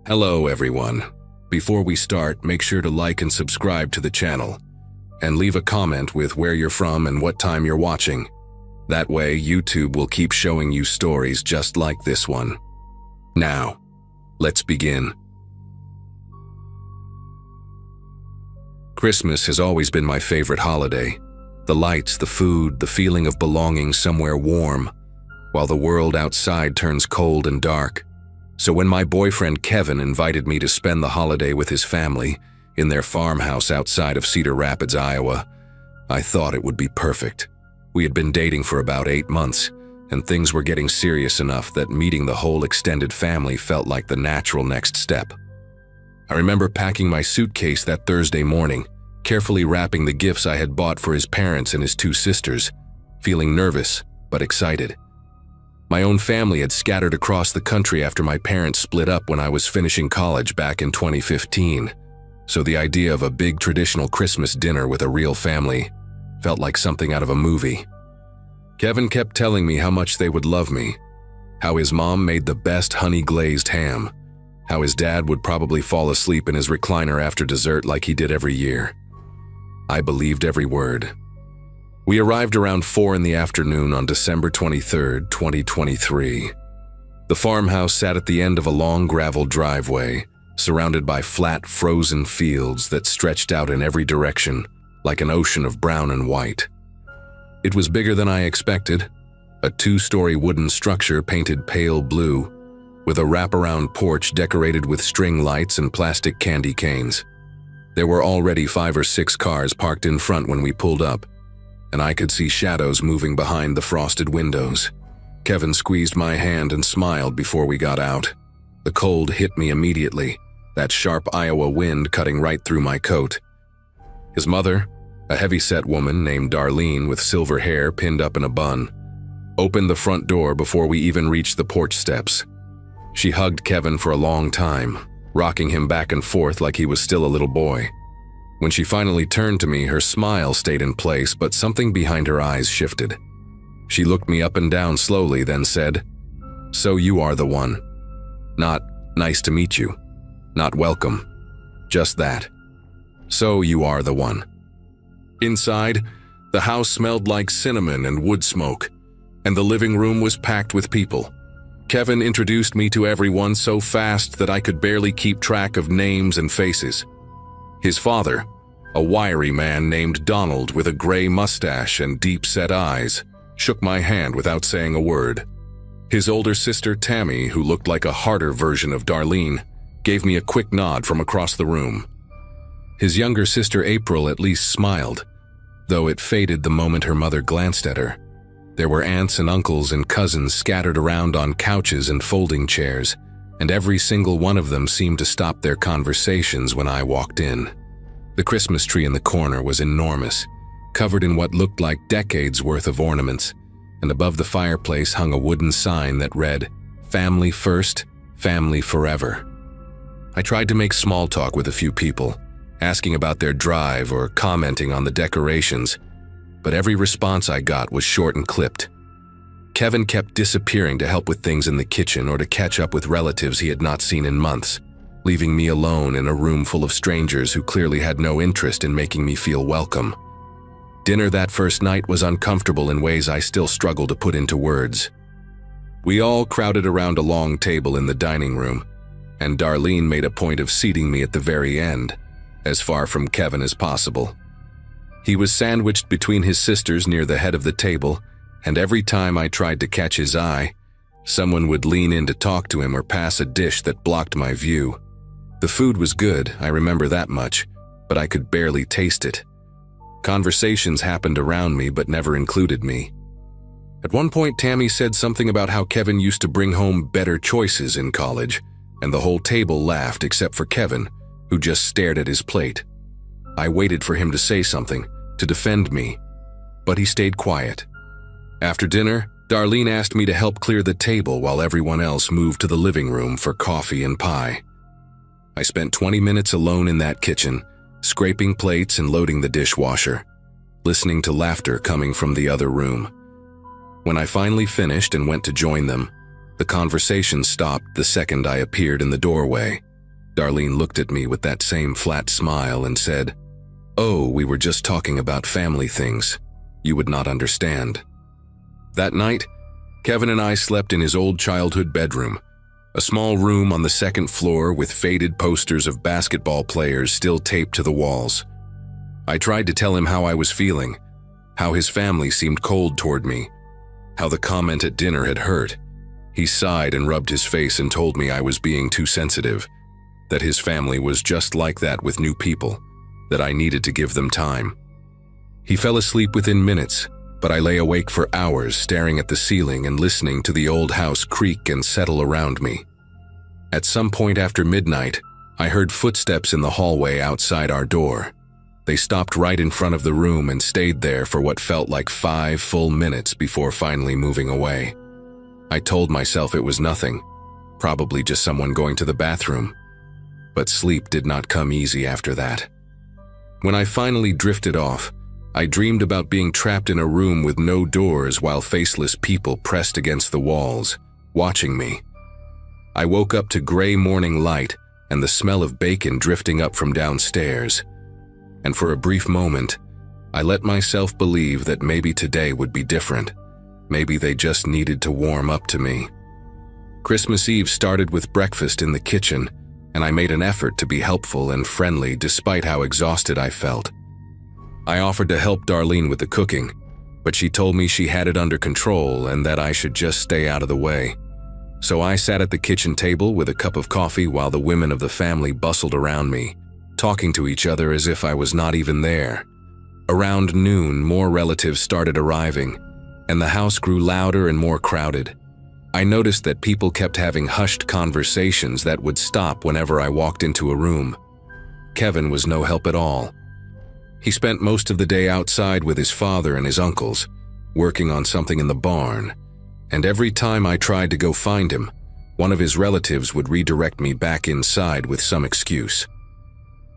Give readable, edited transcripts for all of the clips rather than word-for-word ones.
Hello everyone. Before we start, make sure to like and subscribe to the channel, and leave a comment with where you're from and what time you're watching. That way, YouTube will keep showing you stories just like this one. Now, let's begin. Christmas has always been my favorite holiday. The lights, the food, the feeling of belonging somewhere warm, while the world outside turns cold and dark. So when my boyfriend Kevin invited me to spend the holiday with his family in their farmhouse outside of Cedar Rapids, Iowa, I thought it would be perfect. We had been dating for about 8 months, and things were getting serious enough that meeting the whole extended family felt like the natural next step. I remember packing my suitcase that Thursday morning, carefully wrapping the gifts I had bought for his parents and his 2 sisters, feeling nervous but excited. My own family had scattered across the country after my parents split up when I was finishing college back in 2015, so the idea of a big traditional Christmas dinner with a real family felt like something out of a movie. Kevin kept telling me how much they would love me, how his mom made the best honey-glazed ham, how his dad would probably fall asleep in his recliner after dessert like he did every year. I believed every word. We arrived around 4 in the afternoon on December 23, 2023. The farmhouse sat at the end of a long gravel driveway, surrounded by flat, frozen fields that stretched out in every direction, like an ocean of brown and white. It was bigger than I expected, a 2-story wooden structure painted pale blue, with a wraparound porch decorated with string lights and plastic candy canes. There were already 5 or 6 cars parked in front when we pulled up, and I could see shadows moving behind the frosted windows. Kevin squeezed my hand and smiled before we got out. The cold hit me immediately, that sharp Iowa wind cutting right through my coat. His mother, a heavy-set woman named Darlene with silver hair pinned up in a bun, opened the front door before we even reached the porch steps. She hugged Kevin for a long time, rocking him back and forth like he was still a little boy. When she finally turned to me, her smile stayed in place, but something behind her eyes shifted. She looked me up and down slowly, then said, "So you are the one. Not, 'Nice to meet you.' Not 'Welcome.' Just that. So you are the one." Inside, the house smelled like cinnamon and wood smoke, and the living room was packed with people. Kevin introduced me to everyone so fast that I could barely keep track of names and faces. His father, a wiry man named Donald with a gray mustache and deep-set eyes, shook my hand without saying a word. His older sister, Tammy, who looked like a harder version of Darlene, gave me a quick nod from across the room. His younger sister, April, at least smiled, though it faded the moment her mother glanced at her. There were aunts and uncles and cousins scattered around on couches and folding chairs, and every single one of them seemed to stop their conversations when I walked in. The Christmas tree in the corner was enormous, covered in what looked like decades' worth of ornaments, and above the fireplace hung a wooden sign that read, "Family first, family forever." I tried to make small talk with a few people, asking about their drive or commenting on the decorations, but every response I got was short and clipped. Kevin kept disappearing to help with things in the kitchen or to catch up with relatives he had not seen in months, leaving me alone in a room full of strangers who clearly had no interest in making me feel welcome. Dinner that first night was uncomfortable in ways I still struggle to put into words. We all crowded around a long table in the dining room, and Darlene made a point of seating me at the very end, as far from Kevin as possible. He was sandwiched between his sisters near the head of the table, and every time I tried to catch his eye, someone would lean in to talk to him or pass a dish that blocked my view. The food was good, I remember that much, but I could barely taste it. Conversations happened around me but never included me. At one point, Tammy said something about how Kevin used to bring home better choices in college, and the whole table laughed except for Kevin, who just stared at his plate. I waited for him to say something, to defend me, but he stayed quiet. After dinner, Darlene asked me to help clear the table while everyone else moved to the living room for coffee and pie. I spent 20 minutes alone in that kitchen, scraping plates and loading the dishwasher, listening to laughter coming from the other room. When I finally finished and went to join them, the conversation stopped the second I appeared in the doorway, Darlene looked at me with that same flat smile and said, "Oh, we were just talking about family things. You would not understand." That night, Kevin and I slept in his old childhood bedroom, a small room on the second floor with faded posters of basketball players still taped to the walls. I tried to tell him how I was feeling, how his family seemed cold toward me, how the comment at dinner had hurt. He sighed and rubbed his face and told me I was being too sensitive, that his family was just like that with new people, that I needed to give them time. He fell asleep within minutes, but I lay awake for hours staring at the ceiling and listening to the old house creak and settle around me. At some point after midnight, I heard footsteps in the hallway outside our door. They stopped right in front of the room and stayed there for what felt like 5 full minutes before finally moving away. I told myself it was nothing, probably just someone going to the bathroom. But sleep did not come easy after that. When I finally drifted off, I dreamed about being trapped in a room with no doors while faceless people pressed against the walls, watching me. I woke up to gray morning light and the smell of bacon drifting up from downstairs. And for a brief moment, I let myself believe that maybe today would be different. Maybe they just needed to warm up to me. Christmas Eve started with breakfast in the kitchen, and I made an effort to be helpful and friendly despite how exhausted I felt. I offered to help Darlene with the cooking, but she told me she had it under control and that I should just stay out of the way. So I sat at the kitchen table with a cup of coffee while the women of the family bustled around me, talking to each other as if I was not even there. Around noon, more relatives started arriving, and the house grew louder and more crowded. I noticed that people kept having hushed conversations that would stop whenever I walked into a room. Kevin was no help at all. He spent most of the day outside with his father and his uncles, working on something in the barn, and every time I tried to go find him, one of his relatives would redirect me back inside with some excuse.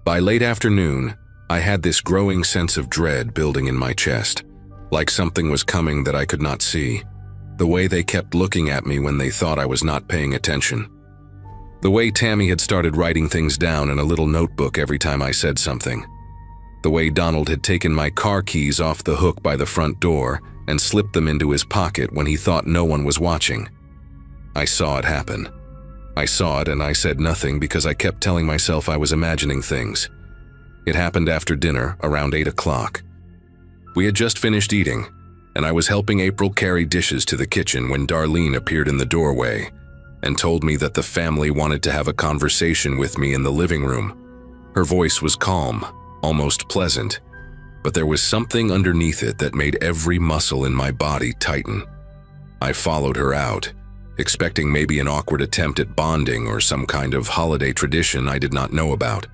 By late afternoon, I had this growing sense of dread building in my chest, like something was coming that I could not see. The way they kept looking at me when they thought I was not paying attention. The way Tammy had started writing things down in a little notebook every time I said something. The way Donald had taken my car keys off the hook by the front door and slipped them into his pocket when he thought no one was watching. I saw it happen. I saw it and I said nothing because I kept telling myself I was imagining things. It happened after dinner, around 8 o'clock. We had just finished eating, and I was helping April carry dishes to the kitchen when Darlene appeared in the doorway and told me that the family wanted to have a conversation with me in the living room. Her voice was calm, almost pleasant, but there was something underneath it that made every muscle in my body tighten. I followed her out, expecting maybe an awkward attempt at bonding or some kind of holiday tradition I did not know about.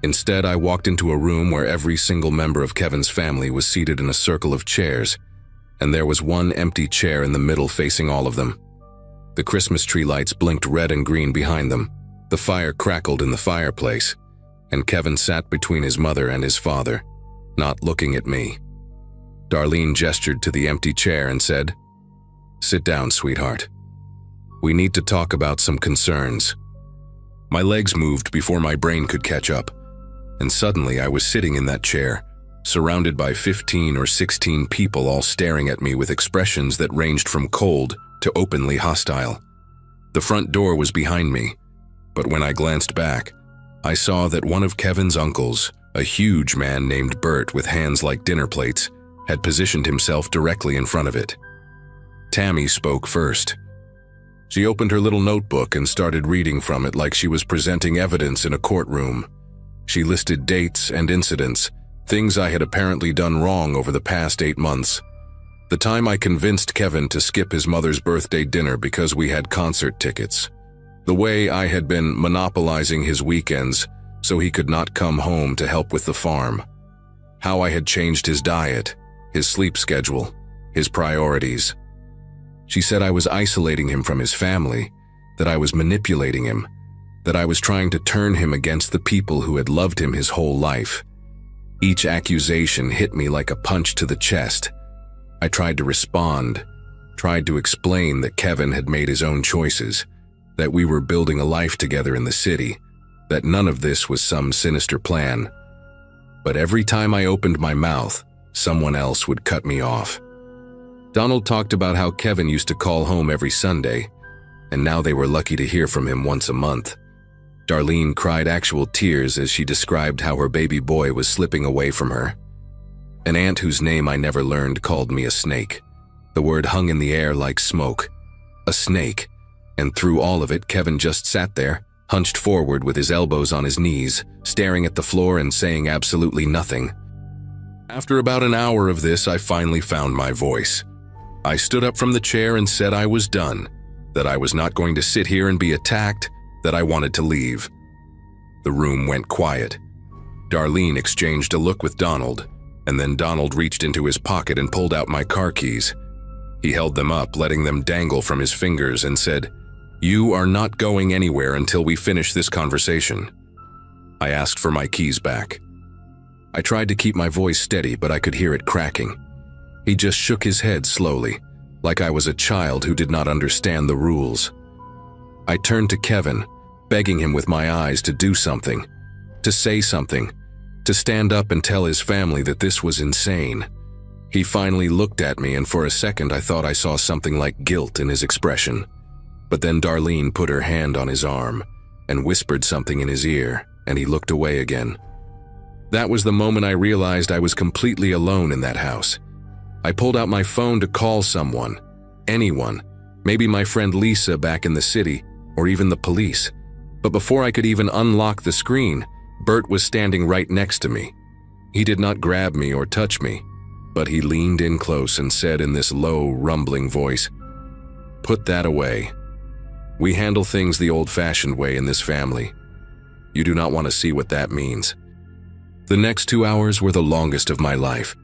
Instead, I walked into a room where every single member of Kevin's family was seated in a circle of chairs, and there was one empty chair in the middle facing all of them. The Christmas tree lights blinked red and green behind them, the fire crackled in the fireplace, and Kevin sat between his mother and his father, not looking at me. Darlene gestured to the empty chair and said, "Sit down, sweetheart. We need to talk about some concerns." My legs moved before my brain could catch up, and suddenly I was sitting in that chair, surrounded by 15 or 16 people all staring at me with expressions that ranged from cold to openly hostile. The front door was behind me, but when I glanced back, I saw that one of Kevin's uncles, a huge man named Bert with hands like dinner plates, had positioned himself directly in front of it. Tammy spoke first. She opened her little notebook and started reading from it like she was presenting evidence in a courtroom. She listed dates and incidents, things I had apparently done wrong over the past 8 months. The time I convinced Kevin to skip his mother's birthday dinner because we had concert tickets. The way I had been monopolizing his weekends so he could not come home to help with the farm. How I had changed his diet, his sleep schedule, his priorities. She said I was isolating him from his family, that I was manipulating him, that I was trying to turn him against the people who had loved him his whole life. Each accusation hit me like a punch to the chest. I tried to respond, tried to explain that Kevin had made his own choices, that we were building a life together in the city, that none of this was some sinister plan. But every time I opened my mouth, someone else would cut me off. Donald talked about how Kevin used to call home every Sunday, and now they were lucky to hear from him once a month. Darlene cried actual tears as she described how her baby boy was slipping away from her. An aunt whose name I never learned called me a snake. The word hung in the air like smoke. A snake. And through all of it, Kevin just sat there, hunched forward with his elbows on his knees, staring at the floor and saying absolutely nothing. After about an hour of this, I finally found my voice. I stood up from the chair and said I was done, that I was not going to sit here and be attacked, that I wanted to leave. The room went quiet. Darlene exchanged a look with Donald, and then Donald reached into his pocket and pulled out my car keys. He held them up, letting them dangle from his fingers, and said, "You are not going anywhere until we finish this conversation." I asked for my keys back. I tried to keep my voice steady, but I could hear it cracking. He just shook his head slowly, like I was a child who did not understand the rules. I turned to Kevin, begging him with my eyes to do something, to say something, to stand up and tell his family that this was insane. He finally looked at me, and for a second I thought I saw something like guilt in his expression. But then Darlene put her hand on his arm and whispered something in his ear, and he looked away again. That was the moment I realized I was completely alone in that house. I pulled out my phone to call someone, anyone, maybe my friend Lisa back in the city, or even the police. But before I could even unlock the screen, Bert was standing right next to me. He did not grab me or touch me, but he leaned in close and said in this low, rumbling voice, "Put that away. We handle things the old-fashioned way in this family. You do not want to see what that means." The next 2 hours were the longest of my life.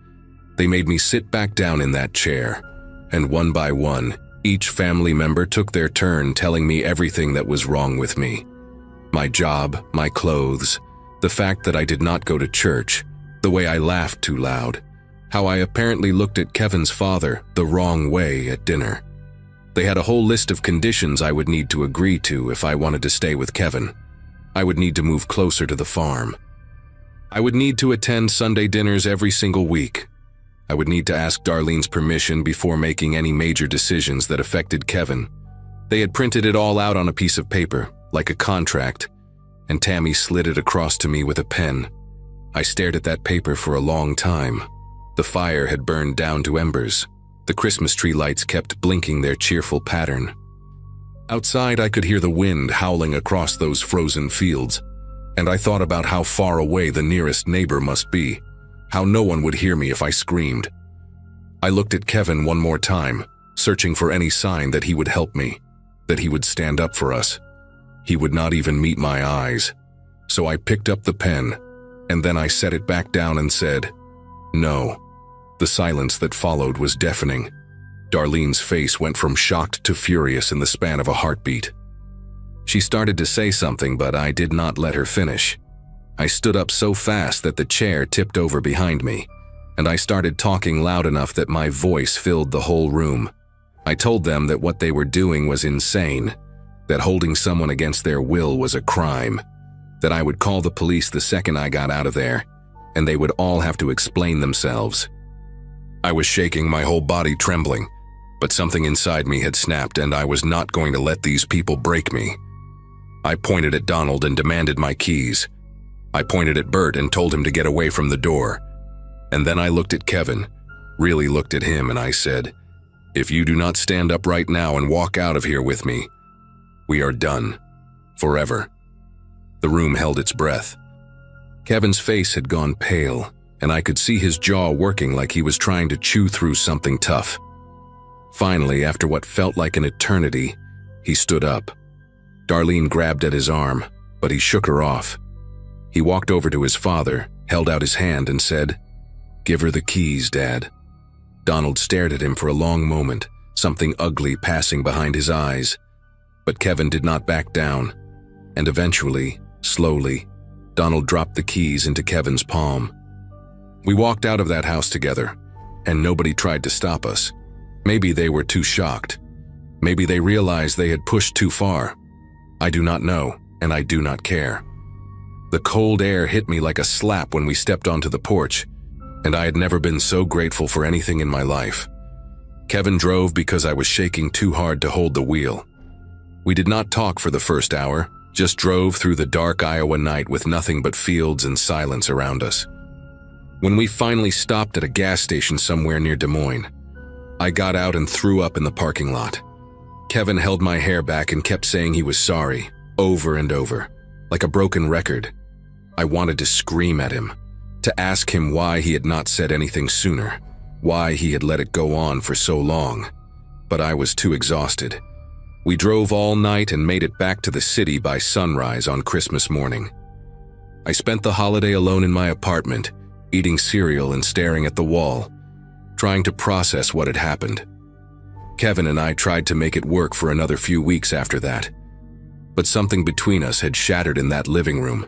They made me sit back down in that chair, and one by one, each family member took their turn telling me everything that was wrong with me. My job, my clothes, the fact that I did not go to church, the way I laughed too loud, how I apparently looked at Kevin's father the wrong way at dinner. They had a whole list of conditions I would need to agree to if I wanted to stay with Kevin. I would need to move closer to the farm. I would need to attend Sunday dinners every single week. I would need to ask Darlene's permission before making any major decisions that affected Kevin. They had printed it all out on a piece of paper, like a contract, and Tammy slid it across to me with a pen. I stared at that paper for a long time. The fire had burned down to embers. The Christmas tree lights kept blinking their cheerful pattern. Outside, I could hear the wind howling across those frozen fields, and I thought about how far away the nearest neighbor must be, how no one would hear me if I screamed. I looked at Kevin one more time, searching for any sign that he would help me, that he would stand up for us. He would not even meet my eyes. So I picked up the pen, and then I set it back down and said, "No." The silence that followed was deafening. Darlene's face went from shocked to furious in the span of a heartbeat. She started to say something, but I did not let her finish. I stood up so fast that the chair tipped over behind me, and I started talking loud enough that my voice filled the whole room. I told them that what they were doing was insane, that holding someone against their will was a crime, that I would call the police the second I got out of there, and they would all have to explain themselves. I was shaking, my whole body trembling, but something inside me had snapped, and I was not going to let these people break me. I pointed at Donald and demanded my keys. I pointed at Bert and told him to get away from the door. And then I looked at Kevin, really looked at him, and I said, "If you do not stand up right now and walk out of here with me, we are done. Forever." The room held its breath. Kevin's face had gone pale, and I could see his jaw working like he was trying to chew through something tough. Finally, after what felt like an eternity, he stood up. Darlene grabbed at his arm, but he shook her off. He walked over to his father, held out his hand, and said, "Give her the keys, Dad." Donald stared at him for a long moment, something ugly passing behind his eyes. But Kevin did not back down, and eventually, slowly, Donald dropped the keys into Kevin's palm. We walked out of that house together, and nobody tried to stop us. Maybe they were too shocked. Maybe they realized they had pushed too far. I do not know, and I do not care. The cold air hit me like a slap when we stepped onto the porch, and I had never been so grateful for anything in my life. Kevin drove because I was shaking too hard to hold the wheel. We did not talk for the first hour, just drove through the dark Iowa night with nothing but fields and silence around us. When we finally stopped at a gas station somewhere near Des Moines, I got out and threw up in the parking lot. Kevin held my hair back and kept saying he was sorry, over and over, like a broken record. I wanted to scream at him, to ask him why he had not said anything sooner, why he had let it go on for so long. But I was too exhausted. We drove all night and made it back to the city by sunrise on Christmas morning. I spent the holiday alone in my apartment, eating cereal and staring at the wall, trying to process what had happened. Kevin and I tried to make it work for another few weeks after that, but something between us had shattered in that living room,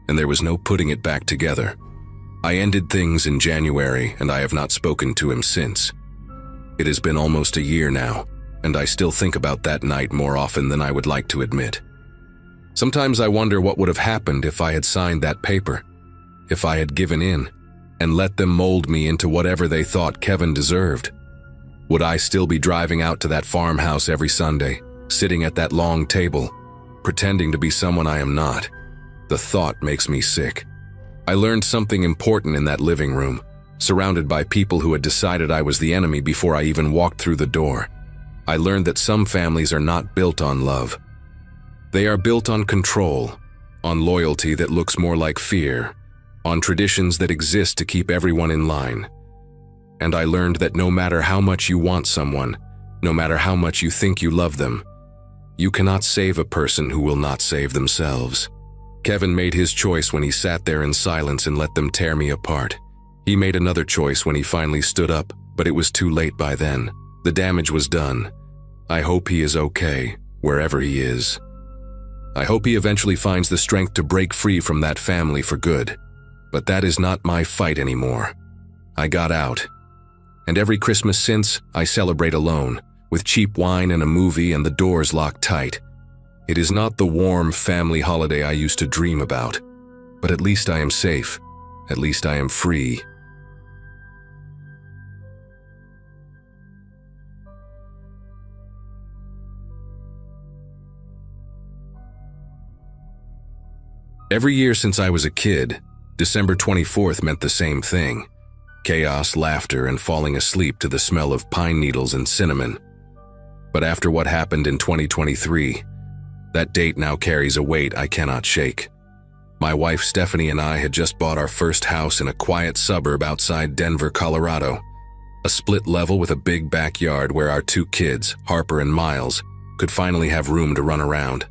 and there was no putting it back together. I ended things in January, and I have not spoken to him since. It has been almost a year now, and I still think about that night more often than I would like to admit. Sometimes I wonder what would have happened if I had signed that paper, if I had given in, and let them mold me into whatever they thought Kevin deserved. Would I still be driving out to that farmhouse every Sunday, sitting at that long table, pretending to be someone I am not? The thought makes me sick. I learned something important in that living room, surrounded by people who had decided I was the enemy before I even walked through the door. I learned that some families are not built on love. They are built on control, on loyalty that looks more like fear, on traditions that exist to keep everyone in line. And I learned that no matter how much you want someone, no matter how much you think you love them, you cannot save a person who will not save themselves. Kevin made his choice when he sat there in silence and let them tear me apart. He made another choice when he finally stood up, but it was too late by then. The damage was done. I hope he is okay, wherever he is. I hope he eventually finds the strength to break free from that family for good. But that is not my fight anymore. I got out. And every Christmas since, I celebrate alone, with cheap wine and a movie and the doors locked tight. It is not the warm family holiday I used to dream about. But at least I am safe. At least I am free. Every year since I was a kid, December 24th meant the same thing. Chaos, laughter, and falling asleep to the smell of pine needles and cinnamon. But after what happened in 2023, that date now carries a weight I cannot shake. My wife Stephanie and I had just bought our first house in a quiet suburb outside Denver, Colorado. A split level with a big backyard where our two kids, Harper and Miles, could finally have room to run around.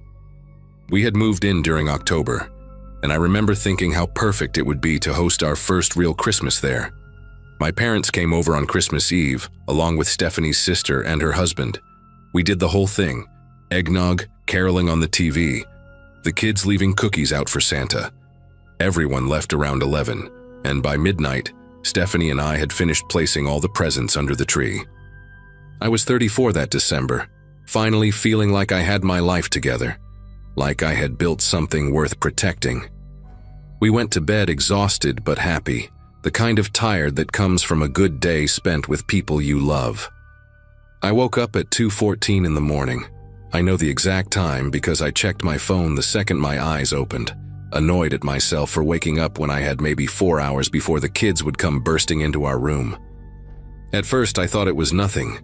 We had moved in during October, and I remember thinking how perfect it would be to host our first real Christmas there. My parents came over on Christmas Eve, along with Stephanie's sister and her husband. We did the whole thing: eggnog, caroling on the TV, the kids leaving cookies out for Santa. Everyone left around 11, and by midnight, Stephanie and I had finished placing all the presents under the tree. I was 34 that December, finally feeling like I had my life together, like I had built something worth protecting. We went to bed exhausted but happy, the kind of tired that comes from a good day spent with people you love. I woke up at 2:14 in the morning. I know the exact time because I checked my phone the second my eyes opened, annoyed at myself for waking up when I had maybe 4 hours before the kids would come bursting into our room. At first I thought it was nothing,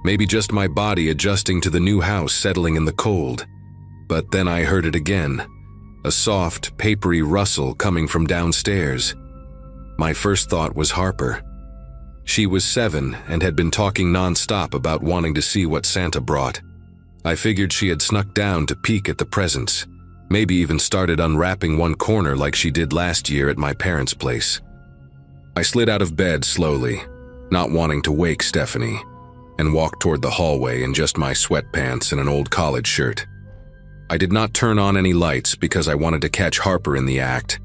maybe just my body adjusting to the new house settling in the cold. But then I heard it again, a soft, papery rustle coming from downstairs. My first thought was Harper. She was 7 and had been talking non-stop about wanting to see what Santa brought. I figured she had snuck down to peek at the presents, maybe even started unwrapping one corner like she did last year at my parents' place. I slid out of bed slowly, not wanting to wake Stephanie, and walked toward the hallway in just my sweatpants and an old college shirt. I did not turn on any lights because I wanted to catch Harper in the act,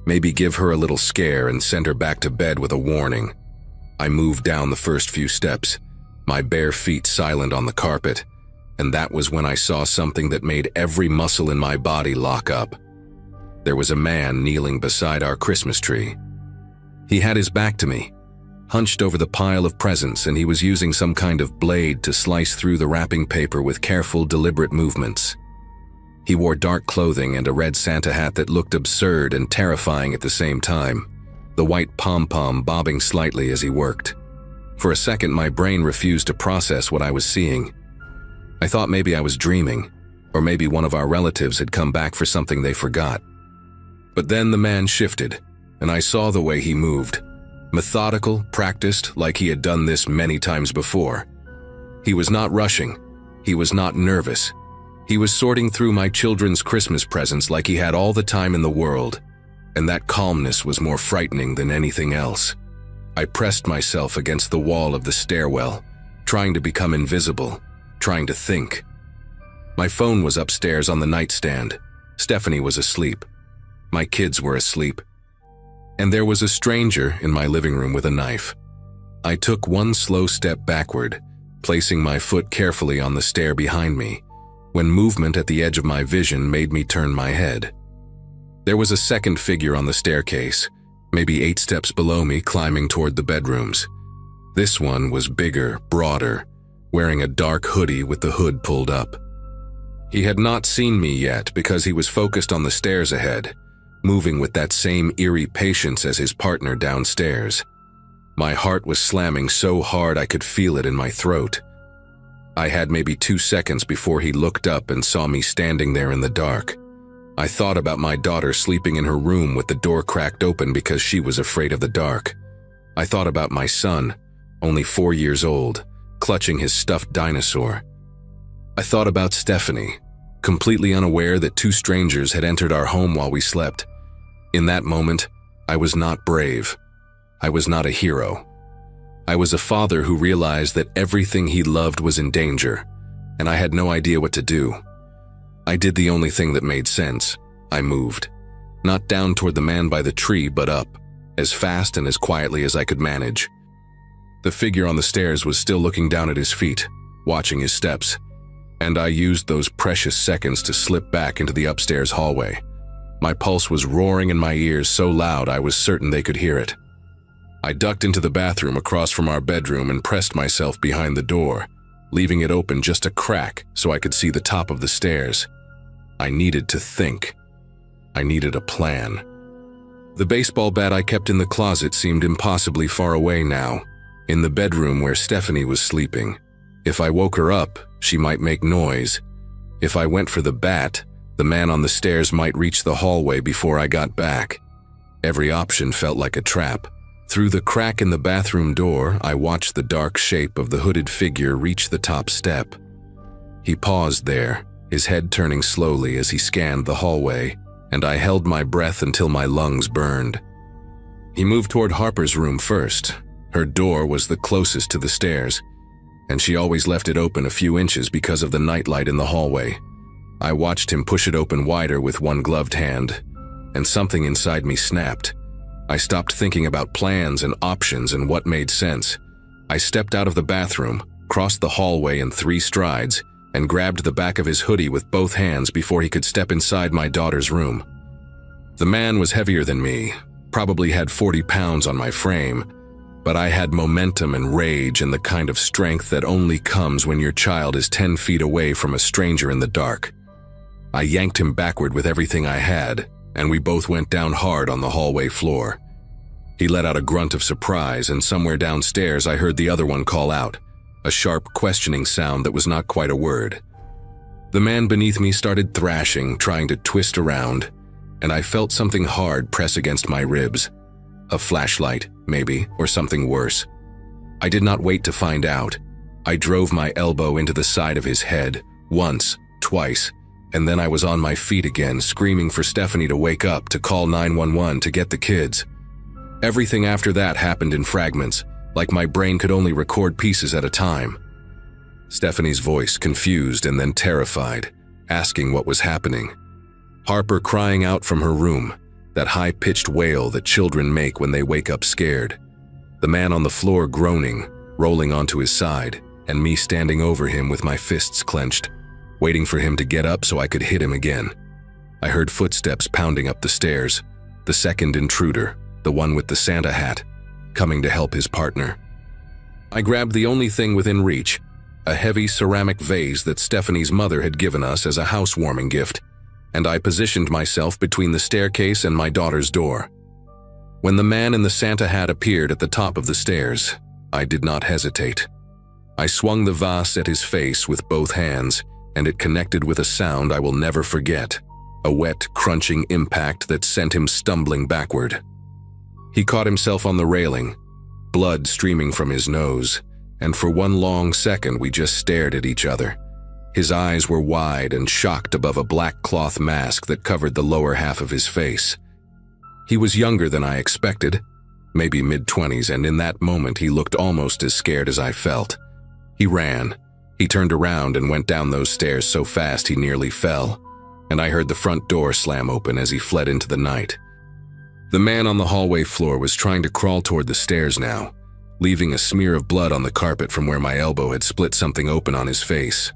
maybe give her a little scare and send her back to bed with a warning. I moved down the first few steps, my bare feet silent on the carpet, and that was when I saw something that made every muscle in my body lock up. there was a man kneeling beside our Christmas tree. He had his back to me, hunched over the pile of presents, and he was using some kind of blade to slice through the wrapping paper with careful, deliberate movements. He wore dark clothing and a red Santa hat that looked absurd and terrifying at the same time, the white pom-pom bobbing slightly as he worked. For a second, my brain refused to process what I was seeing. I thought maybe I was dreaming, or maybe one of our relatives had come back for something they forgot. But then the man shifted, and I saw the way he moved. Methodical, practiced, like he had done this many times before. He was not rushing. He was not nervous. He was sorting through my children's Christmas presents like he had all the time in the world, and that calmness was more frightening than anything else. I pressed myself against the wall of the stairwell, trying to become invisible, trying to think. My phone was upstairs on the nightstand. Stephanie was asleep. My kids were asleep. And there was a stranger in my living room with a knife. I took one slow step backward, placing my foot carefully on the stair behind me, when movement at the edge of my vision made me turn my head. There was a second figure on the staircase, maybe 8 steps below me, climbing toward the bedrooms. This one was bigger, broader, wearing a dark hoodie with the hood pulled up. He had not seen me yet because he was focused on the stairs ahead, moving with that same eerie patience as his partner downstairs. My heart was slamming so hard I could feel it in my throat. I had maybe 2 seconds before he looked up and saw me standing there in the dark. I thought about my daughter sleeping in her room with the door cracked open because she was afraid of the dark. I thought about my son, only 4 years old, clutching his stuffed dinosaur. I thought about Stephanie, completely unaware that 2 strangers had entered our home while we slept. In that moment, I was not brave. I was not a hero. I was a father who realized that everything he loved was in danger, and I had no idea what to do. I did the only thing that made sense. I moved. Not down toward the man by the tree, but up, as fast and as quietly as I could manage. The figure on the stairs was still looking down at his feet, watching his steps, and I used those precious seconds to slip back into the upstairs hallway. My pulse was roaring in my ears so loud I was certain they could hear it. I ducked into the bathroom across from our bedroom and pressed myself behind the door, leaving it open just a crack so I could see the top of the stairs. I needed to think. I needed a plan. The baseball bat I kept in the closet seemed impossibly far away now, in the bedroom where Stephanie was sleeping. If I woke her up, she might make noise. If I went for the bat, the man on the stairs might reach the hallway before I got back. Every option felt like a trap. Through the crack in the bathroom door, I watched the dark shape of the hooded figure reach the top step. He paused there, his head turning slowly as he scanned the hallway, and I held my breath until my lungs burned. He moved toward Harper's room first. Her door was the closest to the stairs, and she always left it open a few inches because of the nightlight in the hallway. I watched him push it open wider with one gloved hand, and something inside me snapped. I stopped thinking about plans and options and what made sense. I stepped out of the bathroom, crossed the hallway in 3 strides, and grabbed the back of his hoodie with both hands before he could step inside my daughter's room. The man was heavier than me, probably had 40 pounds on my frame, but I had momentum and rage and the kind of strength that only comes when your child is 10 feet away from a stranger in the dark. I yanked him backward with everything I had, and we both went down hard on the hallway floor. He let out a grunt of surprise, and somewhere downstairs I heard the other one call out, a sharp, questioning sound that was not quite a word. The man beneath me started thrashing, trying to twist around, and I felt something hard press against my ribs. A flashlight, maybe, or something worse. I did not wait to find out. I drove my elbow into the side of his head, once, twice, and then I was on my feet again, screaming for Stephanie to wake up, to call 911 to get the kids. Everything after that happened in fragments, like my brain could only record pieces at a time. Stephanie's voice, confused and then terrified, asking what was happening. Harper crying out from her room, that high-pitched wail that children make when they wake up scared. The man on the floor groaning, rolling onto his side, and me standing over him with my fists clenched, waiting for him to get up so I could hit him again. I heard footsteps pounding up the stairs, the second intruder, the one with the Santa hat, coming to help his partner. I grabbed the only thing within reach, a heavy ceramic vase that Stephanie's mother had given us as a housewarming gift, and I positioned myself between the staircase and my daughter's door. When the man in the Santa hat appeared at the top of the stairs, I did not hesitate. I swung the vase at his face with both hands, and it connected with a sound I will never forget, a wet, crunching impact that sent him stumbling backward. He caught himself on the railing, blood streaming from his nose, and for one long second we just stared at each other. His eyes were wide and shocked above a black cloth mask that covered the lower half of his face. He was younger than I expected, maybe mid-20s, and in that moment he looked almost as scared as I felt. He ran. He turned around and went down those stairs so fast he nearly fell, and I heard the front door slam open as he fled into the night. The man on the hallway floor was trying to crawl toward the stairs now, leaving a smear of blood on the carpet from where my elbow had split something open on his face.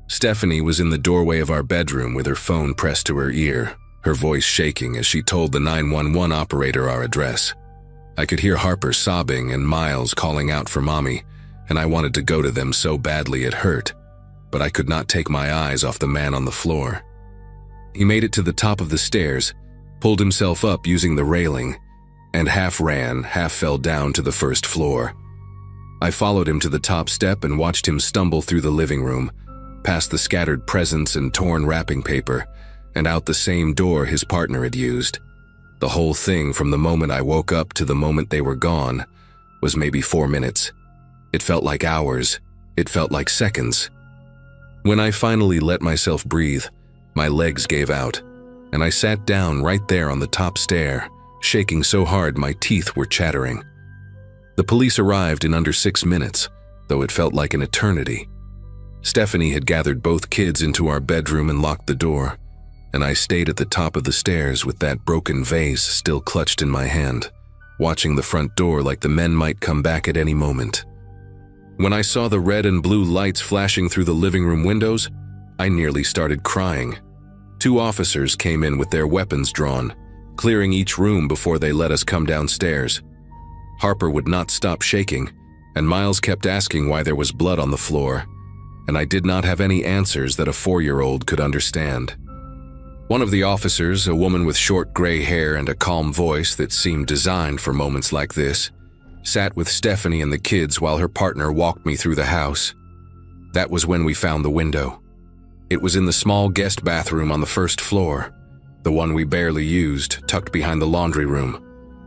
Stephanie was in the doorway of our bedroom with her phone pressed to her ear, her voice shaking as she told the 911 operator our address. I could hear Harper sobbing and Miles calling out for Mommy, and I wanted to go to them so badly it hurt, but I could not take my eyes off the man on the floor. He made it to the top of the stairs, pulled himself up using the railing, and half ran, half fell down to the first floor. I followed him to the top step and watched him stumble through the living room, past the scattered presents and torn wrapping paper, and out the same door his partner had used. The whole thing, from the moment I woke up to the moment they were gone, was maybe 4 minutes. It felt like hours. It felt like seconds. When I finally let myself breathe, my legs gave out, and I sat down right there on the top stair, shaking so hard my teeth were chattering. The police arrived in under 6 minutes, though it felt like an eternity. Stephanie had gathered both kids into our bedroom and locked the door, and I stayed at the top of the stairs with that broken vase still clutched in my hand, watching the front door like the men might come back at any moment. When I saw the red and blue lights flashing through the living room windows, I nearly started crying. 2 officers came in with their weapons drawn, clearing each room before they let us come downstairs. Harper would not stop shaking, and Miles kept asking why there was blood on the floor, and I did not have any answers that a 4-year-old could understand. One of the officers, a woman with short gray hair and a calm voice that seemed designed for moments like this, sat with Stephanie and the kids while her partner walked me through the house. That was when we found the window. It was in the small guest bathroom on the first floor, the one we barely used, tucked behind the laundry room.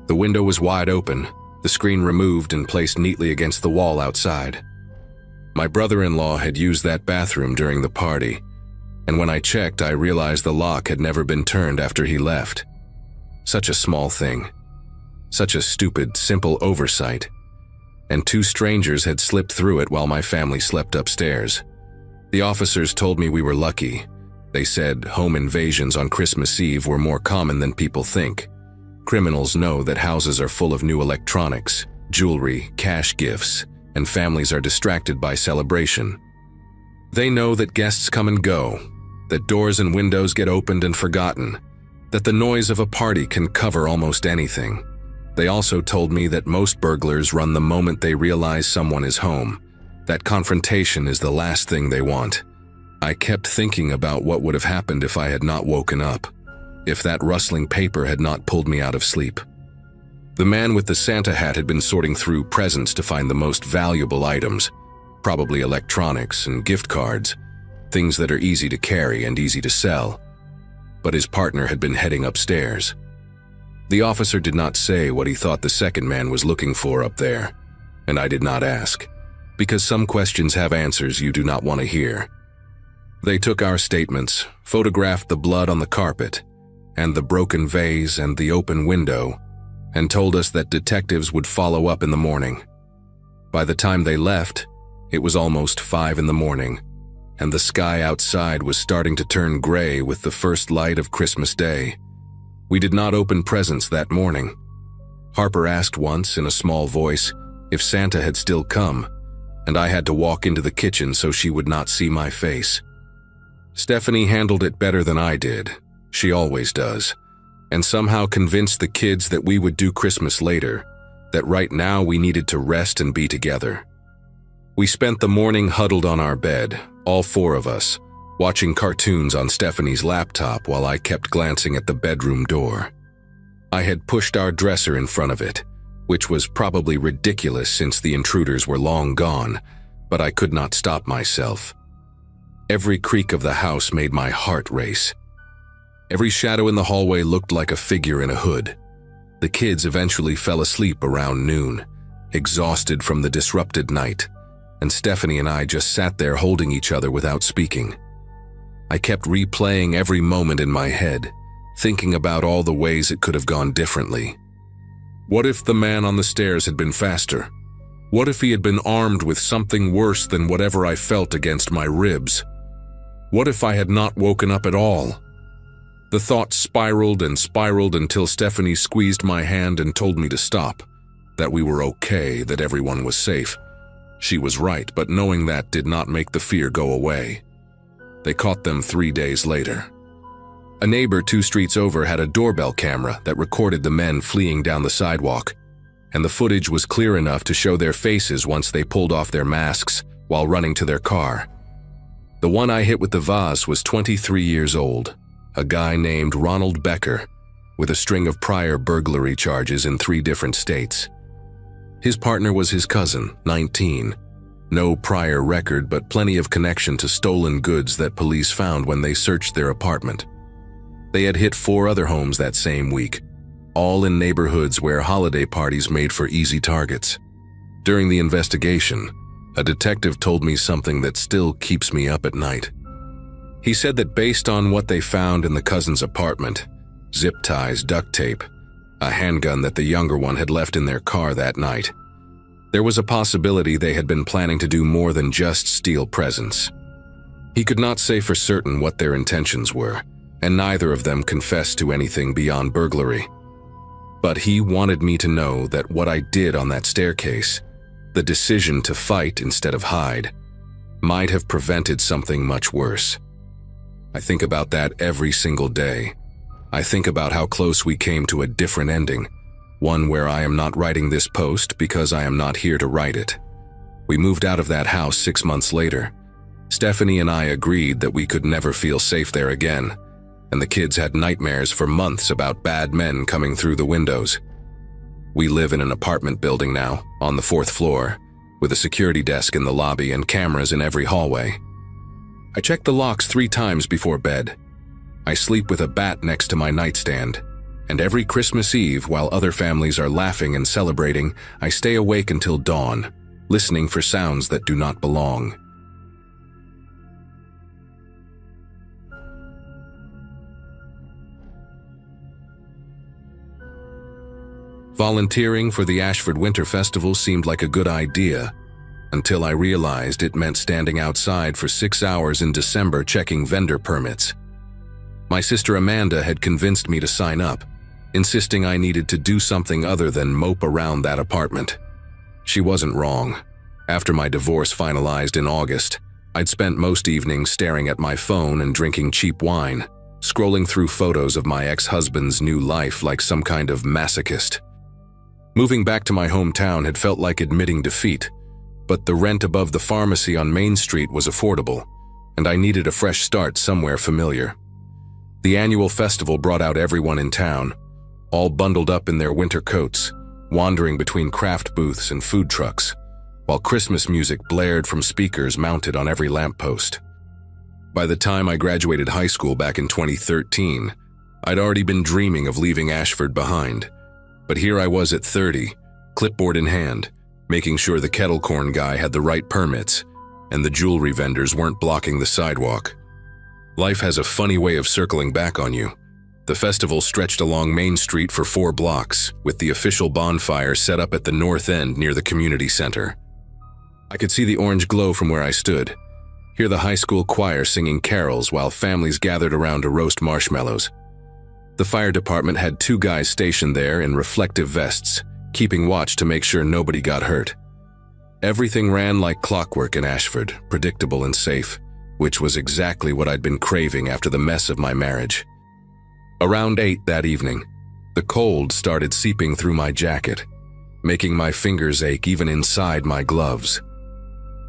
The window was wide open, the screen removed and placed neatly against the wall outside. My brother-in-law had used that bathroom during the party, and when I checked, I realized the lock had never been turned after he left. Such a small thing. Such a stupid, simple oversight. And 2 strangers had slipped through it while my family slept upstairs. The officers told me we were lucky. They said home invasions on Christmas Eve were more common than people think. Criminals know that houses are full of new electronics, jewelry, cash gifts, and families are distracted by celebration. They know that guests come and go, that doors and windows get opened and forgotten, that the noise of a party can cover almost anything. They also told me that most burglars run the moment they realize someone is home. That confrontation is the last thing they want. I kept thinking about what would have happened if I had not woken up, if that rustling paper had not pulled me out of sleep. The man with the Santa hat had been sorting through presents to find the most valuable items, probably electronics and gift cards, things that are easy to carry and easy to sell. But his partner had been heading upstairs. The officer did not say what he thought the second man was looking for up there, and I did not ask, because some questions have answers you do not want to hear. They took our statements, photographed the blood on the carpet, and the broken vase and the open window, and told us that detectives would follow up in the morning. By the time they left, it was almost 5 in the morning, and the sky outside was starting to turn gray with the first light of Christmas Day. We did not open presents that morning. Harper asked once in a small voice if Santa had still come, and I had to walk into the kitchen so she would not see my face. Stephanie handled it better than I did, She always does, and somehow convinced the kids that we would do Christmas later, that right now we needed to rest and be together. We spent the morning huddled on our bed, all four of us, watching cartoons on Stephanie's laptop while I kept glancing at the bedroom door. I had pushed our dresser in front of it, which was probably ridiculous since the intruders were long gone, but I could not stop myself. Every creak of the house made my heart race. Every shadow in the hallway looked like a figure in a hood. The kids eventually fell asleep around noon, exhausted from the disrupted night, and Stephanie and I just sat there holding each other without speaking. I kept replaying every moment in my head, thinking about all the ways it could have gone differently. What if the man on the stairs had been faster? What if he had been armed with something worse than whatever I felt against my ribs? What if I had not woken up at all? The thoughts spiraled and spiraled until Stephanie squeezed my hand and told me to stop, that we were okay, that everyone was safe. She was right, but knowing that did not make the fear go away. They caught them 3 days later. A neighbor 2 streets over had a doorbell camera that recorded the men fleeing down the sidewalk, and the footage was clear enough to show their faces once they pulled off their masks while running to their car. The one I hit with the vase was 23 years old, a guy named Ronald Becker, with a string of prior burglary charges in 3 different states. His partner was his cousin, 19. No prior record, but plenty of connection to stolen goods that police found when they searched their apartment. They had hit 4 other homes that same week, all in neighborhoods where holiday parties made for easy targets. During the investigation, a detective told me something that still keeps me up at night. He said that based on what they found in the cousin's apartment, zip ties, duct tape, a handgun that the younger one had left in their car that night, there was a possibility they had been planning to do more than just steal presents. He could not say for certain what their intentions were, and neither of them confessed to anything beyond burglary. But he wanted me to know that what I did on that staircase, the decision to fight instead of hide, might have prevented something much worse. I think about that every single day. I think about how close we came to a different ending, one where I am not writing this post because I am not here to write it. We moved out of that house 6 months later. Stephanie and I agreed that we could never feel safe there again, and the kids had nightmares for months about bad men coming through the windows. We live in an apartment building now, on the 4th floor, with a security desk in the lobby and cameras in every hallway. I check the locks 3 times before bed. I sleep with a bat next to my nightstand, and every Christmas Eve, while other families are laughing and celebrating, I stay awake until dawn, listening for sounds that do not belong. Volunteering for the Ashford Winter Festival seemed like a good idea, until I realized it meant standing outside for 6 hours in December checking vendor permits. My sister Amanda had convinced me to sign up, insisting I needed to do something other than mope around that apartment. She wasn't wrong. After my divorce finalized in August, I'd spent most evenings staring at my phone and drinking cheap wine, scrolling through photos of my ex-husband's new life like some kind of masochist. Moving back to my hometown had felt like admitting defeat, but the rent above the pharmacy on Main Street was affordable, and I needed a fresh start somewhere familiar. The annual festival brought out everyone in town, all bundled up in their winter coats, wandering between craft booths and food trucks, while Christmas music blared from speakers mounted on every lamppost. By the time I graduated high school back in 2013, I'd already been dreaming of leaving Ashford behind. But here I was at 30, clipboard in hand, making sure the kettle corn guy had the right permits, and the jewelry vendors weren't blocking the sidewalk. Life has a funny way of circling back on you. The festival stretched along Main Street for 4 blocks, with the official bonfire set up at the north end near the community center. I could see the orange glow from where I stood, hear the high school choir singing carols while families gathered around to roast marshmallows. The fire department had 2 guys stationed there in reflective vests, keeping watch to make sure nobody got hurt. Everything ran like clockwork in Ashford, predictable and safe, which was exactly what I'd been craving after the mess of my marriage. Around 8 that evening, the cold started seeping through my jacket, making my fingers ache even inside my gloves.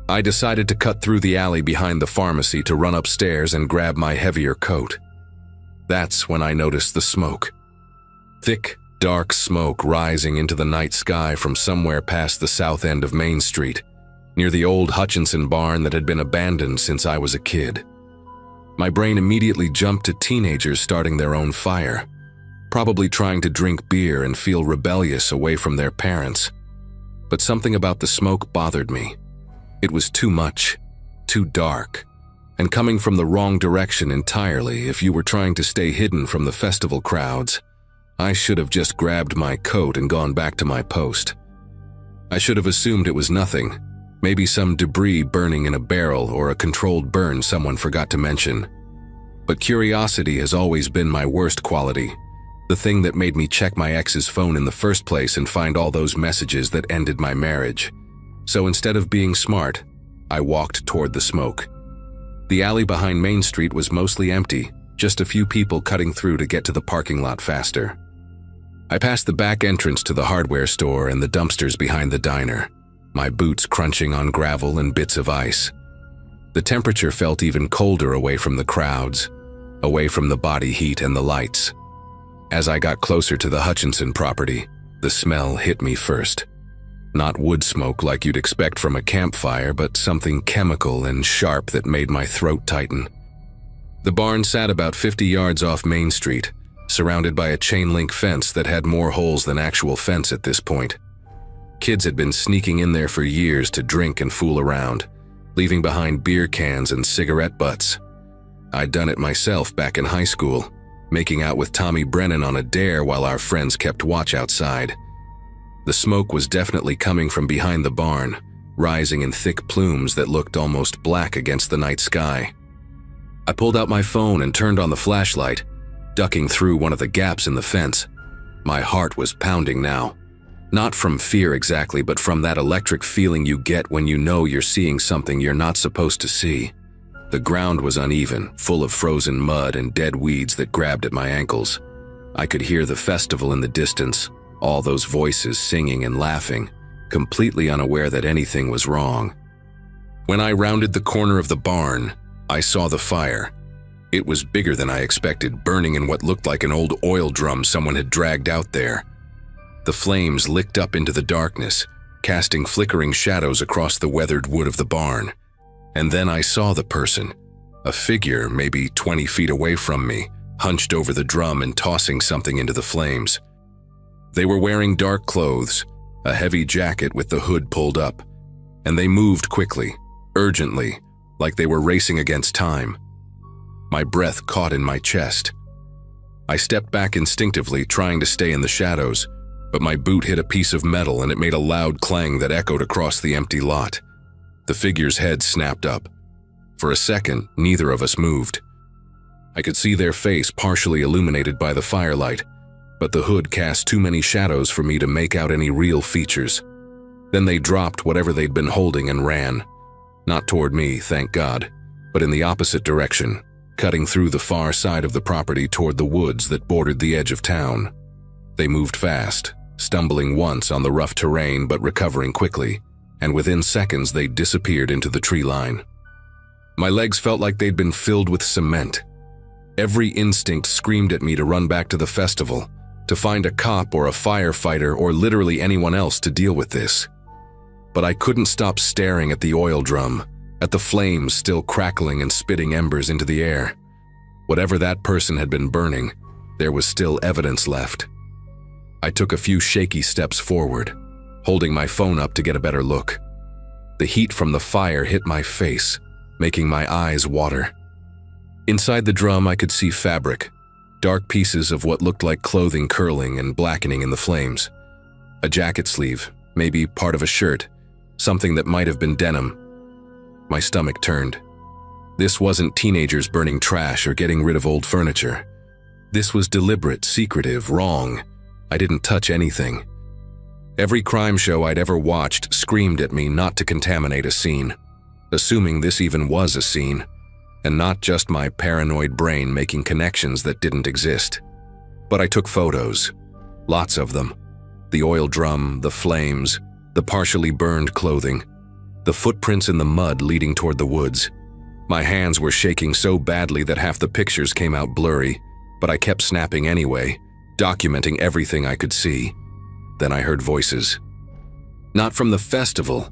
I decided to cut through the alley behind the pharmacy to run upstairs and grab my heavier coat. That's when I noticed the smoke. Thick, dark smoke rising into the night sky from somewhere past the south end of Main Street, near the old Hutchinson barn that had been abandoned since I was a kid. My brain immediately jumped to teenagers starting their own fire, probably trying to drink beer and feel rebellious away from their parents. But something about the smoke bothered me. It was too much, too dark, and coming from the wrong direction entirely if you were trying to stay hidden from the festival crowds. I should have just grabbed my coat and gone back to my post. I should have assumed it was nothing, maybe some debris burning in a barrel or a controlled burn someone forgot to mention. But curiosity has always been my worst quality, the thing that made me check my ex's phone in the first place and find all those messages that ended my marriage. So instead of being smart, I walked toward the smoke. The alley behind Main Street was mostly empty, just a few people cutting through to get to the parking lot faster. I passed the back entrance to the hardware store and the dumpsters behind the diner, my boots crunching on gravel and bits of ice. The temperature felt even colder away from the crowds, away from the body heat and the lights. As I got closer to the Hutchinson property, the smell hit me first. Not wood smoke like you'd expect from a campfire, but something chemical and sharp that made my throat tighten. The barn sat about 50 yards off Main Street, surrounded by a chain-link fence that had more holes than actual fence at this point. Kids had been sneaking in there for years to drink and fool around, leaving behind beer cans and cigarette butts. I'd done it myself back in high school, making out with Tommy Brennan on a dare while our friends kept watch outside. The smoke was definitely coming from behind the barn, rising in thick plumes that looked almost black against the night sky. I pulled out my phone and turned on the flashlight, ducking through one of the gaps in the fence. My heart was pounding now. Not from fear exactly, but from that electric feeling you get when you know you're seeing something you're not supposed to see. The ground was uneven, full of frozen mud and dead weeds that grabbed at my ankles. I could hear the festival in the distance, all those voices singing and laughing, completely unaware that anything was wrong. When I rounded the corner of the barn, I saw the fire. It was bigger than I expected, burning in what looked like an old oil drum someone had dragged out there. The flames licked up into the darkness, casting flickering shadows across the weathered wood of the barn. And then I saw the person, a figure maybe 20 feet away from me, hunched over the drum and tossing something into the flames. They were wearing dark clothes, a heavy jacket with the hood pulled up, and they moved quickly, urgently, like they were racing against time. My breath caught in my chest. I stepped back instinctively, trying to stay in the shadows, but my boot hit a piece of metal and it made a loud clang that echoed across the empty lot. The figure's head snapped up. For a second, neither of us moved. I could see their face partially illuminated by the firelight, but the hood cast too many shadows for me to make out any real features. Then they dropped whatever they'd been holding and ran. Not toward me, thank God, but in the opposite direction, cutting through the far side of the property toward the woods that bordered the edge of town. They moved fast, stumbling once on the rough terrain but recovering quickly, and within seconds they disappeared into the tree line. My legs felt like they'd been filled with cement. Every instinct screamed at me to run back to the festival, to find a cop or a firefighter or literally anyone else to deal with this. But I couldn't stop staring at the oil drum, at the flames still crackling and spitting embers into the air. Whatever that person had been burning, there was still evidence left. I took a few shaky steps forward, holding my phone up to get a better look. The heat from the fire hit my face, making my eyes water. Inside the drum I could see fabric, dark pieces of what looked like clothing curling and blackening in the flames. A jacket sleeve, maybe part of a shirt, something that might have been denim. My stomach turned. This wasn't teenagers burning trash or getting rid of old furniture. This was deliberate, secretive, wrong. I didn't touch anything. Every crime show I'd ever watched screamed at me not to contaminate a scene, assuming this even was a scene, and not just my paranoid brain making connections that didn't exist. But I took photos. Lots of them. The oil drum, the flames, the partially burned clothing, the footprints in the mud leading toward the woods. My hands were shaking so badly that half the pictures came out blurry, but I kept snapping anyway, documenting everything I could see. Then I heard voices. Not from the festival,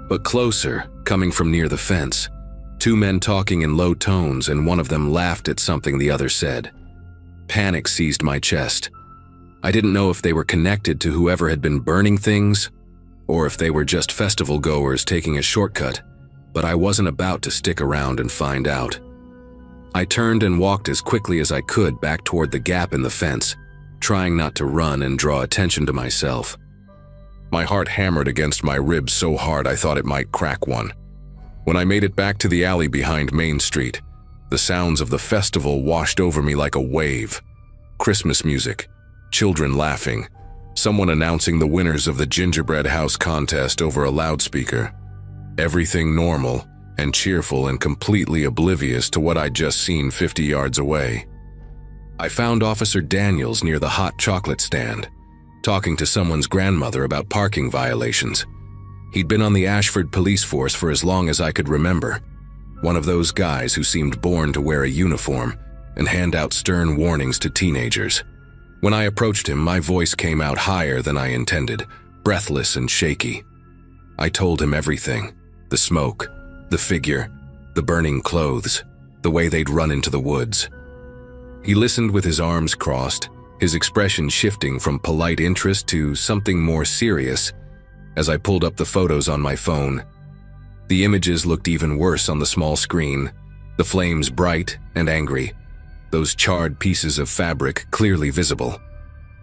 but closer, coming from near the fence. Two men talking in low tones, and one of them laughed at something the other said. Panic seized my chest. I didn't know if they were connected to whoever had been burning things, or if they were just festival goers taking a shortcut, but I wasn't about to stick around and find out. I turned and walked as quickly as I could back toward the gap in the fence, trying not to run and draw attention to myself. My heart hammered against my ribs so hard I thought it might crack one. When I made it back to the alley behind Main Street, the sounds of the festival washed over me like a wave. Christmas music, children laughing, someone announcing the winners of the gingerbread house contest over a loudspeaker. Everything normal and cheerful and completely oblivious to what I'd just seen 50 yards away. I found Officer Daniels near the hot chocolate stand, talking to someone's grandmother about parking violations. He'd been on the Ashford police force for as long as I could remember, one of those guys who seemed born to wear a uniform and hand out stern warnings to teenagers. When I approached him, my voice came out higher than I intended, breathless and shaky. I told him everything: the smoke, the figure, the burning clothes, the way they'd run into the woods. He listened with his arms crossed, his expression shifting from polite interest to something more serious as I pulled up the photos on my phone. The images looked even worse on the small screen, the flames bright and angry, those charred pieces of fabric clearly visible.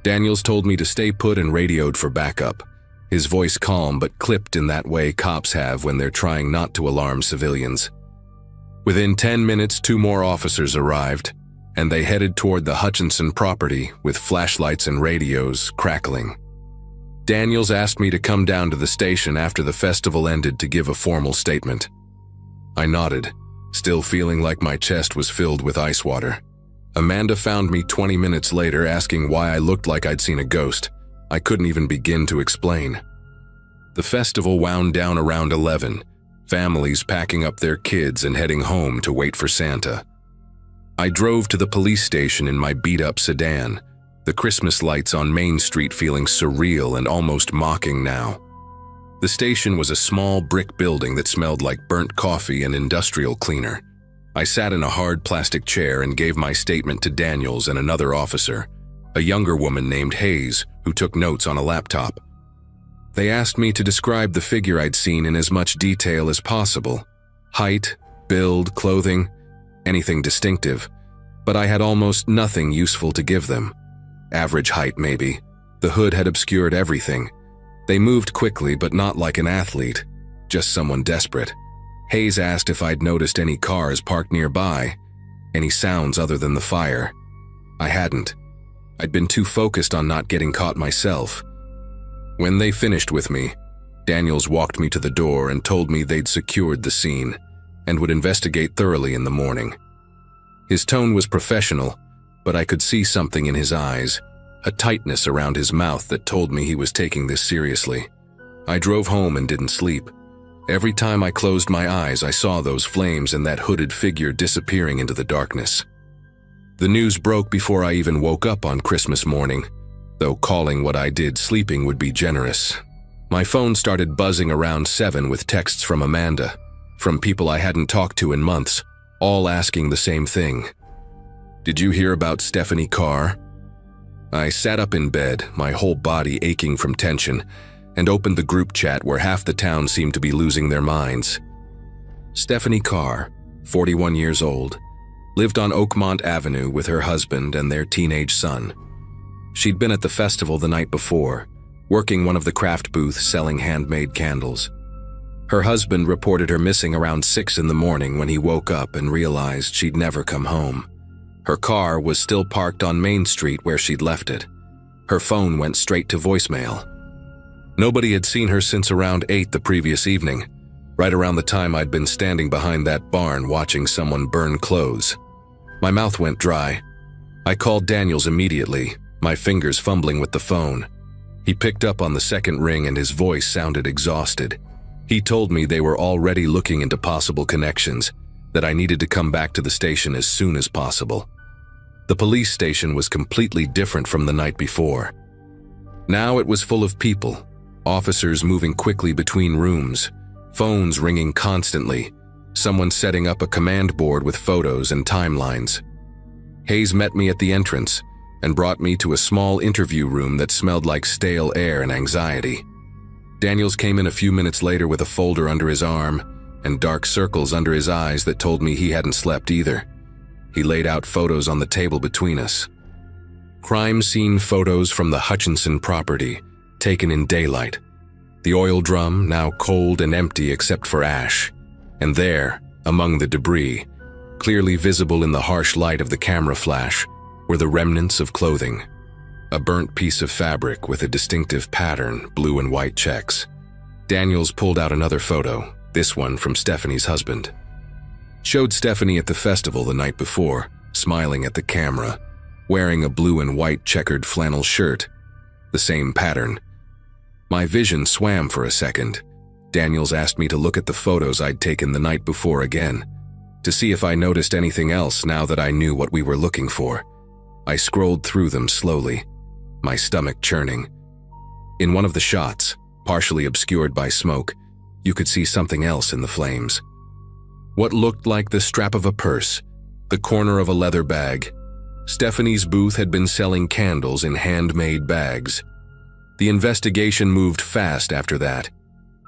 Daniels told me to stay put and radioed for backup, his voice calm but clipped in that way cops have when they're trying not to alarm civilians. Within 10 minutes, 2 more officers arrived, and they headed toward the Hutchinson property with flashlights and radios crackling. Daniels asked me to come down to the station after the festival ended to give a formal statement. I nodded, still feeling like my chest was filled with ice water. Amanda found me 20 minutes later asking why I looked like I'd seen a ghost. I couldn't even begin to explain. The festival wound down around 11, families packing up their kids and heading home to wait for Santa. I drove to the police station in my beat-up sedan, the Christmas lights on Main Street feeling surreal and almost mocking now. The station was a small brick building that smelled like burnt coffee and industrial cleaner. I sat in a hard plastic chair and gave my statement to Daniels and another officer, a younger woman named Hayes, who took notes on a laptop. They asked me to describe the figure I'd seen in as much detail as possible: height, build, clothing, anything distinctive, but I had almost nothing useful to give them. Average height, maybe. The hood had obscured everything. They moved quickly, but not like an athlete, just someone desperate. Hayes asked if I'd noticed any cars parked nearby, any sounds other than the fire. I hadn't. I'd been too focused on not getting caught myself. When they finished with me, Daniels walked me to the door and told me they'd secured the scene and would investigate thoroughly in the morning. His tone was professional, but I could see something in his eyes, a tightness around his mouth that told me he was taking this seriously. I drove home and didn't sleep. Every time I closed my eyes, I saw those flames and that hooded figure disappearing into the darkness. The news broke before I even woke up on Christmas morning, though calling what I did sleeping would be generous. My phone started buzzing around 7 with texts from Amanda, from people I hadn't talked to in months, all asking the same thing. "Did you hear about Stephanie Carr?" I sat up in bed, my whole body aching from tension, and opened the group chat where half the town seemed to be losing their minds. Stephanie Carr, 41 years old, lived on Oakmont Avenue with her husband and their teenage son. She'd been at the festival the night before, working one of the craft booths selling handmade candles. Her husband reported her missing around 6 in the morning when he woke up and realized she'd never come home. Her car was still parked on Main Street where she'd left it. Her phone went straight to voicemail. Nobody had seen her since around 8 the previous evening, right around the time I'd been standing behind that barn watching someone burn clothes. My mouth went dry. I called Daniels immediately, my fingers fumbling with the phone. He picked up on the second ring and his voice sounded exhausted. He told me they were already looking into possible connections, that I needed to come back to the station as soon as possible. The police station was completely different from the night before. Now it was full of people, officers moving quickly between rooms, phones ringing constantly, someone setting up a command board with photos and timelines. Hayes met me at the entrance and brought me to a small interview room that smelled like stale air and anxiety. Daniels came in a few minutes later with a folder under his arm and dark circles under his eyes that told me he hadn't slept either. He laid out photos on the table between us. Crime scene photos from the Hutchinson property, taken in daylight. The oil drum, now cold and empty except for ash. And there, among the debris, clearly visible in the harsh light of the camera flash, were the remnants of clothing. A burnt piece of fabric with a distinctive pattern, blue and white checks. Daniels pulled out another photo, this one from Stephanie's husband. Showed Stephanie at the festival the night before, smiling at the camera, wearing a blue and white checkered flannel shirt. The same pattern. My vision swam for a second. Daniels asked me to look at the photos I'd taken the night before again, to see if I noticed anything else now that I knew what we were looking for. I scrolled through them slowly, my stomach churning. In one of the shots, partially obscured by smoke, you could see something else in the flames. What looked like the strap of a purse, the corner of a leather bag. Stephanie's booth had been selling candles in handmade bags. The investigation moved fast after that.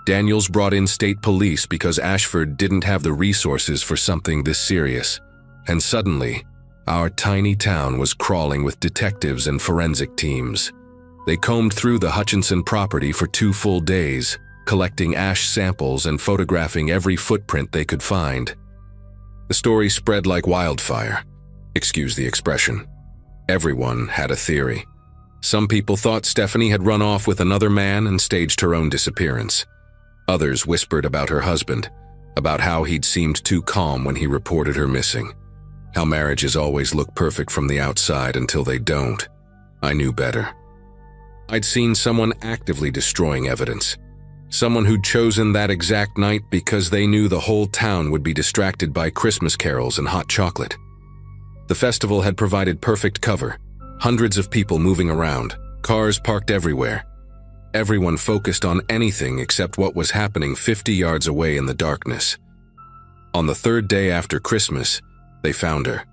Daniels brought in state police because Ashford didn't have the resources for something this serious. And suddenly, our tiny town was crawling with detectives and forensic teams. They combed through the Hutchinson property for 2 full days, collecting ash samples and photographing every footprint they could find. The story spread like wildfire. Excuse the expression. Everyone had a theory. Some people thought Stephanie had run off with another man and staged her own disappearance. Others whispered about her husband, about how he'd seemed too calm when he reported her missing. How marriages always look perfect from the outside until they don't. I knew better. I'd seen someone actively destroying evidence. Someone who'd chosen that exact night because they knew the whole town would be distracted by Christmas carols and hot chocolate. The festival had provided perfect cover. Hundreds of people moving around, cars parked everywhere. Everyone focused on anything except what was happening 50 yards away in the darkness. On the 3rd day after Christmas, they found her.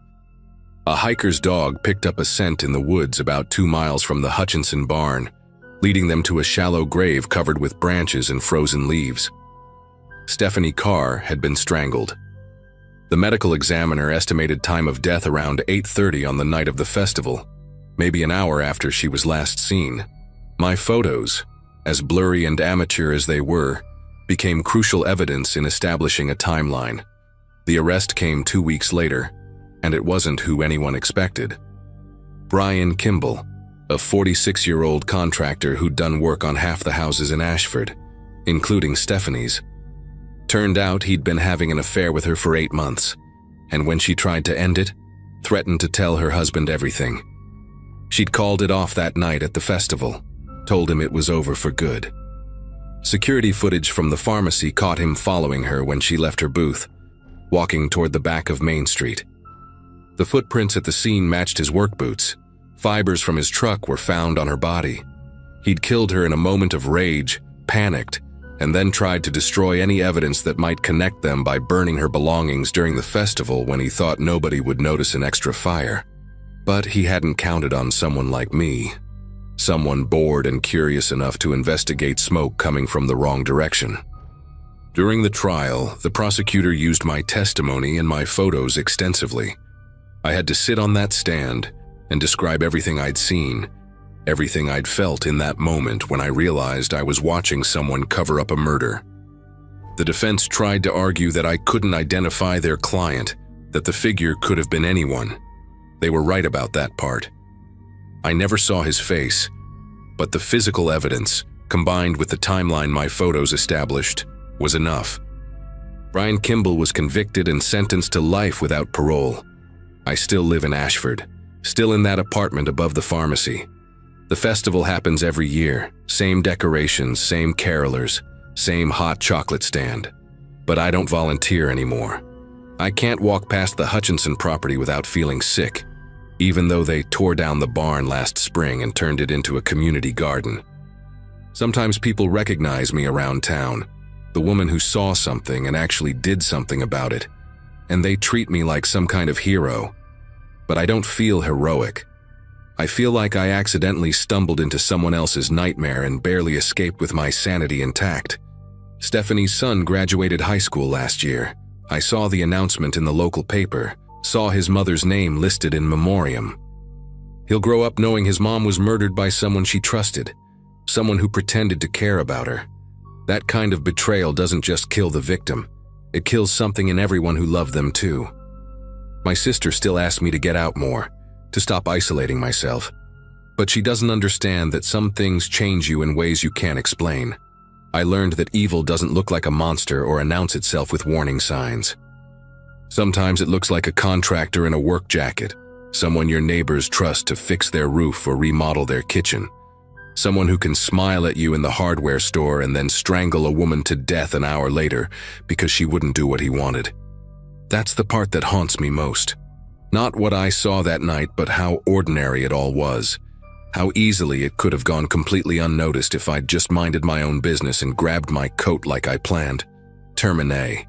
A hiker's dog picked up a scent in the woods about 2 miles from the Hutchinson barn, leading them to a shallow grave covered with branches and frozen leaves. Stephanie Carr had been strangled. The medical examiner estimated time of death around 8:30 on the night of the festival, maybe an hour after she was last seen. My photos, as blurry and amateur as they were, became crucial evidence in establishing a timeline. The arrest came 2 weeks later, and it wasn't who anyone expected. Brian Kimball, a 46-year-old contractor who'd done work on half the houses in Ashford, including Stephanie's. Turned out he'd been having an affair with her for 8 months, and when she tried to end it, threatened to tell her husband everything. She'd called it off that night at the festival, told him it was over for good. Security footage from the pharmacy caught him following her when she left her booth, walking toward the back of Main Street. The footprints at the scene matched his work boots. Fibers from his truck were found on her body. He'd killed her in a moment of rage, panicked, and then tried to destroy any evidence that might connect them by burning her belongings during the festival when he thought nobody would notice an extra fire. But he hadn't counted on someone like me. Someone bored and curious enough to investigate smoke coming from the wrong direction. During the trial, the prosecutor used my testimony and my photos extensively. I had to sit on that stand and describe everything I'd seen, everything I'd felt in that moment when I realized I was watching someone cover up a murder. The defense tried to argue that I couldn't identify their client, that the figure could have been anyone. They were right about that part. I never saw his face, but the physical evidence, combined with the timeline my photos established, was enough. Brian Kimball was convicted and sentenced to life without parole. I still live in Ashford, still in that apartment above the pharmacy. The festival happens every year, same decorations, same carolers, same hot chocolate stand. But I don't volunteer anymore. I can't walk past the Hutchinson property without feeling sick, even though they tore down the barn last spring and turned it into a community garden. Sometimes people recognize me around town, the woman who saw something and actually did something about it, and they treat me like some kind of hero. But I don't feel heroic. I feel like I accidentally stumbled into someone else's nightmare and barely escaped with my sanity intact. Stephanie's son graduated high school last year. I saw the announcement in the local paper, saw his mother's name listed in memoriam. He'll grow up knowing his mom was murdered by someone she trusted, someone who pretended to care about her. That kind of betrayal doesn't just kill the victim, it kills something in everyone who loved them too. My sister still asks me to get out more, to stop isolating myself, but she doesn't understand that some things change you in ways you can't explain. I learned that evil doesn't look like a monster or announce itself with warning signs. Sometimes it looks like a contractor in a work jacket, someone your neighbors trust to fix their roof or remodel their kitchen, someone who can smile at you in the hardware store and then strangle a woman to death an hour later because she wouldn't do what he wanted. That's the part that haunts me most. Not what I saw that night, but how ordinary it all was. How easily it could have gone completely unnoticed if I'd just minded my own business and grabbed my coat like I planned. Termine.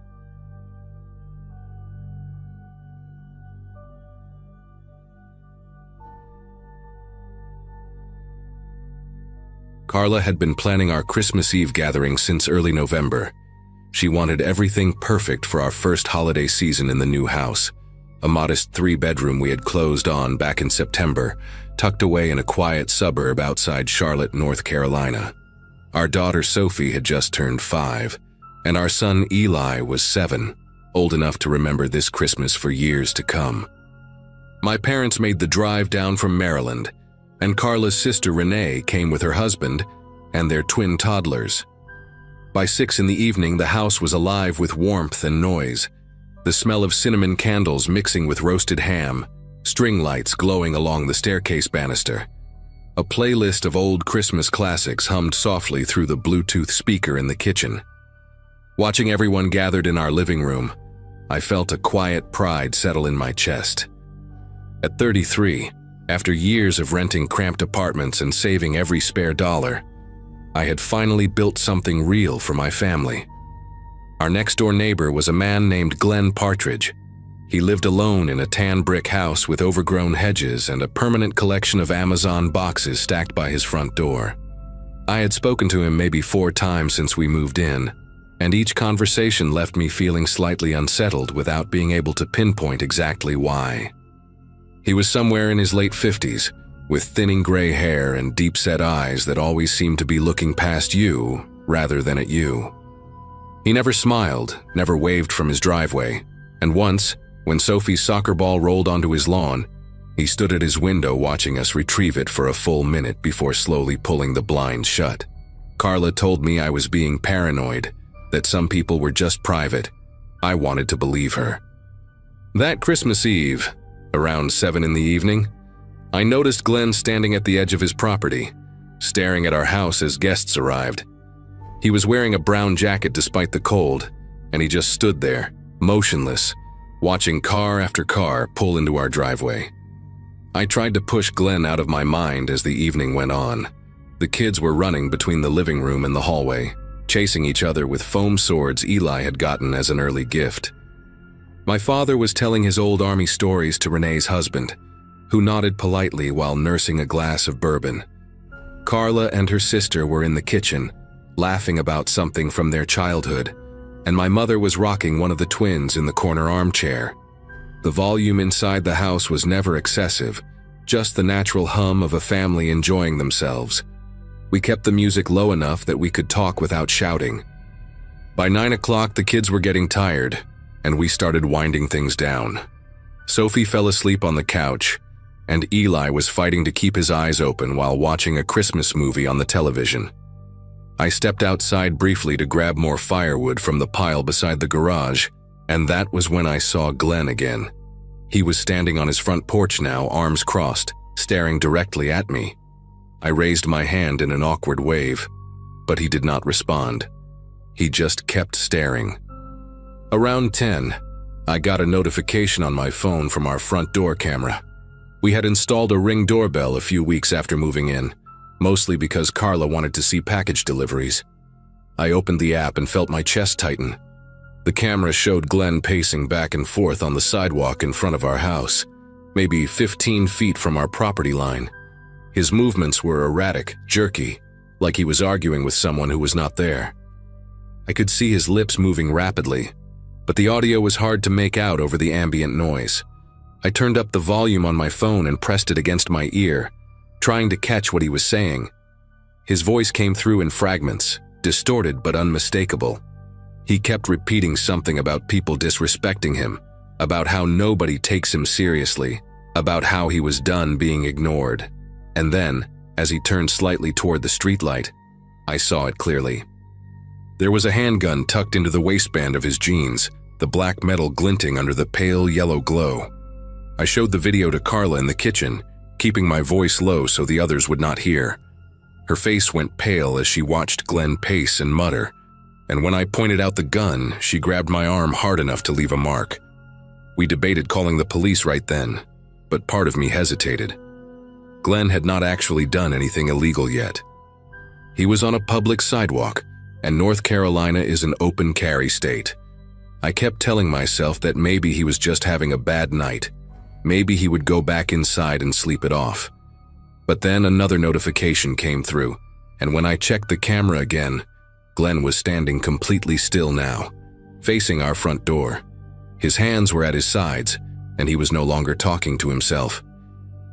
Carla had been planning our Christmas Eve gathering since early November. She wanted everything perfect for our first holiday season in the new house, a modest 3-bedroom we had closed on back in September, tucked away in a quiet suburb outside Charlotte, North Carolina. Our daughter Sophie had just turned 5, and our son Eli was 7, old enough to remember this Christmas for years to come. My parents made the drive down from Maryland, and Carla's sister Renee came with her husband and their twin toddlers. By 6 in the evening, the house was alive with warmth and noise, the smell of cinnamon candles mixing with roasted ham, string lights glowing along the staircase banister. A playlist of old Christmas classics hummed softly through the Bluetooth speaker in the kitchen. Watching everyone gathered in our living room, I felt a quiet pride settle in my chest. At 33, after years of renting cramped apartments and saving every spare dollar, I had finally built something real for my family. Our next-door neighbor was a man named Glenn Partridge. He lived alone in a tan brick house with overgrown hedges and a permanent collection of Amazon boxes stacked by his front door. I had spoken to him maybe 4 times since we moved in, and each conversation left me feeling slightly unsettled without being able to pinpoint exactly why. He was somewhere in his late 50s, with thinning gray hair and deep-set eyes that always seemed to be looking past you rather than at you. He never smiled, never waved from his driveway, and once, when Sophie's soccer ball rolled onto his lawn, he stood at his window watching us retrieve it for a full minute before slowly pulling the blinds shut. Carla told me I was being paranoid, that some people were just private. I wanted to believe her. That Christmas Eve, around 7 in the evening, I noticed Glenn standing at the edge of his property, staring at our house as guests arrived. He was wearing a brown jacket despite the cold, and he just stood there, motionless, watching car after car pull into our driveway. I tried to push Glenn out of my mind as the evening went on. The kids were running between the living room and the hallway, chasing each other with foam swords Eli had gotten as an early gift. My father was telling his old army stories to Renee's husband, who nodded politely while nursing a glass of bourbon. Carla and her sister were in the kitchen, laughing about something from their childhood, and my mother was rocking one of the twins in the corner armchair. The volume inside the house was never excessive, just the natural hum of a family enjoying themselves. We kept the music low enough that we could talk without shouting. By 9 o'clock, the kids were getting tired, and we started winding things down. Sophie fell asleep on the couch, and Eli was fighting to keep his eyes open while watching a Christmas movie on the television. I stepped outside briefly to grab more firewood from the pile beside the garage, and that was when I saw Glenn again. He was standing on his front porch now, arms crossed, staring directly at me. I raised my hand in an awkward wave, but he did not respond. He just kept staring. Around 10, I got a notification on my phone from our front door camera. We had installed a Ring doorbell a few weeks after moving in, mostly because Carla wanted to see package deliveries. I opened the app and felt my chest tighten. The camera showed Glenn pacing back and forth on the sidewalk in front of our house, maybe 15 feet from our property line. His movements were erratic, jerky, like he was arguing with someone who was not there. I could see his lips moving rapidly, but the audio was hard to make out over the ambient noise. I turned up the volume on my phone and pressed it against my ear, trying to catch what he was saying. His voice came through in fragments, distorted but unmistakable. He kept repeating something about people disrespecting him, about how nobody takes him seriously, about how he was done being ignored. And then, as he turned slightly toward the streetlight, I saw it clearly. There was a handgun tucked into the waistband of his jeans, the black metal glinting under the pale yellow glow. I showed the video to Carla in the kitchen, keeping my voice low so the others would not hear. Her face went pale as she watched Glenn pace and mutter, and when I pointed out the gun, she grabbed my arm hard enough to leave a mark. We debated calling the police right then, but part of me hesitated. Glenn had not actually done anything illegal yet. He was on a public sidewalk, and North Carolina is an open carry state. I kept telling myself that maybe he was just having a bad night. Maybe he would go back inside and sleep it off. But then another notification came through, and when I checked the camera again, Glenn was standing completely still now, facing our front door. His hands were at his sides, and he was no longer talking to himself.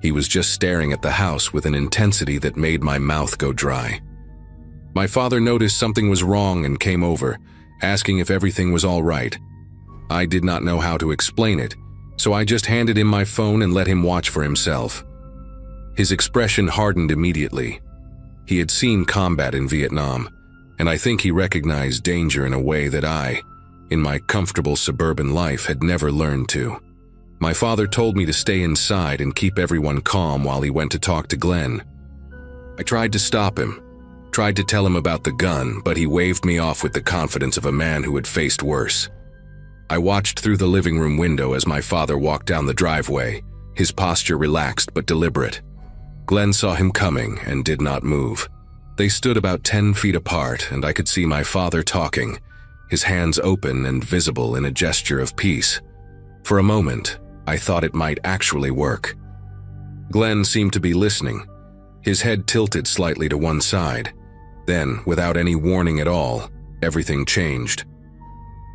He was just staring at the house with an intensity that made my mouth go dry. My father noticed something was wrong and came over, asking if everything was all right. I did not know how to explain it, so I just handed him my phone and let him watch for himself. His expression hardened immediately. He had seen combat in Vietnam, and I think he recognized danger in a way that I, in my comfortable suburban life, had never learned to. My father told me to stay inside and keep everyone calm while he went to talk to Glenn. I tried to stop him, tried to tell him about the gun, but he waved me off with the confidence of a man who had faced worse. I watched through the living room window as my father walked down the driveway, his posture relaxed but deliberate. Glenn saw him coming and did not move. They stood about 10 feet apart, and I could see my father talking, his hands open and visible in a gesture of peace. For a moment, I thought it might actually work. Glenn seemed to be listening, his head tilted slightly to one side. Then, without any warning at all, everything changed.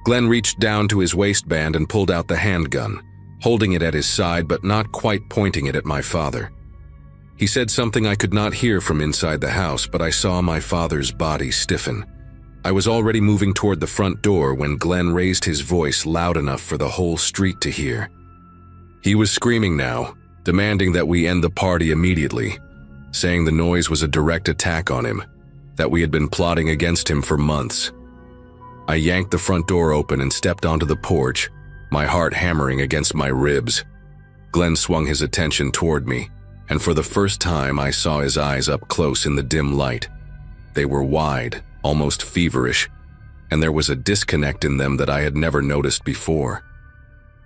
Glenn reached down to his waistband and pulled out the handgun, holding it at his side but not quite pointing it at my father. He said something I could not hear from inside the house, but I saw my father's body stiffen. I was already moving toward the front door when Glenn raised his voice loud enough for the whole street to hear. He was screaming now, demanding that we end the party immediately, saying the noise was a direct attack on him, that we had been plotting against him for months. I yanked the front door open and stepped onto the porch, my heart hammering against my ribs. Glenn swung his attention toward me, and for the first time I saw his eyes up close in the dim light. They were wide, almost feverish, and there was a disconnect in them that I had never noticed before.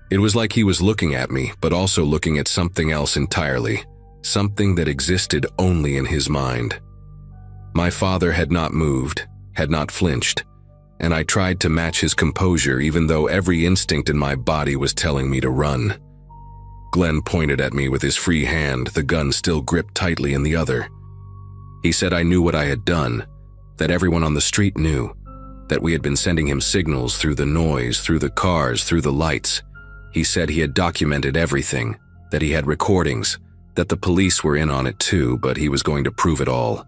It was like he was looking at me, but also looking at something else entirely, something that existed only in his mind. My father had not moved, had not flinched, and I tried to match his composure even though every instinct in my body was telling me to run. Glenn pointed at me with his free hand, the gun still gripped tightly in the other. He said I knew what I had done, that everyone on the street knew, that we had been sending him signals through the noise, through the cars, through the lights. He said he had documented everything, that he had recordings, that the police were in on it too, but he was going to prove it all.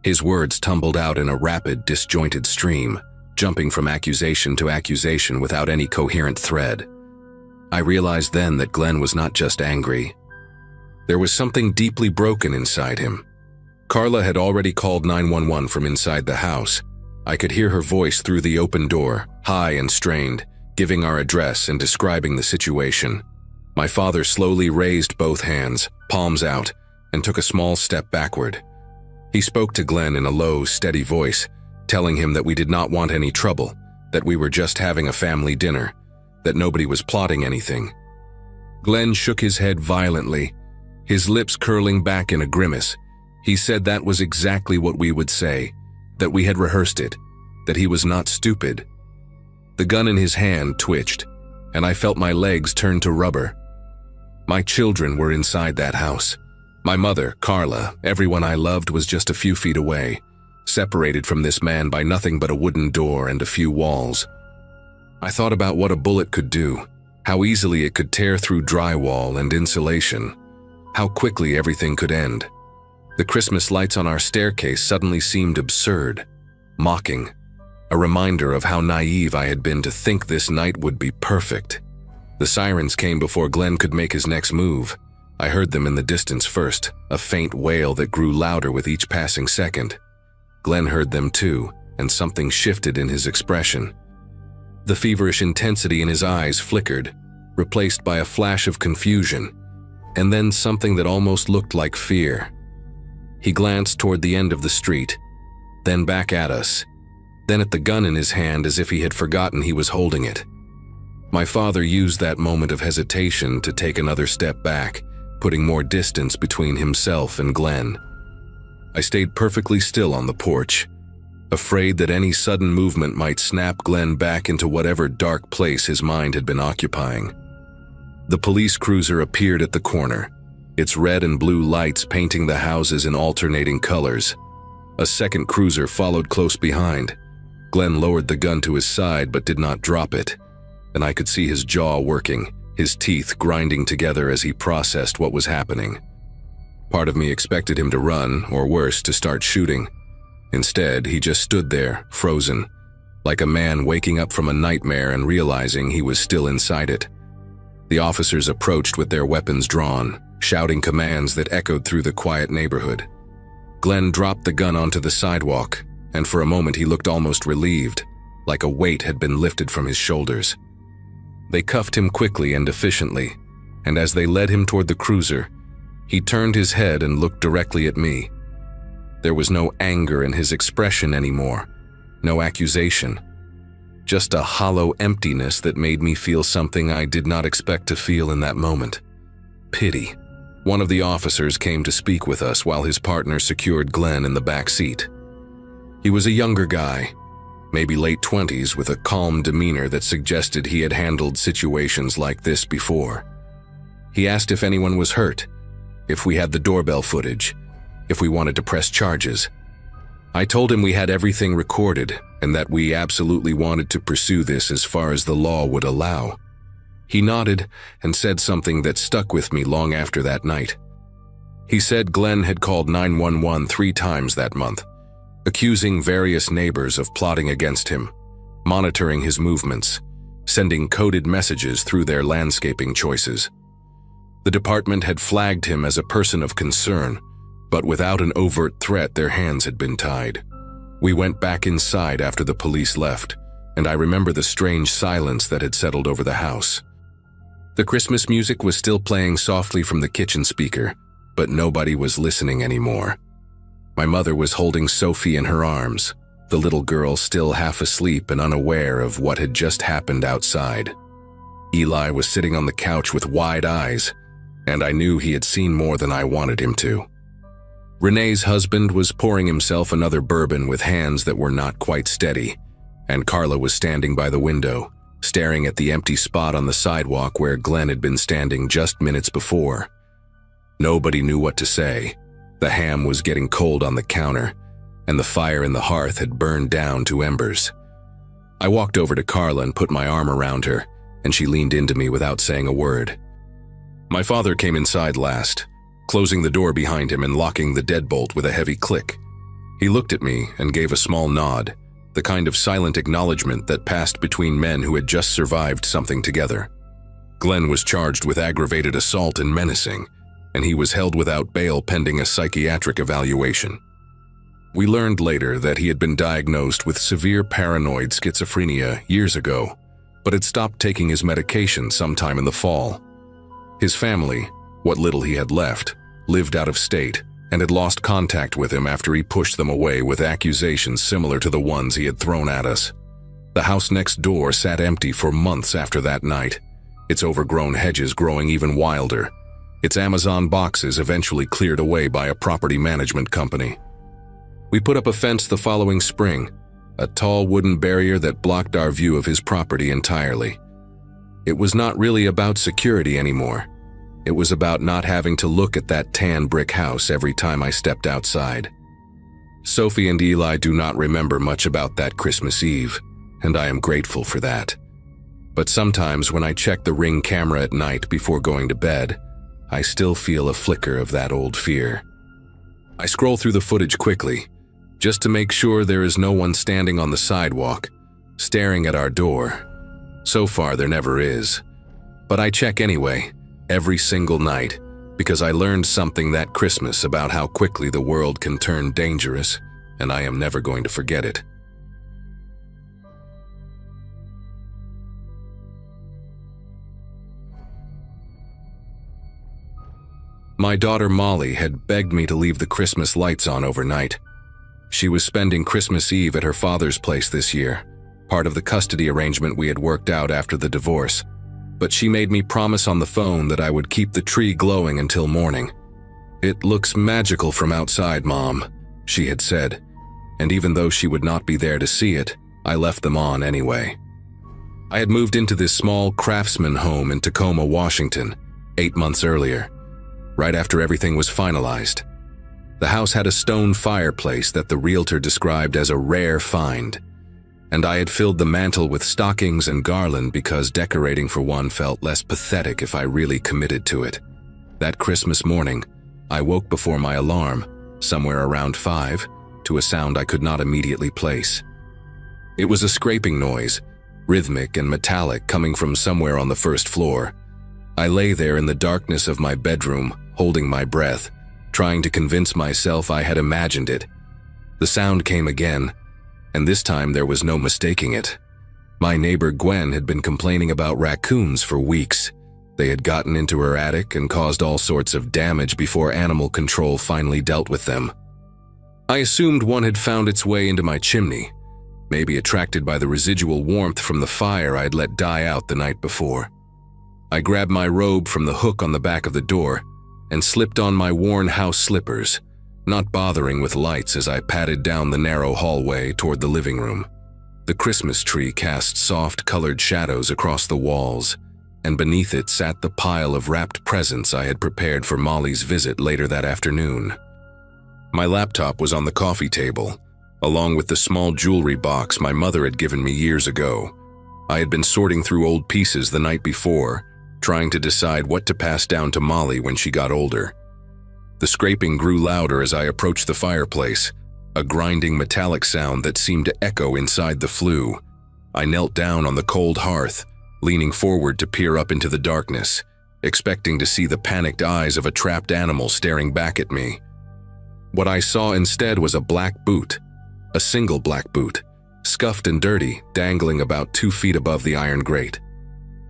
His words tumbled out in a rapid, disjointed stream, jumping from accusation to accusation without any coherent thread. I realized then that Glenn was not just angry. There was something deeply broken inside him. Carla had already called 911 from inside the house. I could hear her voice through the open door, high and strained, giving our address and describing the situation. My father slowly raised both hands, palms out, and took a small step backward. He spoke to Glenn in a low, steady voice, telling him that we did not want any trouble, that we were just having a family dinner, that nobody was plotting anything. Glenn shook his head violently, his lips curling back in a grimace. He said that was exactly what we would say, that we had rehearsed it, that he was not stupid. The gun in his hand twitched, and I felt my legs turn to rubber. My children were inside that house. My mother, Carla, everyone I loved was just a few feet away, separated from this man by nothing but a wooden door and a few walls. I thought about what a bullet could do, how easily it could tear through drywall and insulation, how quickly everything could end. The Christmas lights on our staircase suddenly seemed absurd, mocking, a reminder of how naive I had been to think this night would be perfect. The sirens came before Glenn could make his next move. I heard them in the distance first, a faint wail that grew louder with each passing second. Glenn heard them too, and something shifted in his expression. The feverish intensity in his eyes flickered, replaced by a flash of confusion, and then something that almost looked like fear. He glanced toward the end of the street, then back at us, then at the gun in his hand as if he had forgotten he was holding it. My father used that moment of hesitation to take another step back, putting more distance between himself and Glenn. I stayed perfectly still on the porch, afraid that any sudden movement might snap Glenn back into whatever dark place his mind had been occupying. The police cruiser appeared at the corner, its red and blue lights painting the houses in alternating colors. A second cruiser followed close behind. Glenn lowered the gun to his side but did not drop it, and I could see his jaw working, his teeth grinding together as he processed what was happening. Part of me expected him to run, or worse, to start shooting. Instead, he just stood there, frozen, like a man waking up from a nightmare and realizing he was still inside it. The officers approached with their weapons drawn, shouting commands that echoed through the quiet neighborhood. Glenn dropped the gun onto the sidewalk, and for a moment he looked almost relieved, like a weight had been lifted from his shoulders. They cuffed him quickly and efficiently, and as they led him toward the cruiser, he turned his head and looked directly at me. There was no anger in his expression anymore, no accusation, just a hollow emptiness that made me feel something I did not expect to feel in that moment. Pity. One of the officers came to speak with us while his partner secured Glenn in the back seat. He was a younger guy, maybe late 20s, with a calm demeanor that suggested he had handled situations like this before. He asked if anyone was hurt, if we had the doorbell footage, if we wanted to press charges. I told him we had everything recorded and that we absolutely wanted to pursue this as far as the law would allow. He nodded and said something that stuck with me long after that night. He said Glenn had called 911 3 times that month, accusing various neighbors of plotting against him, monitoring his movements, sending coded messages through their landscaping choices. The department had flagged him as a person of concern, but without an overt threat, their hands had been tied. We went back inside after the police left, and I remember the strange silence that had settled over the house. The Christmas music was still playing softly from the kitchen speaker, but nobody was listening anymore. My mother was holding Sophie in her arms, the little girl still half asleep and unaware of what had just happened outside. Eli was sitting on the couch with wide eyes, and I knew he had seen more than I wanted him to. Renee's husband was pouring himself another bourbon with hands that were not quite steady, and Carla was standing by the window, staring at the empty spot on the sidewalk where Glenn had been standing just minutes before. Nobody knew what to say. The ham was getting cold on the counter, and the fire in the hearth had burned down to embers. I walked over to Carla and put my arm around her, and she leaned into me without saying a word. My father came inside last, closing the door behind him and locking the deadbolt with a heavy click. He looked at me and gave a small nod, the kind of silent acknowledgement that passed between men who had just survived something together. Glenn was charged with aggravated assault and menacing, and he was held without bail pending a psychiatric evaluation. We learned later that he had been diagnosed with severe paranoid schizophrenia years ago, but had stopped taking his medication sometime in the fall. His family, what little he had left, lived out of state and had lost contact with him after he pushed them away with accusations similar to the ones he had thrown at us. The house next door sat empty for months after that night, its overgrown hedges growing even wilder, its Amazon boxes eventually cleared away by a property management company. We put up a fence the following spring, a tall wooden barrier that blocked our view of his property entirely. It was not really about security anymore. It was about not having to look at that tan brick house every time I stepped outside. Sophie and Eli do not remember much about that Christmas Eve, and I am grateful for that. But sometimes when I check the Ring camera at night before going to bed, I still feel a flicker of that old fear. I scroll through the footage quickly, just to make sure there is no one standing on the sidewalk, staring at our door. So far, there never is. But I check anyway, every single night, because I learned something that Christmas about how quickly the world can turn dangerous, and I am never going to forget it. My daughter Molly had begged me to leave the Christmas lights on overnight. She was spending Christmas Eve at her father's place this year, part of the custody arrangement we had worked out after the divorce. But she made me promise on the phone that I would keep the tree glowing until morning. "It looks magical from outside, Mom," she had said, and even though she would not be there to see it, I left them on anyway. I had moved into this small craftsman home in Tacoma, Washington, 8 months earlier, right after everything was finalized. The house had a stone fireplace that the realtor described as a rare find, and I had filled the mantel with stockings and garland because decorating for one felt less pathetic if I really committed to it. That Christmas morning, I woke before my alarm, somewhere around 5, to a sound I could not immediately place. It was a scraping noise, rhythmic and metallic, coming from somewhere on the first floor. I lay there in the darkness of my bedroom, holding my breath, trying to convince myself I had imagined it. The sound came again, and this time there was no mistaking it. My neighbor Gwen had been complaining about raccoons for weeks. They had gotten into her attic and caused all sorts of damage before animal control finally dealt with them. I assumed one had found its way into my chimney, maybe attracted by the residual warmth from the fire I had let die out the night before. I grabbed my robe from the hook on the back of the door and slipped on my worn house slippers, not bothering with lights as I padded down the narrow hallway toward the living room. The Christmas tree cast soft colored shadows across the walls, and beneath it sat the pile of wrapped presents I had prepared for Molly's visit later that afternoon. My laptop was on the coffee table, along with the small jewelry box my mother had given me years ago. I had been sorting through old pieces the night before, trying to decide what to pass down to Molly when she got older. The scraping grew louder as I approached the fireplace, a grinding metallic sound that seemed to echo inside the flue. I knelt down on the cold hearth, leaning forward to peer up into the darkness, expecting to see the panicked eyes of a trapped animal staring back at me. What I saw instead was a black boot, a single black boot, scuffed and dirty, dangling about 2 feet above the iron grate.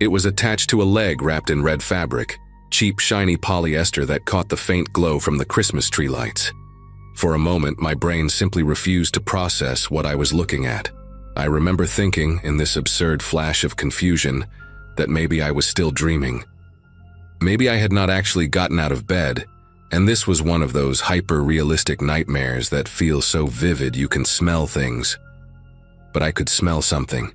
It was attached to a leg wrapped in red fabric, cheap, shiny polyester that caught the faint glow from the Christmas tree lights. For a moment, my brain simply refused to process what I was looking at. I remember thinking, in this absurd flash of confusion, that maybe I was still dreaming. Maybe I had not actually gotten out of bed, and this was one of those hyper-realistic nightmares that feel so vivid you can smell things. But I could smell something.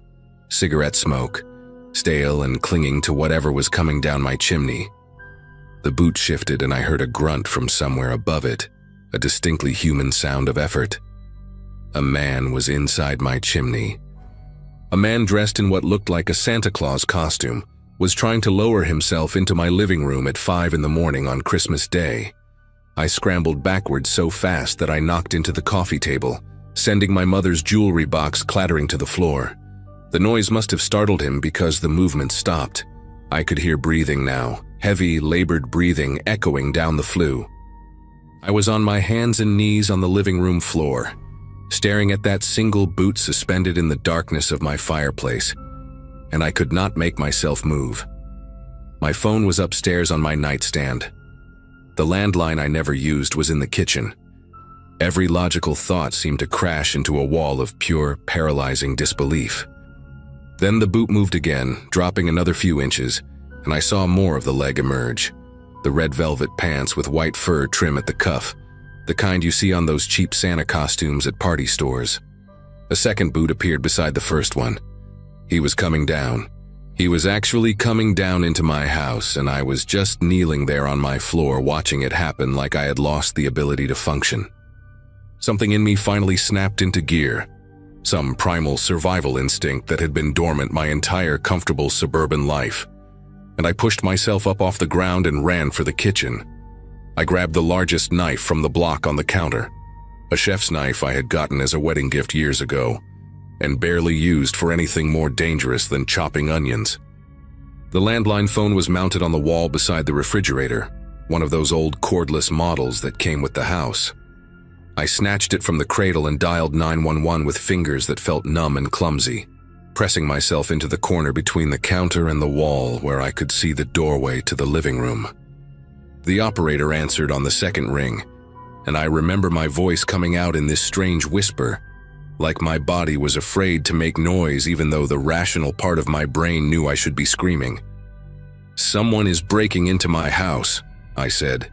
Cigarette smoke, stale and clinging to whatever was coming down my chimney. The boot shifted and I heard a grunt from somewhere above it, a distinctly human sound of effort. A man was inside my chimney. A man dressed in what looked like a Santa Claus costume was trying to lower himself into my living room at 5 in the morning on Christmas Day. I scrambled backwards so fast that I knocked into the coffee table, sending my mother's jewelry box clattering to the floor. The noise must have startled him because the movement stopped. I could hear breathing now, heavy, labored breathing echoing down the flue. I was on my hands and knees on the living room floor, staring at that single boot suspended in the darkness of my fireplace, and I could not make myself move. My phone was upstairs on my nightstand. The landline I never used was in the kitchen. Every logical thought seemed to crash into a wall of pure, paralyzing disbelief. Then the boot moved again, dropping another few inches, and I saw more of the leg emerge. The red velvet pants with white fur trim at the cuff, the kind you see on those cheap Santa costumes at party stores. A second boot appeared beside the first one. He was coming down. He was actually coming down into my house, and I was just kneeling there on my floor watching it happen like I had lost the ability to function. Something in me finally snapped into gear. Some primal survival instinct that had been dormant my entire comfortable suburban life. And I pushed myself up off the ground and ran for the kitchen. I grabbed the largest knife from the block on the counter, a chef's knife I had gotten as a wedding gift years ago, and barely used for anything more dangerous than chopping onions. The landline phone was mounted on the wall beside the refrigerator, one of those old cordless models that came with the house. I snatched it from the cradle and dialed 911 with fingers that felt numb and clumsy, pressing myself into the corner between the counter and the wall where I could see the doorway to the living room. The operator answered on the second ring, and I remember my voice coming out in this strange whisper, like my body was afraid to make noise even though the rational part of my brain knew I should be screaming. "Someone is breaking into my house," I said.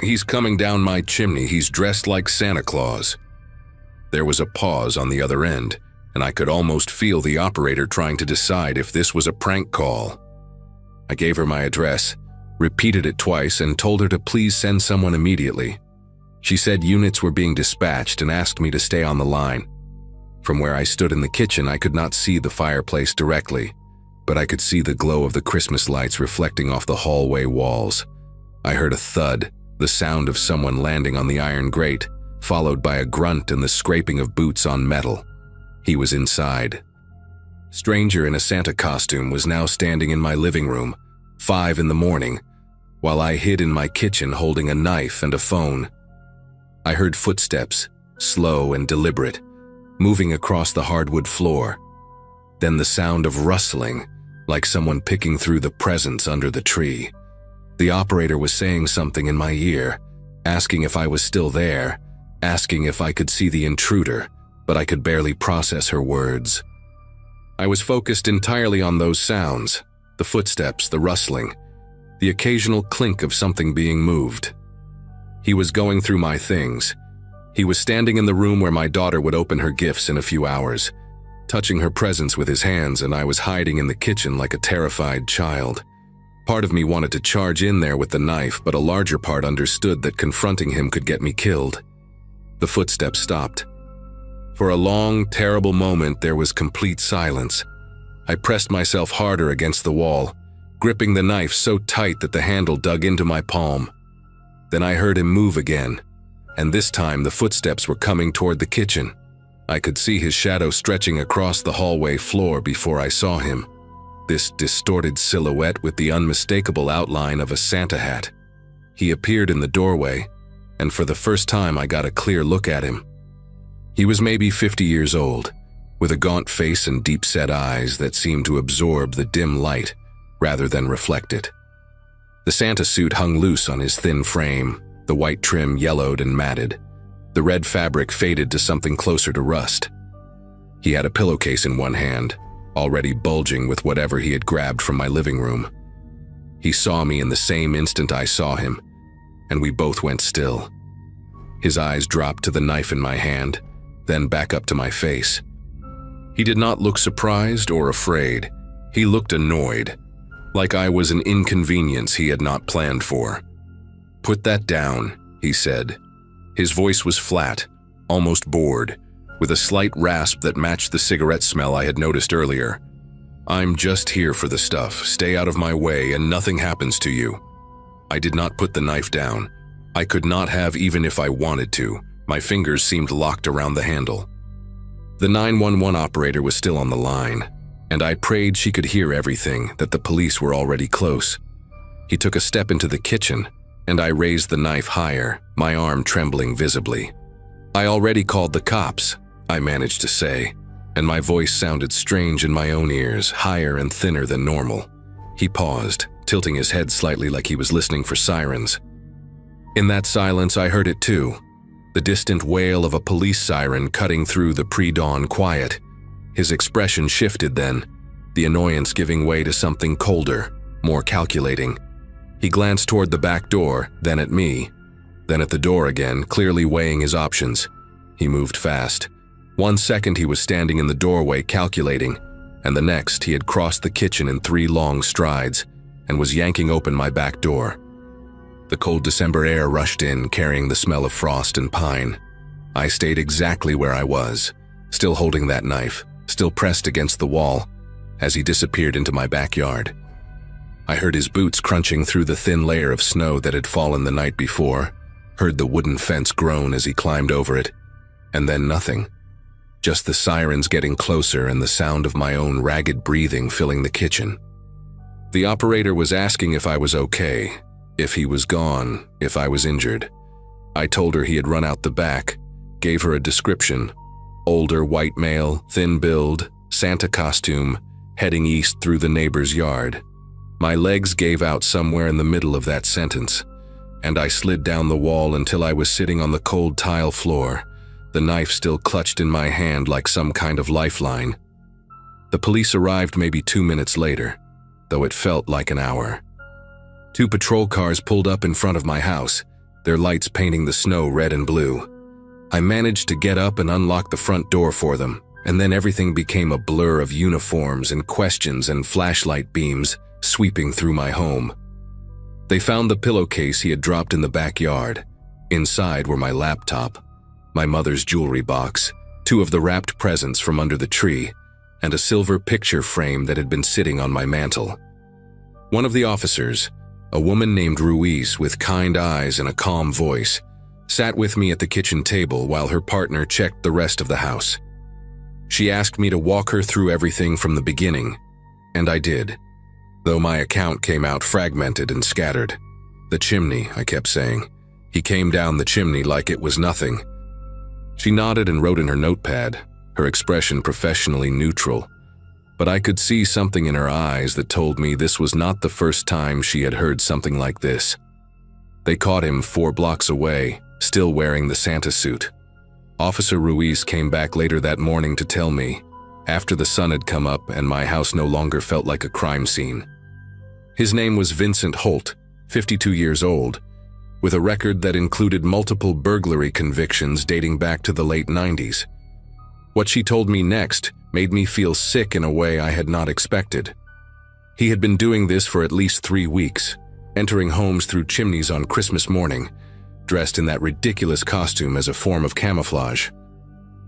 "He's coming down my chimney. He's dressed like Santa Claus." There was a pause on the other end, and I could almost feel the operator trying to decide if this was a prank call. I gave her my address, repeated it twice, and told her to please send someone immediately. She said units were being dispatched and asked me to stay on the line. From where I stood in the kitchen, I could not see the fireplace directly, but I could see the glow of the Christmas lights reflecting off the hallway walls. I heard a thud, the sound of someone landing on the iron grate, followed by a grunt and the scraping of boots on metal. He was inside. Stranger in a Santa costume was now standing in my living room, 5 in the morning, while I hid in my kitchen holding a knife and a phone. I heard footsteps, slow and deliberate, moving across the hardwood floor. Then the sound of rustling, like someone picking through the presents under the tree. The operator was saying something in my ear, asking if I was still there, asking if I could see the intruder, but I could barely process her words. I was focused entirely on those sounds, the footsteps, the rustling, the occasional clink of something being moved. He was going through my things. He was standing in the room where my daughter would open her gifts in a few hours, touching her presents with his hands, and I was hiding in the kitchen like a terrified child. Part of me wanted to charge in there with the knife, but a larger part understood that confronting him could get me killed. The footsteps stopped. For a long, terrible moment, there was complete silence. I pressed myself harder against the wall, gripping the knife so tight that the handle dug into my palm. Then I heard him move again, and this time the footsteps were coming toward the kitchen. I could see his shadow stretching across the hallway floor before I saw him, this distorted silhouette with the unmistakable outline of a Santa hat. He appeared in the doorway, and for the first time I got a clear look at him. He was maybe 50 years old, with a gaunt face and deep-set eyes that seemed to absorb the dim light rather than reflect it. The Santa suit hung loose on his thin frame, the white trim yellowed and matted. The red fabric faded to something closer to rust. He had a pillowcase in one hand, already bulging with whatever he had grabbed from my living room. He saw me in the same instant I saw him, and we both went still. His eyes dropped to the knife in my hand, then back up to my face. He did not look surprised or afraid. He looked annoyed, like I was an inconvenience he had not planned for. "Put that down," he said. His voice was flat, almost bored, with a slight rasp that matched the cigarette smell I had noticed earlier. "I'm just here for the stuff. Stay out of my way and nothing happens to you." I did not put the knife down. I could not have even if I wanted to. My fingers seemed locked around the handle. The 911 operator was still on the line, and I prayed she could hear everything, that the police were already close. He took a step into the kitchen, and I raised the knife higher, my arm trembling visibly. "I already called the cops," I managed to say, and my voice sounded strange in my own ears, higher and thinner than normal. He paused, tilting his head slightly like he was listening for sirens. In that silence, I heard it too, the distant wail of a police siren cutting through the pre-dawn quiet. His expression shifted then, the annoyance giving way to something colder, more calculating. He glanced toward the back door, then at me, then at the door again, clearly weighing his options. He moved fast. 1 second he was standing in the doorway calculating, and the next he had crossed the kitchen in 3 long strides and was yanking open my back door. The cold December air rushed in, carrying the smell of frost and pine. I stayed exactly where I was, still holding that knife, still pressed against the wall, as he disappeared into my backyard. I heard his boots crunching through the thin layer of snow that had fallen the night before, heard the wooden fence groan as he climbed over it, and then nothing. Just the sirens getting closer and the sound of my own ragged breathing filling the kitchen. The operator was asking if I was okay, if he was gone, if I was injured. I told her he had run out the back, gave her a description. Older white male, thin build, Santa costume, heading east through the neighbor's yard. My legs gave out somewhere in the middle of that sentence, and I slid down the wall until I was sitting on the cold tile floor, the knife still clutched in my hand like some kind of lifeline. The police arrived maybe 2 minutes later, though it felt like an hour. 2 patrol cars pulled up in front of my house, their lights painting the snow red and blue. I managed to get up and unlock the front door for them, and then everything became a blur of uniforms and questions and flashlight beams sweeping through my home. They found the pillowcase he had dropped in the backyard. Inside were my laptop, my mother's jewelry box, 2 of the wrapped presents from under the tree, and a silver picture frame that had been sitting on my mantel. One of the officers, a woman named Ruiz with kind eyes and a calm voice, sat with me at the kitchen table while her partner checked the rest of the house. She asked me to walk her through everything from the beginning, and I did, though my account came out fragmented and scattered. The chimney, I kept saying. He came down the chimney like it was nothing. She nodded and wrote in her notepad, her expression professionally neutral, but I could see something in her eyes that told me this was not the first time she had heard something like this. They caught him 4 blocks away, still wearing the Santa suit. Officer Ruiz came back later that morning to tell me, after the sun had come up and my house no longer felt like a crime scene. His name was Vincent Holt, 52 years old, with a record that included multiple burglary convictions dating back to the late 90s. What she told me next made me feel sick in a way I had not expected. He had been doing this for at least 3 weeks, entering homes through chimneys on Christmas morning, dressed in that ridiculous costume as a form of camouflage.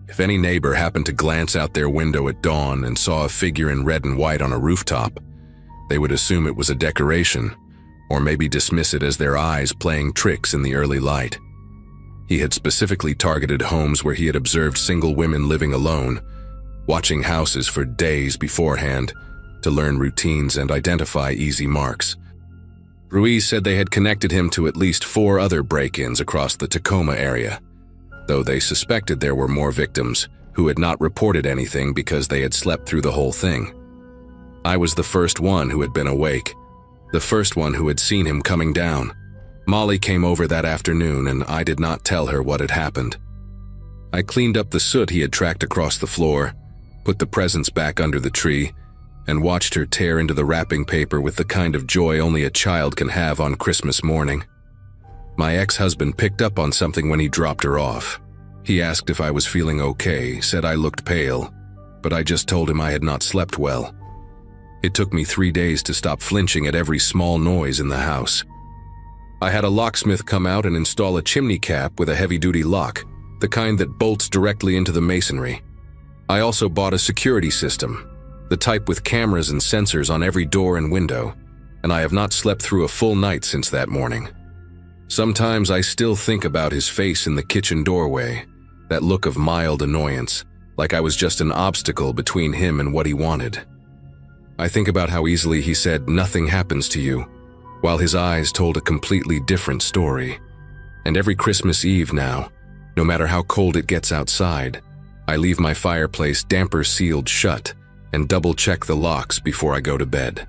If any neighbor happened to glance out their window at dawn and saw a figure in red and white on a rooftop, they would assume it was a decoration, or maybe dismiss it as their eyes playing tricks in the early light. He had specifically targeted homes where he had observed single women living alone, watching houses for days beforehand to learn routines and identify easy marks. Ruiz said they had connected him to at least 4 other break-ins across the Tacoma area, though they suspected there were more victims who had not reported anything because they had slept through the whole thing. I was the first one who had been awake, the first one who had seen him coming down. Molly came over that afternoon and I did not tell her what had happened. I cleaned up the soot he had tracked across the floor, put the presents back under the tree, and watched her tear into the wrapping paper with the kind of joy only a child can have on Christmas morning. My ex-husband picked up on something when he dropped her off. He asked if I was feeling okay, said I looked pale, but I just told him I had not slept well. It took me 3 days to stop flinching at every small noise in the house. I had a locksmith come out and install a chimney cap with a heavy-duty lock, the kind that bolts directly into the masonry. I also bought a security system, the type with cameras and sensors on every door and window, and I have not slept through a full night since that morning. Sometimes I still think about his face in the kitchen doorway, that look of mild annoyance, like I was just an obstacle between him and what he wanted. I think about how easily he said, "Nothing happens to you," while his eyes told a completely different story. And every Christmas Eve now, no matter how cold it gets outside, I leave my fireplace damper sealed shut and double-check the locks before I go to bed.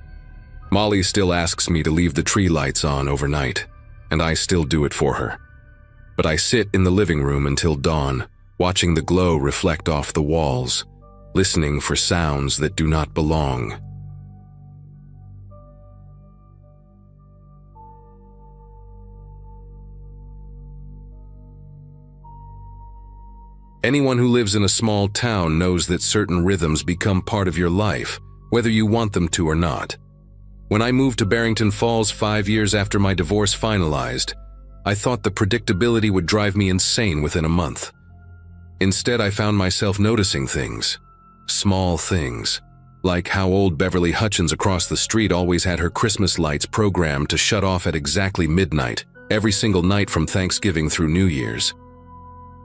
Molly still asks me to leave the tree lights on overnight, and I still do it for her. But I sit in the living room until dawn, watching the glow reflect off the walls, listening for sounds that do not belong. Anyone who lives in a small town knows that certain rhythms become part of your life, whether you want them to or not. When I moved to Barrington Falls 5 years after my divorce finalized, I thought the predictability would drive me insane within a month. Instead, I found myself noticing things, small things, like how old Beverly Hutchins across the street always had her Christmas lights programmed to shut off at exactly midnight, every single night from Thanksgiving through New Year's.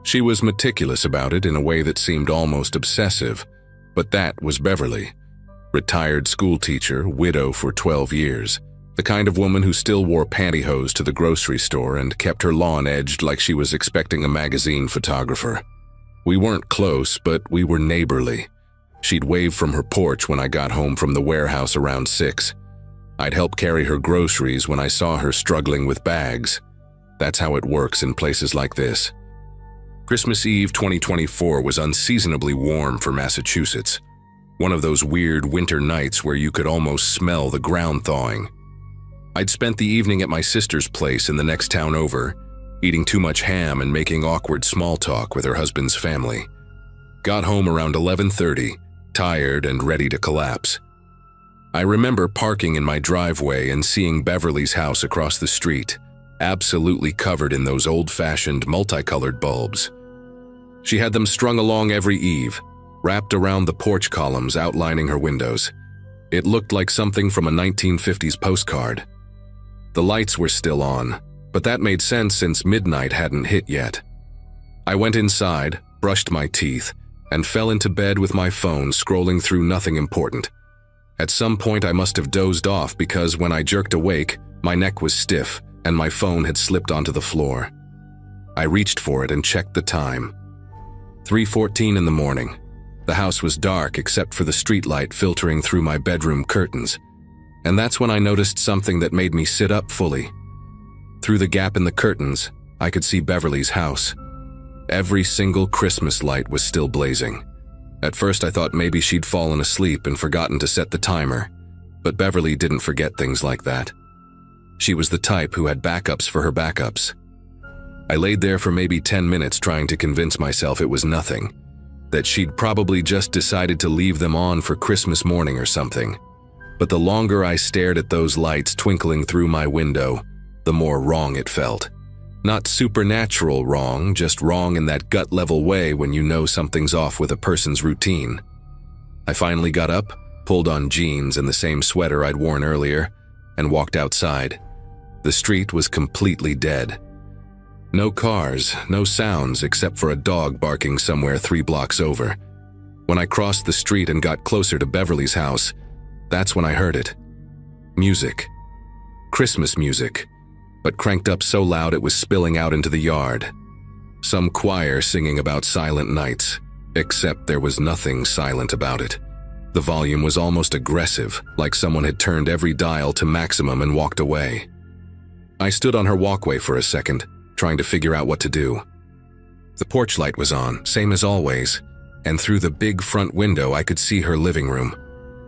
She was meticulous about it in a way that seemed almost obsessive, but that was Beverly. Retired schoolteacher, widow for 12 years, the kind of woman who still wore pantyhose to the grocery store and kept her lawn edged like she was expecting a magazine photographer. We weren't close, but we were neighborly. She'd wave from her porch when I got home from the warehouse around 6. I'd help carry her groceries when I saw her struggling with bags. That's how it works in places like this. Christmas Eve 2024 was unseasonably warm for Massachusetts. One of those weird winter nights where you could almost smell the ground thawing. I'd spent the evening at my sister's place in the next town over, eating too much ham and making awkward small talk with her husband's family. Got home around 11:30, tired and ready to collapse. I remember parking in my driveway and seeing Beverly's house across the street, absolutely covered in those old-fashioned multicolored bulbs. She had them strung along every eave, wrapped around the porch columns outlining her windows. It looked like something from a 1950s postcard. The lights were still on, but that made sense since midnight hadn't hit yet. I went inside, brushed my teeth, and fell into bed with my phone scrolling through nothing important. At some point I must have dozed off because when I jerked awake, my neck was stiff and my phone had slipped onto the floor. I reached for it and checked the time. 3:14 in the morning. The house was dark except for the streetlight filtering through my bedroom curtains, and that's when I noticed something that made me sit up fully. Through the gap in the curtains, I could see Beverly's house. Every single Christmas light was still blazing. At first I thought maybe she'd fallen asleep and forgotten to set the timer, but Beverly didn't forget things like that. She was the type who had backups for her backups. I laid there for maybe 10 minutes trying to convince myself it was nothing, that she'd probably just decided to leave them on for Christmas morning or something. But the longer I stared at those lights twinkling through my window, the more wrong it felt. Not supernatural wrong, just wrong in that gut-level way when you know something's off with a person's routine. I finally got up, pulled on jeans and the same sweater I'd worn earlier, and walked outside. The street was completely dead. No cars, no sounds except for a dog barking somewhere 3 blocks over. When I crossed the street and got closer to Beverly's house, that's when I heard it. Music. Christmas music, but cranked up so loud it was spilling out into the yard. Some choir singing about silent nights, except there was nothing silent about it. The volume was almost aggressive, like someone had turned every dial to maximum and walked away. I stood on her walkway for a second, trying to figure out what to do. The porch light was on, same as always, and through the big front window I could see her living room.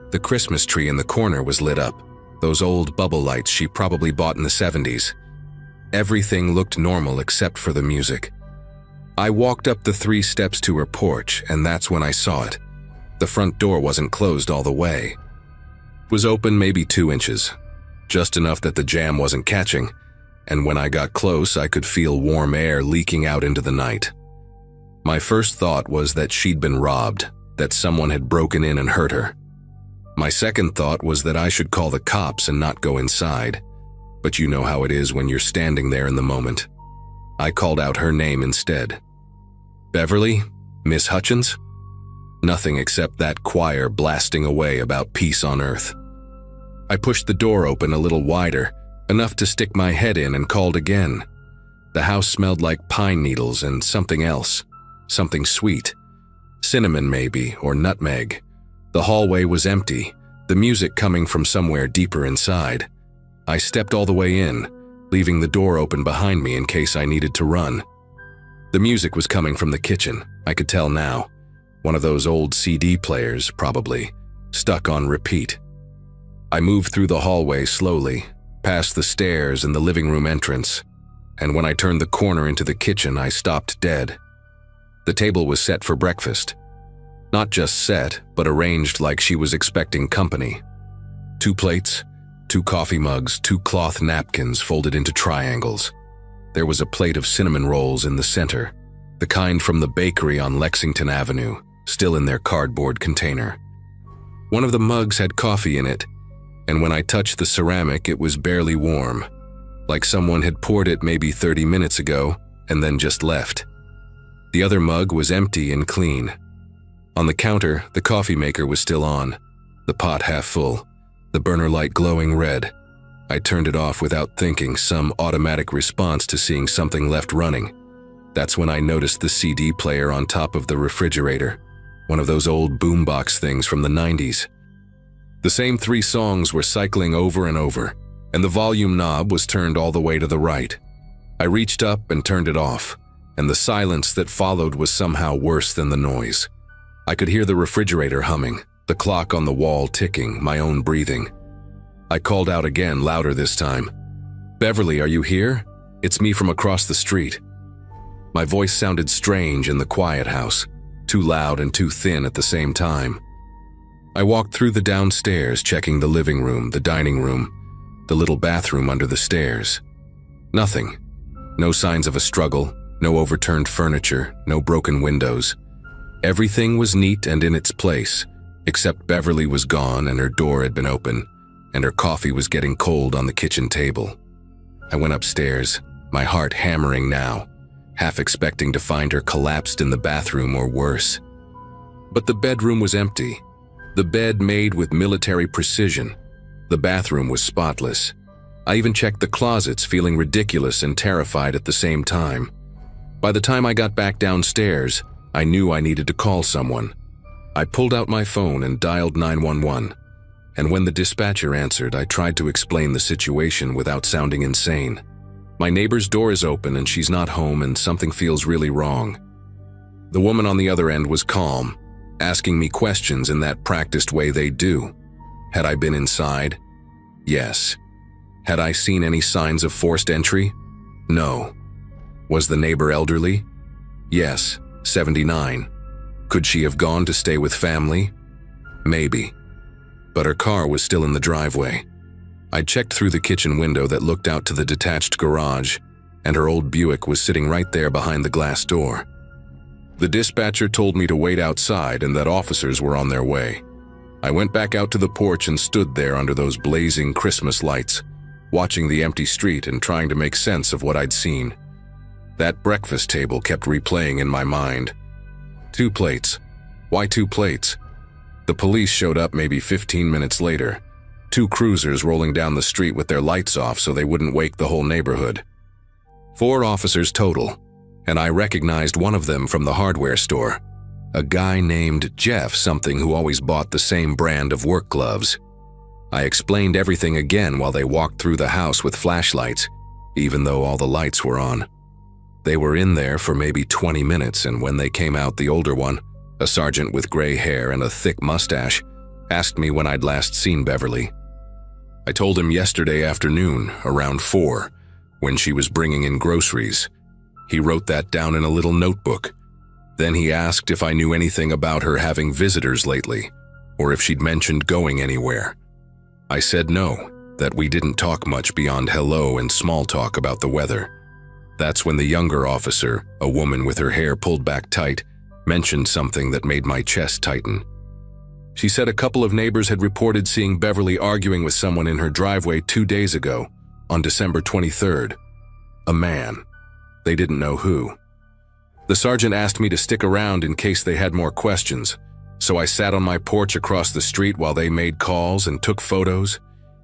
The Christmas tree in the corner was lit up, those old bubble lights she probably bought in the 70s. Everything looked normal except for the music. I walked up the 3 steps to her porch, and that's when I saw it. The front door wasn't closed all the way. It was open maybe 2 inches, just enough that the jam wasn't catching, and when I got close I could feel warm air leaking out into the night. My first thought was that she'd been robbed, that someone had broken in and hurt her. My second thought was that I should call the cops and not go inside, but you know how it is when you're standing there in the moment. I called out her name instead. "Beverly? Miss Hutchins?" Nothing except that choir blasting away about peace on earth. I pushed the door open a little wider, enough to stick my head in, and called again. The house smelled like pine needles and something else, something sweet. Cinnamon maybe, or nutmeg. The hallway was empty, the music coming from somewhere deeper inside. I stepped all the way in, leaving the door open behind me in case I needed to run. The music was coming from the kitchen, I could tell now. One of those old CD players, probably, stuck on repeat. I moved through the hallway slowly, past the stairs and the living room entrance, and when I turned the corner into the kitchen, I stopped dead. The table was set for breakfast. Not just set, but arranged like she was expecting company. 2 plates, 2 coffee mugs, 2 cloth napkins folded into triangles. There was a plate of cinnamon rolls in the center, the kind from the bakery on Lexington Avenue, still in their cardboard container. One of the mugs had coffee in it, and when I touched the ceramic, it was barely warm, like someone had poured it maybe 30 minutes ago and then just left. The other mug was empty and clean. On the counter, the coffee maker was still on, the pot half full, the burner light glowing red. I turned it off without thinking, some automatic response to seeing something left running. That's when I noticed the CD player on top of the refrigerator, one of those old boombox things from the 90s. The same 3 songs were cycling over and over, and the volume knob was turned all the way to the right. I reached up and turned it off, and the silence that followed was somehow worse than the noise. I could hear the refrigerator humming, the clock on the wall ticking, my own breathing. I called out again, louder this time. "Beverly, are you here? It's me from across the street." My voice sounded strange in the quiet house, too loud and too thin at the same time. I walked through the downstairs, checking the living room, the dining room, the little bathroom under the stairs. Nothing. No signs of a struggle, no overturned furniture, no broken windows. Everything was neat and in its place, except Beverly was gone and her door had been open, and her coffee was getting cold on the kitchen table. I went upstairs, my heart hammering now, half expecting to find her collapsed in the bathroom or worse. But the bedroom was empty. The bed made with military precision. The bathroom was spotless. I even checked the closets, feeling ridiculous and terrified at the same time. By the time I got back downstairs, I knew I needed to call someone. I pulled out my phone and dialed 911. And when the dispatcher answered, I tried to explain the situation without sounding insane. My neighbor's door is open and she's not home and something feels really wrong. The woman on the other end was calm, asking me questions in that practiced way they do. Had I been inside? Yes. Had I seen any signs of forced entry? No. Was the neighbor elderly? Yes, 79. Could she have gone to stay with family? Maybe. But her car was still in the driveway. I checked through the kitchen window that looked out to the detached garage, and her old Buick was sitting right there behind the glass door. The dispatcher told me to wait outside and that officers were on their way. I went back out to the porch and stood there under those blazing Christmas lights, watching the empty street and trying to make sense of what I'd seen. That breakfast table kept replaying in my mind. 2 plates. Why 2 plates? The police showed up maybe 15 minutes later. 2 cruisers rolling down the street with their lights off so they wouldn't wake the whole neighborhood. 4 officers total, and I recognized one of them from the hardware store. A guy named Jeff something who always bought the same brand of work gloves. I explained everything again while they walked through the house with flashlights, even though all the lights were on. They were in there for maybe 20 minutes, and when they came out, the older one, a sergeant with gray hair and a thick mustache, asked me when I'd last seen Beverly. I told him yesterday afternoon, around 4, when she was bringing in groceries. He wrote that down in a little notebook. Then he asked if I knew anything about her having visitors lately, or if she'd mentioned going anywhere. I said no, that we didn't talk much beyond hello and small talk about the weather. That's when the younger officer, a woman with her hair pulled back tight, mentioned something that made my chest tighten. She said a couple of neighbors had reported seeing Beverly arguing with someone in her driveway 2 days ago, on December 23rd. A man. They didn't know who. The sergeant asked me to stick around in case they had more questions, so I sat on my porch across the street while they made calls and took photos,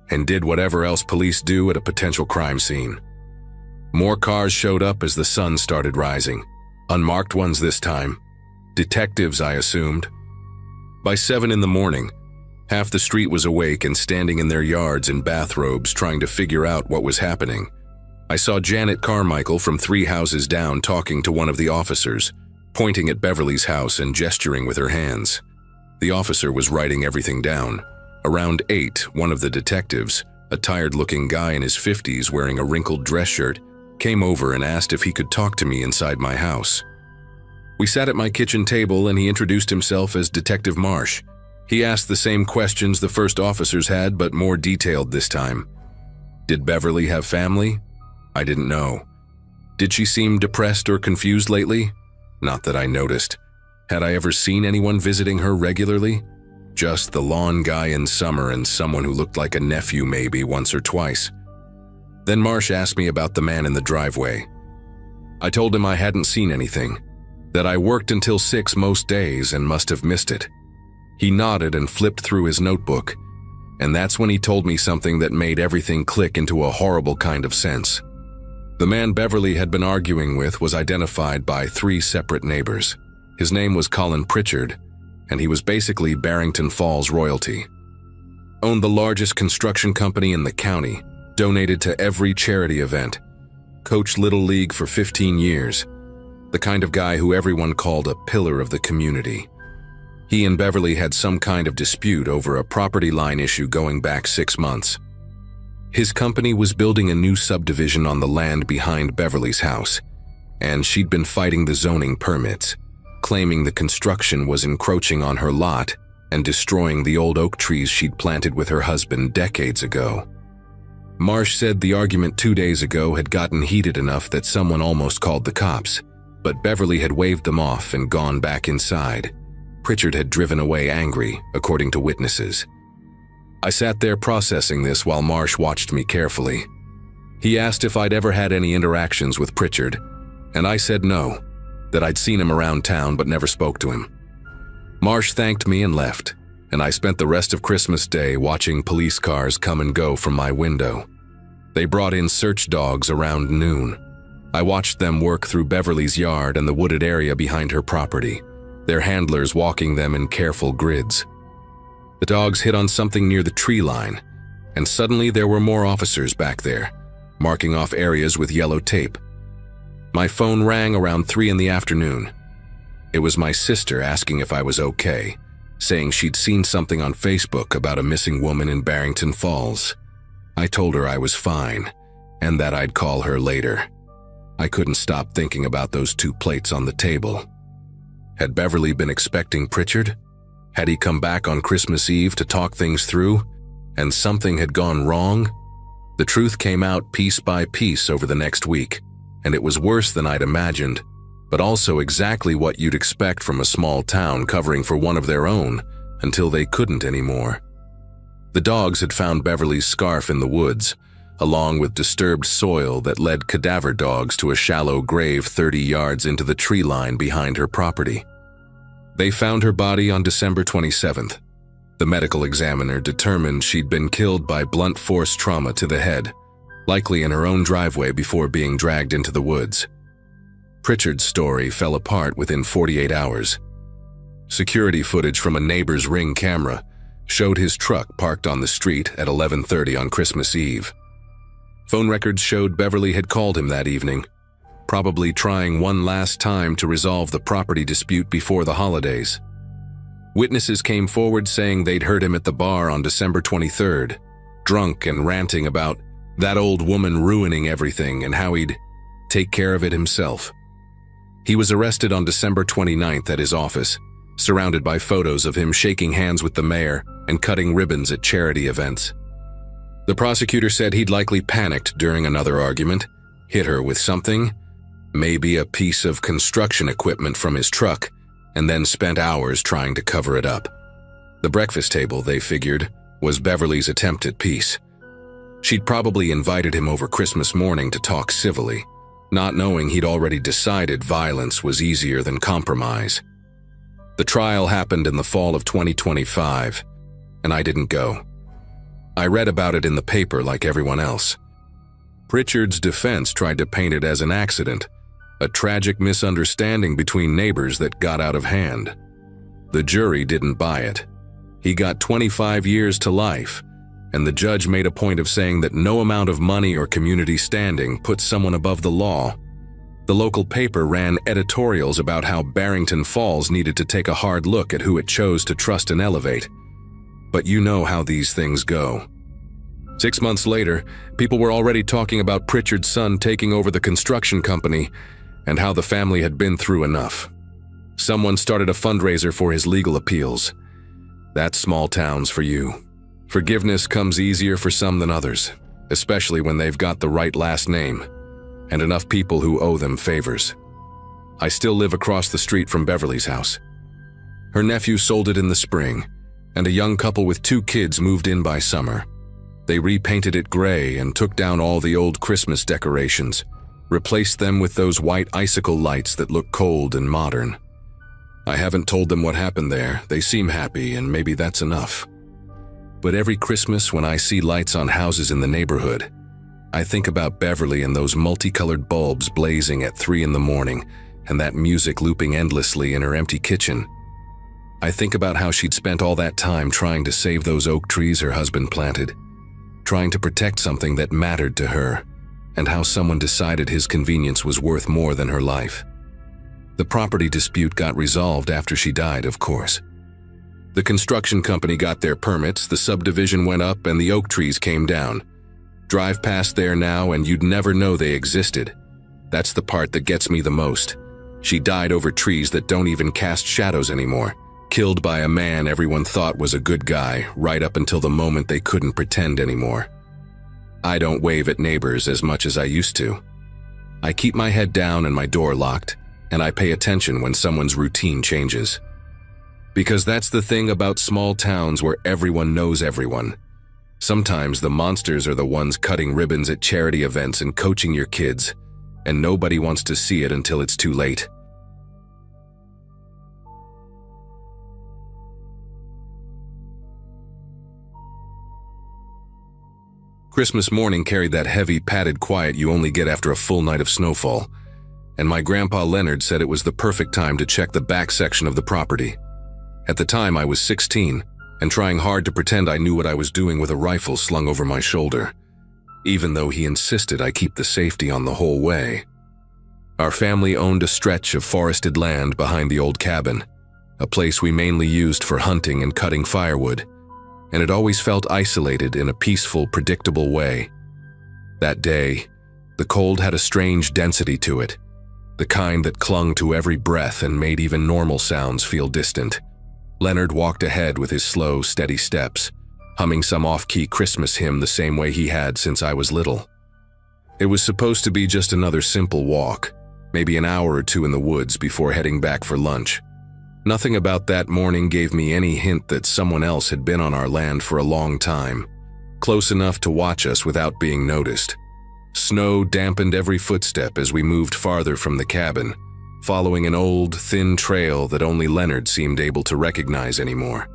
and did whatever else police do at a potential crime scene. More cars showed up as the sun started rising, unmarked ones this time. Detectives, I assumed. By 7 in the morning, Half the street was awake and standing in their yards in bathrobes trying to figure out what was happening. I saw Janet Carmichael from 3 houses down talking to one of the officers, pointing at Beverly's house and gesturing with her hands. The officer was writing everything down. Around 8, one of the detectives, a tired-looking guy in his 50s wearing a wrinkled dress shirt, came over and asked if he could talk to me inside my house. We sat at my kitchen table and he introduced himself as Detective Marsh. He asked the same questions the first officers had, but more detailed this time. Did Beverly have family? I didn't know. Did she seem depressed or confused lately? Not that I noticed. Had I ever seen anyone visiting her regularly? Just the lawn guy in summer and someone who looked like a nephew maybe once or twice. Then Marsh asked me about the man in the driveway. I told him I hadn't seen anything, that I worked until 6 most days and must have missed it. He nodded and flipped through his notebook, and that's when he told me something that made everything click into a horrible kind of sense. The man Beverly had been arguing with was identified by 3 separate neighbors. His name was Colin Pritchard, and he was basically Barrington Falls royalty. Owned the largest construction company in the county, donated to every charity event, coached Little League for 15 years, the kind of guy who everyone called a pillar of the community. He and Beverly had some kind of dispute over a property line issue going back 6 months. His company was building a new subdivision on the land behind Beverly's house, and she'd been fighting the zoning permits, claiming the construction was encroaching on her lot and destroying the old oak trees she'd planted with her husband decades ago. Marsh said the argument 2 days ago had gotten heated enough that someone almost called the cops, but Beverly had waved them off and gone back inside. Pritchard had driven away angry, according to witnesses. I sat there processing this while Marsh watched me carefully. He asked if I'd ever had any interactions with Pritchard, and I said no, that I'd seen him around town but never spoke to him. Marsh thanked me and left, and I spent the rest of Christmas Day watching police cars come and go from my window. They brought in search dogs around noon. I watched them work through Beverly's yard and the wooded area behind her property, their handlers walking them in careful grids. The dogs hit on something near the tree line, and suddenly there were more officers back there, marking off areas with yellow tape. My phone rang around 3 in the afternoon. It was my sister asking if I was okay, saying she'd seen something on Facebook about a missing woman in Barrington Falls. I told her I was fine, and that I'd call her later. I couldn't stop thinking about those 2 plates on the table. Had Beverly been expecting Pritchard? Had he come back on Christmas Eve to talk things through, and something had gone wrong? The truth came out piece by piece over the next week, and it was worse than I'd imagined, but also exactly what you'd expect from a small town covering for one of their own until they couldn't anymore. The dogs had found Beverly's scarf in the woods, along with disturbed soil that led cadaver dogs to a shallow grave 30 yards into the tree line behind her property. They found her body on December 27th. The medical examiner determined she'd been killed by blunt force trauma to the head, likely in her own driveway before being dragged into the woods. Pritchard's story fell apart within 48 hours. Security footage from a neighbor's Ring camera showed his truck parked on the street at 11:30 on Christmas Eve. Phone records showed Beverly had called him that evening, probably trying one last time to resolve the property dispute before the holidays. Witnesses came forward saying they'd heard him at the bar on December 23rd, drunk and ranting about that old woman ruining everything and how he'd take care of it himself. He was arrested on December 29th at his office, surrounded by photos of him shaking hands with the mayor and cutting ribbons at charity events. The prosecutor said he'd likely panicked during another argument, hit her with something, maybe a piece of construction equipment from his truck, and then spent hours trying to cover it up. The breakfast table, they figured, was Beverly's attempt at peace. She'd probably invited him over Christmas morning to talk civilly, not knowing he'd already decided violence was easier than compromise. The trial happened in the fall of 2025, and I didn't go. I read about it in the paper like everyone else. Pritchard's defense tried to paint it as an accident, a tragic misunderstanding between neighbors that got out of hand. The jury didn't buy it. He got 25 years to life, and the judge made a point of saying that no amount of money or community standing puts someone above the law. The local paper ran editorials about how Barrington Falls needed to take a hard look at who it chose to trust and elevate. But you know how these things go. 6 months later, people were already talking about Pritchard's son taking over the construction company and how the family had been through enough. Someone started a fundraiser for his legal appeals. That's small towns for you. Forgiveness comes easier for some than others, especially when they've got the right last name and enough people who owe them favors. I still live across the street from Beverly's house. Her nephew sold it in the spring, and a young couple with 2 kids moved in by summer. They repainted it gray and took down all the old Christmas decorations, replaced them with those white icicle lights that look cold and modern. I haven't told them what happened there. They seem happy, and maybe that's enough. But every Christmas when I see lights on houses in the neighborhood, I think about Beverly and those multicolored bulbs blazing at 3 in the morning and that music looping endlessly in her empty kitchen. I think about how she'd spent all that time trying to save those oak trees her husband planted, trying to protect something that mattered to her, and how someone decided his convenience was worth more than her life. The property dispute got resolved after she died, of course. The construction company got their permits, the subdivision went up, and the oak trees came down. Drive past there now and you'd never know they existed. That's the part that gets me the most. She died over trees that don't even cast shadows anymore, killed by a man everyone thought was a good guy, right up until the moment they couldn't pretend anymore. I don't wave at neighbors as much as I used to. I keep my head down and my door locked, and I pay attention when someone's routine changes. Because that's the thing about small towns where everyone knows everyone. Sometimes the monsters are the ones cutting ribbons at charity events and coaching your kids, and nobody wants to see it until it's too late. Christmas morning carried that heavy, padded quiet you only get after a full night of snowfall, and my grandpa Leonard said it was the perfect time to check the back section of the property. At the time, I was 16, and trying hard to pretend I knew what I was doing with a rifle slung over my shoulder, even though he insisted I keep the safety on the whole way. Our family owned a stretch of forested land behind the old cabin, a place we mainly used for hunting and cutting firewood, and it always felt isolated in a peaceful, predictable way. That day, the cold had a strange density to it, the kind that clung to every breath and made even normal sounds feel distant. Leonard walked ahead with his slow, steady steps, humming some off-key Christmas hymn the same way he had since I was little. It was supposed to be just another simple walk, maybe an hour or 2 in the woods before heading back for lunch. Nothing about that morning gave me any hint that someone else had been on our land for a long time, close enough to watch us without being noticed. Snow dampened every footstep as we moved farther from the cabin, following an old, thin trail that only Leonard seemed able to recognize anymore.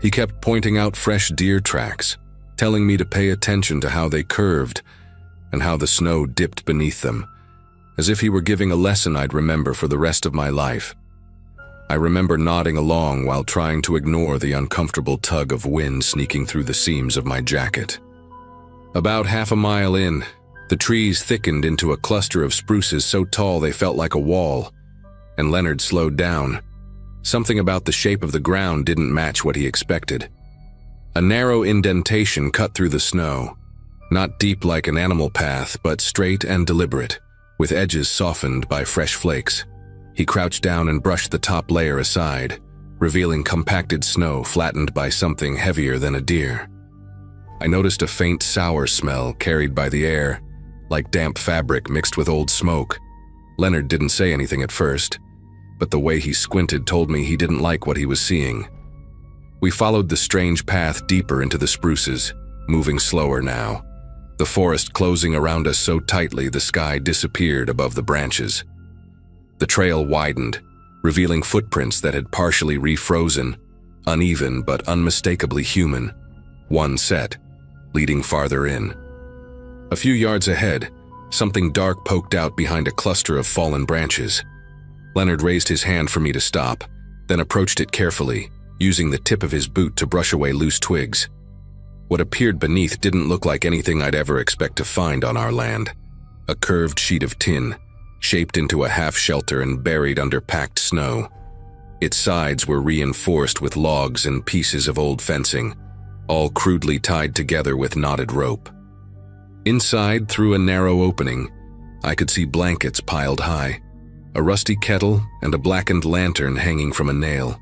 He kept pointing out fresh deer tracks, telling me to pay attention to how they curved and how the snow dipped beneath them, as if he were giving a lesson I'd remember for the rest of my life. I remember nodding along while trying to ignore the uncomfortable tug of wind sneaking through the seams of my jacket. About half a mile in, the trees thickened into a cluster of spruces so tall they felt like a wall, and Leonard slowed down. Something about the shape of the ground didn't match what he expected. A narrow indentation cut through the snow, not deep like an animal path, but straight and deliberate, with edges softened by fresh flakes. He crouched down and brushed the top layer aside, revealing compacted snow flattened by something heavier than a deer. I noticed a faint sour smell carried by the air, like damp fabric mixed with old smoke. Leonard didn't say anything at first, but the way he squinted told me he didn't like what he was seeing. We followed the strange path deeper into the spruces, moving slower now, the forest closing around us so tightly the sky disappeared above the branches. The trail widened, revealing footprints that had partially refrozen, uneven but unmistakably human, one set, leading farther in. A few yards ahead, something dark poked out behind a cluster of fallen branches. Leonard raised his hand for me to stop, then approached it carefully, using the tip of his boot to brush away loose twigs. What appeared beneath didn't look like anything I'd ever expect to find on our land. A curved sheet of tin, shaped into a half-shelter and buried under packed snow. Its sides were reinforced with logs and pieces of old fencing, all crudely tied together with knotted rope. Inside, through a narrow opening, I could see blankets piled high, a rusty kettle, and a blackened lantern hanging from a nail.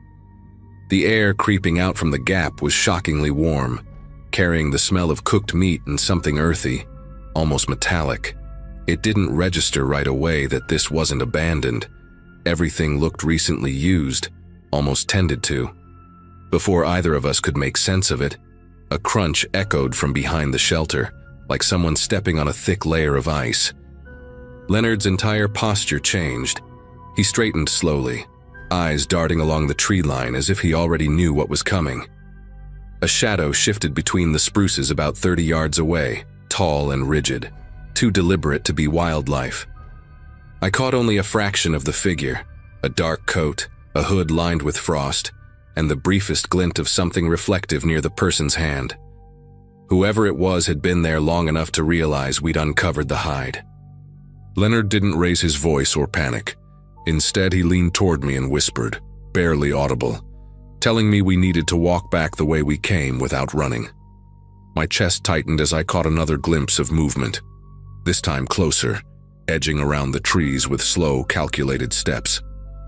The air creeping out from the gap was shockingly warm, carrying the smell of cooked meat and something earthy, almost metallic. It didn't register right away that this wasn't abandoned. Everything looked recently used, almost tended to. Before either of us could make sense of it, a crunch echoed from behind the shelter, like someone stepping on a thick layer of ice. Leonard's entire posture changed. He straightened slowly, eyes darting along the tree line as if he already knew what was coming. A shadow shifted between the spruces about 30 yards away, tall and rigid, too deliberate to be wildlife. I caught only a fraction of the figure, a dark coat, a hood lined with frost, and the briefest glint of something reflective near the person's hand. Whoever it was had been there long enough to realize we'd uncovered the hide. Leonard didn't raise his voice or panic. Instead, he leaned toward me and whispered, barely audible, telling me we needed to walk back the way we came without running. My chest tightened as I caught another glimpse of movement, this time closer, edging around the trees with slow, calculated steps.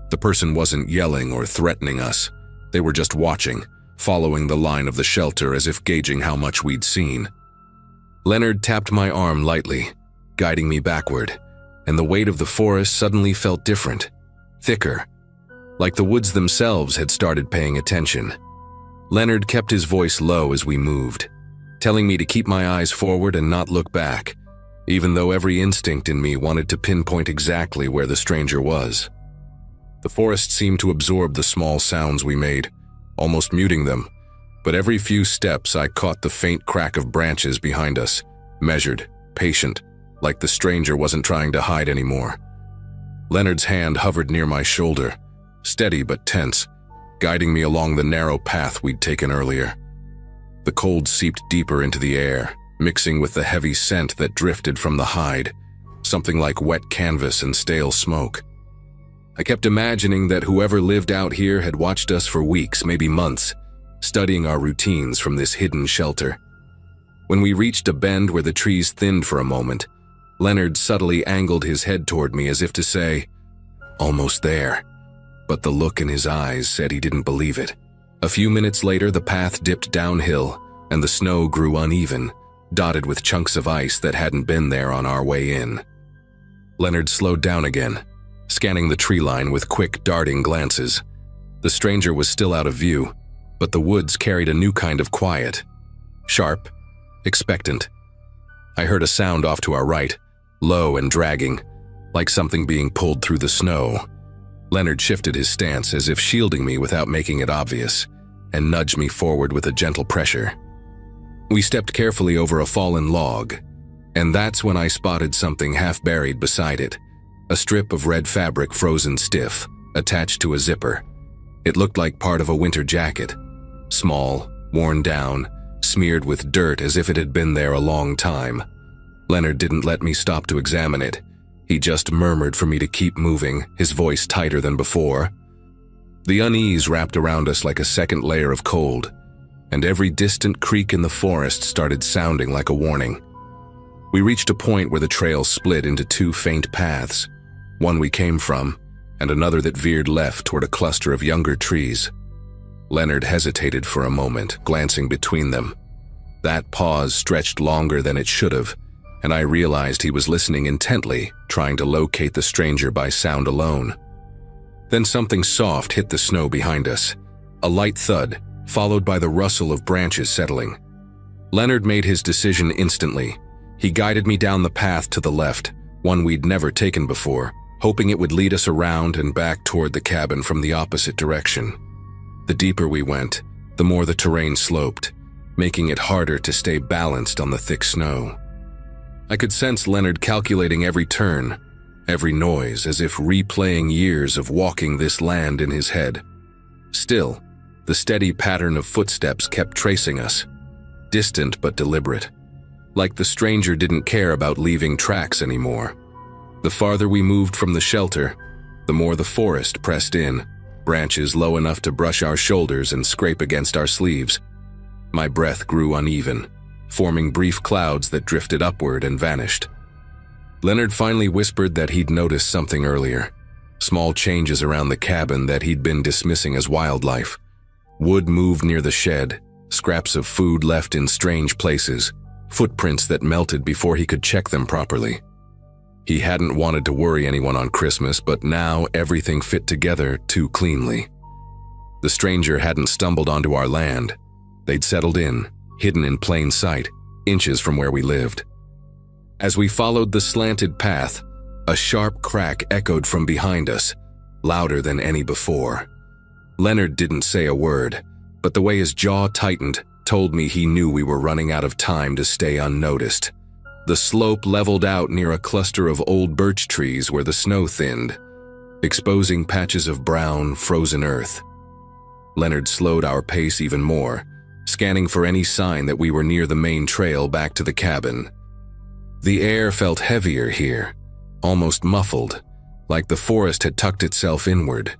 The person wasn't yelling or threatening us. They were just watching, following the line of the shelter as if gauging how much we'd seen. Leonard tapped my arm lightly, guiding me backward, and the weight of the forest suddenly felt different, thicker, like the woods themselves had started paying attention. Leonard kept his voice low as we moved, telling me to keep my eyes forward and not look back, even though every instinct in me wanted to pinpoint exactly where the stranger was. The forest seemed to absorb the small sounds we made, almost muting them, but every few steps I caught the faint crack of branches behind us, measured, patient, like the stranger wasn't trying to hide anymore. Leonard's hand hovered near my shoulder, steady but tense, guiding me along the narrow path we'd taken earlier. The cold seeped deeper into the air, mixing with the heavy scent that drifted from the hide, something like wet canvas and stale smoke. I kept imagining that whoever lived out here had watched us for weeks, maybe months, studying our routines from this hidden shelter. When we reached a bend where the trees thinned for a moment, Leonard subtly angled his head toward me as if to say, "Almost there." But the look in his eyes said he didn't believe it. A few minutes later, the path dipped downhill, and the snow grew uneven, dotted with chunks of ice that hadn't been there on our way in. Leonard slowed down again, scanning the tree line with quick, darting glances. The stranger was still out of view, but the woods carried a new kind of quiet. Sharp, expectant. I heard a sound off to our right, low and dragging, like something being pulled through the snow. Leonard shifted his stance as if shielding me without making it obvious, and nudged me forward with a gentle pressure. We stepped carefully over a fallen log, and that's when I spotted something half buried beside it. A strip of red fabric frozen stiff, attached to a zipper. It looked like part of a winter jacket. Small, worn down, smeared with dirt as if it had been there a long time. Leonard didn't let me stop to examine it. He just murmured for me to keep moving, his voice tighter than before. The unease wrapped around us like a second layer of cold, and every distant creak in the forest started sounding like a warning. We reached a point where the trail split into two faint paths, one we came from, and another that veered left toward a cluster of younger trees. Leonard hesitated for a moment, glancing between them. That pause stretched longer than it should have, and I realized he was listening intently, trying to locate the stranger by sound alone. Then something soft hit the snow behind us, a light thud, followed by the rustle of branches settling. Leonard made his decision instantly. He guided me down the path to the left, one we'd never taken before, hoping it would lead us around and back toward the cabin from the opposite direction. The deeper we went, the more the terrain sloped, making it harder to stay balanced on the thick snow. I could sense Leonard calculating every turn, every noise, as if replaying years of walking this land in his head. Still, The steady pattern of footsteps kept tracing us, distant but deliberate, like the stranger didn't care about leaving tracks anymore. The farther we moved from the shelter, the more the forest pressed in, branches low enough to brush our shoulders and scrape against our sleeves. My breath grew uneven, forming brief clouds that drifted upward and vanished. Leonard finally whispered that he'd noticed something earlier, small changes around the cabin that he'd been dismissing as wildlife. Wood moved near the shed, scraps of food left in strange places, footprints that melted before he could check them properly. He hadn't wanted to worry anyone on Christmas, but now everything fit together too cleanly. The stranger hadn't stumbled onto our land. They'd settled in, hidden in plain sight, inches from where we lived. As we followed the slanted path, a sharp crack echoed from behind us, louder than any before. Leonard didn't say a word, but the way his jaw tightened told me he knew we were running out of time to stay unnoticed. The slope leveled out near a cluster of old birch trees where the snow thinned, exposing patches of brown, frozen earth. Leonard slowed our pace even more, scanning for any sign that we were near the main trail back to the cabin. The air felt heavier here, almost muffled, like the forest had tucked itself inward.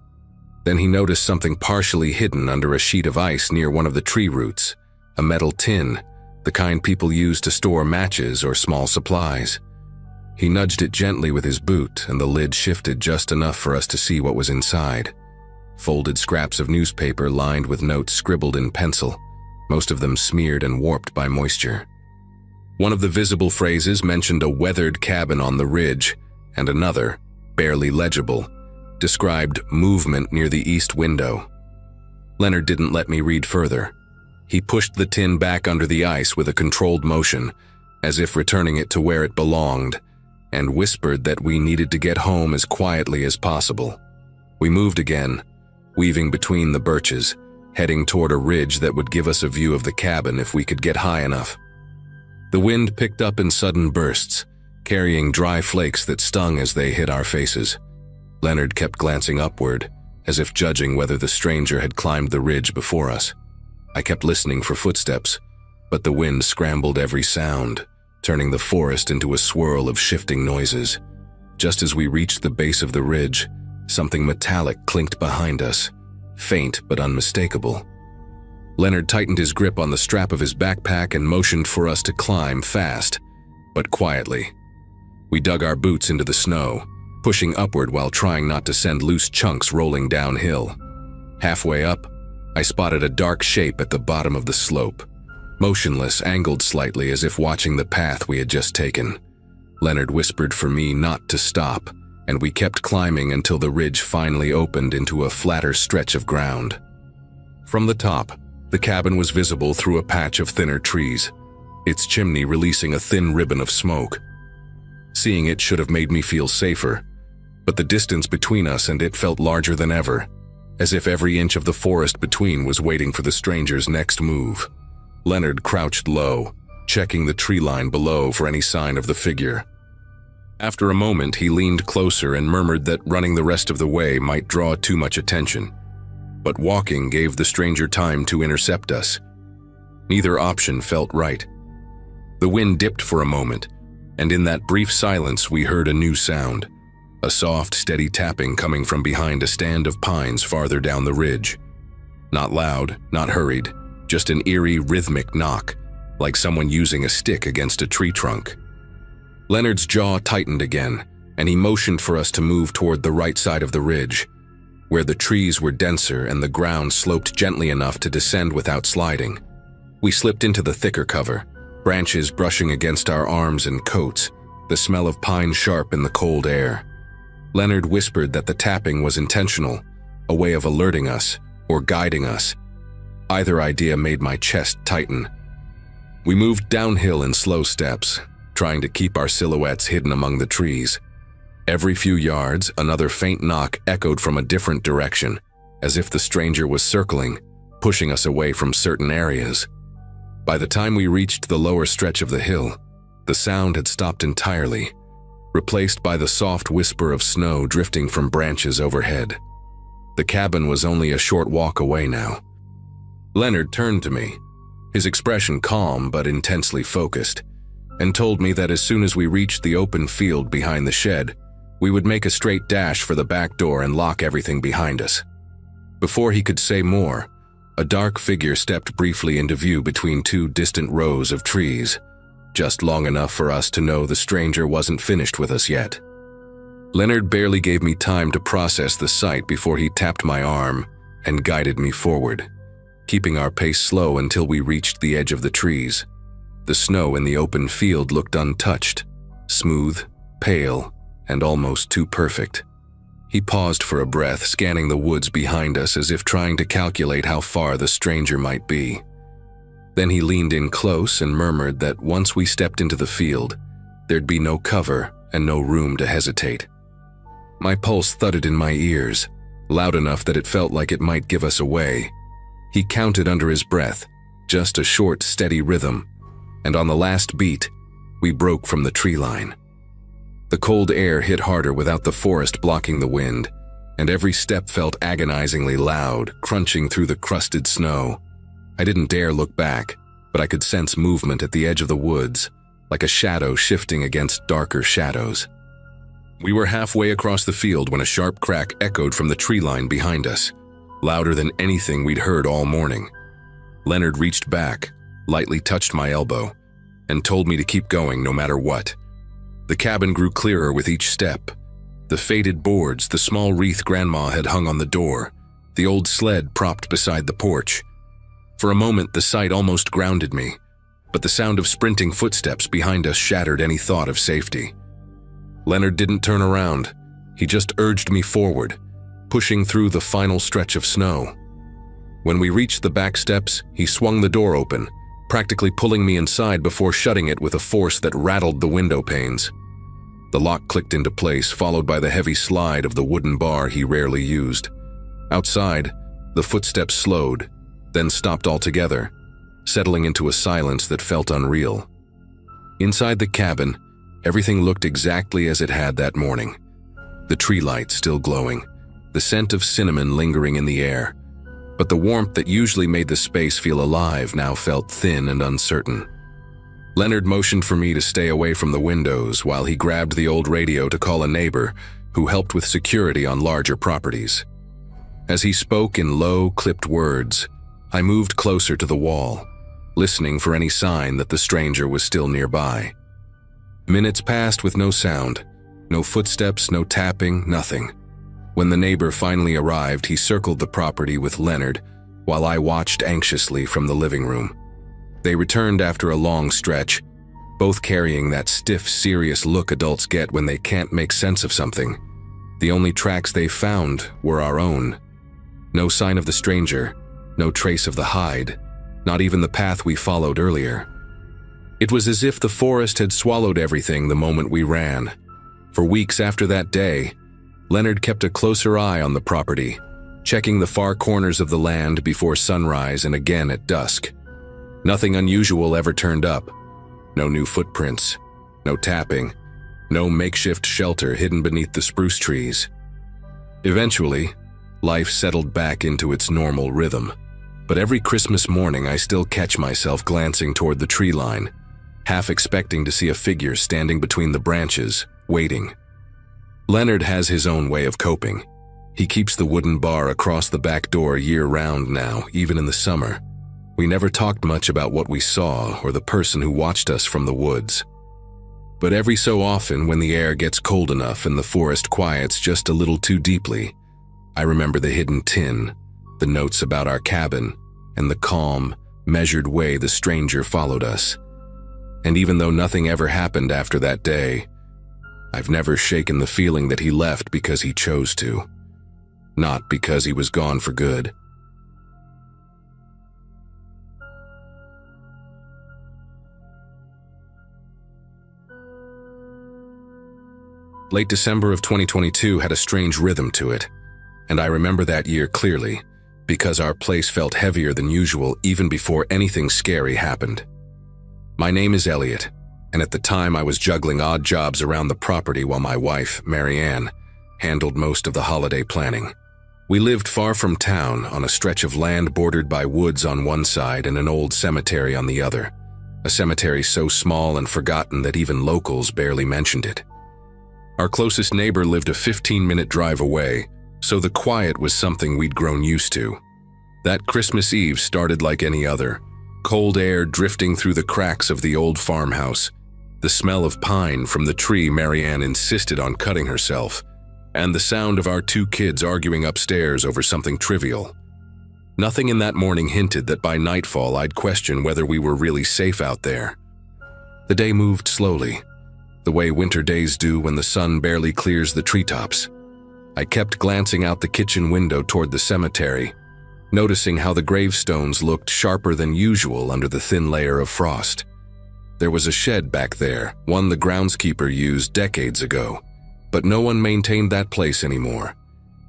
Then he noticed something partially hidden under a sheet of ice near one of the tree roots, a metal tin, the kind people use to store matches or small supplies. He nudged it gently with his boot, and the lid shifted just enough for us to see what was inside. Folded scraps of newspaper lined with notes scribbled in pencil, most of them smeared and warped by moisture. One of the visible phrases mentioned a weathered cabin on the ridge, and another, barely legible, described movement near the east window. Leonard didn't let me read further. He pushed the tin back under the ice with a controlled motion, as if returning it to where it belonged, and whispered that we needed to get home as quietly as possible. We moved again, weaving between the birches, heading toward a ridge that would give us a view of the cabin if we could get high enough. The wind picked up in sudden bursts, carrying dry flakes that stung as they hit our faces. Leonard kept glancing upward, as if judging whether the stranger had climbed the ridge before us. I kept listening for footsteps, but the wind scrambled every sound, turning the forest into a swirl of shifting noises. Just as we reached the base of the ridge, something metallic clinked behind us, faint but unmistakable. Leonard tightened his grip on the strap of his backpack and motioned for us to climb fast, but quietly. We dug our boots into the snow, pushing upward while trying not to send loose chunks rolling downhill. Halfway up, I spotted a dark shape at the bottom of the slope, motionless, angled slightly as if watching the path we had just taken. Leonard whispered for me not to stop, and we kept climbing until the ridge finally opened into a flatter stretch of ground. From the top, the cabin was visible through a patch of thinner trees, its chimney releasing a thin ribbon of smoke. Seeing it should have made me feel safer, but the distance between us and it felt larger than ever, as if every inch of the forest between was waiting for the stranger's next move. Leonard crouched low, checking the tree line below for any sign of the figure. After a moment, he leaned closer and murmured that running the rest of the way might draw too much attention. But walking gave the stranger time to intercept us. Neither option felt right. The wind dipped for a moment, and in that brief silence we heard a new sound, a soft, steady tapping coming from behind a stand of pines farther down the ridge. Not loud, not hurried, just an eerie, rhythmic knock, like someone using a stick against a tree trunk. Leonard's jaw tightened again, and he motioned for us to move toward the right side of the ridge, where the trees were denser and the ground sloped gently enough to descend without sliding. We slipped into the thicker cover, branches brushing against our arms and coats, the smell of pine sharp in the cold air. Leonard whispered that the tapping was intentional, a way of alerting us or guiding us. Either idea made my chest tighten. We moved downhill in slow steps, trying to keep our silhouettes hidden among the trees. Every few yards, another faint knock echoed from a different direction, as if the stranger was circling, pushing us away from certain areas. By the time we reached the lower stretch of the hill, the sound had stopped entirely, replaced by the soft whisper of snow drifting from branches overhead. The cabin was only a short walk away now, Leonard turned to me, his expression calm but intensely focused, and told me that as soon as we reached the open field behind the shed, we would make a straight dash for the back door and lock everything behind us. Before he could say more, a dark figure stepped briefly into view between two distant rows of trees, just long enough for us to know the stranger wasn't finished with us yet. Leonard barely gave me time to process the sight before he tapped my arm and guided me forward, keeping our pace slow until we reached the edge of the trees. The snow in the open field looked untouched, smooth, pale, and almost too perfect. He paused for a breath, scanning the woods behind us as if trying to calculate how far the stranger might be. Then he leaned in close and murmured that once we stepped into the field, there'd be no cover and no room to hesitate. My pulse thudded in my ears, loud enough that it felt like it might give us away. He counted under his breath, just a short, steady rhythm, and on the last beat, we broke from the tree line. The cold air hit harder without the forest blocking the wind, and every step felt agonizingly loud, crunching through the crusted snow. I didn't dare look back, but I could sense movement at the edge of the woods, like a shadow shifting against darker shadows. We were halfway across the field when a sharp crack echoed from the tree line behind us, louder than anything we'd heard all morning. Leonard reached back, lightly touched my elbow, and told me to keep going no matter what. The cabin grew clearer with each step. The faded boards, the small wreath Grandma had hung on the door, the old sled propped beside the porch. For a moment, the sight almost grounded me, but the sound of sprinting footsteps behind us shattered any thought of safety. Leonard didn't turn around. He just urged me forward, pushing through the final stretch of snow. When we reached the back steps, he swung the door open, practically pulling me inside before shutting it with a force that rattled the window panes. The lock clicked into place, followed by the heavy slide of the wooden bar he rarely used. Outside, the footsteps slowed, then stopped altogether, settling into a silence that felt unreal. Inside the cabin, everything looked exactly as it had that morning. The tree light still glowing, the scent of cinnamon lingering in the air, but the warmth that usually made the space feel alive now felt thin and uncertain. Leonard motioned for me to stay away from the windows while he grabbed the old radio to call a neighbor who helped with security on larger properties. As he spoke in low, clipped words, I moved closer to the wall, listening for any sign that the stranger was still nearby. Minutes passed with no sound, no footsteps, no tapping, nothing. When the neighbor finally arrived, he circled the property with Leonard, while I watched anxiously from the living room. They returned after a long stretch, both carrying that stiff, serious look adults get when they can't make sense of something. The only tracks they found were our own. No sign of the stranger, no trace of the hide, not even the path we followed earlier. It was as if the forest had swallowed everything the moment we ran. For weeks after that day, Leonard kept a closer eye on the property, checking the far corners of the land before sunrise and again at dusk. Nothing unusual ever turned up. No new footprints, no tapping, no makeshift shelter hidden beneath the spruce trees. Eventually, life settled back into its normal rhythm, but every Christmas morning I still catch myself glancing toward the tree line, half expecting to see a figure standing between the branches, waiting. Leonard has his own way of coping. He keeps the wooden bar across the back door year-round now, even in the summer. We never talked much about what we saw or the person who watched us from the woods. But every so often, when the air gets cold enough and the forest quiets just a little too deeply, I remember the hidden tin, the notes about our cabin, and the calm, measured way the stranger followed us. And even though nothing ever happened after that day, I've never shaken the feeling that he left because he chose to, not because he was gone for good. Late December of 2022 had a strange rhythm to it, and I remember that year clearly because our place felt heavier than usual even before anything scary happened. My name is Elliot, and at the time I was juggling odd jobs around the property while my wife, Marianne, handled most of the holiday planning. We lived far from town, on a stretch of land bordered by woods on one side and an old cemetery on the other. A cemetery so small and forgotten that even locals barely mentioned it. Our closest neighbor lived a 15-minute drive away, so the quiet was something we'd grown used to. That Christmas Eve started like any other. Cold air drifting through the cracks of the old farmhouse, the smell of pine from the tree Marianne insisted on cutting herself, and the sound of our two kids arguing upstairs over something trivial. Nothing in that morning hinted that by nightfall I'd question whether we were really safe out there. The day moved slowly, the way winter days do when the sun barely clears the treetops. I kept glancing out the kitchen window toward the cemetery, noticing how the gravestones looked sharper than usual under the thin layer of frost. There was a shed back there, one the groundskeeper used decades ago, but no one maintained that place anymore.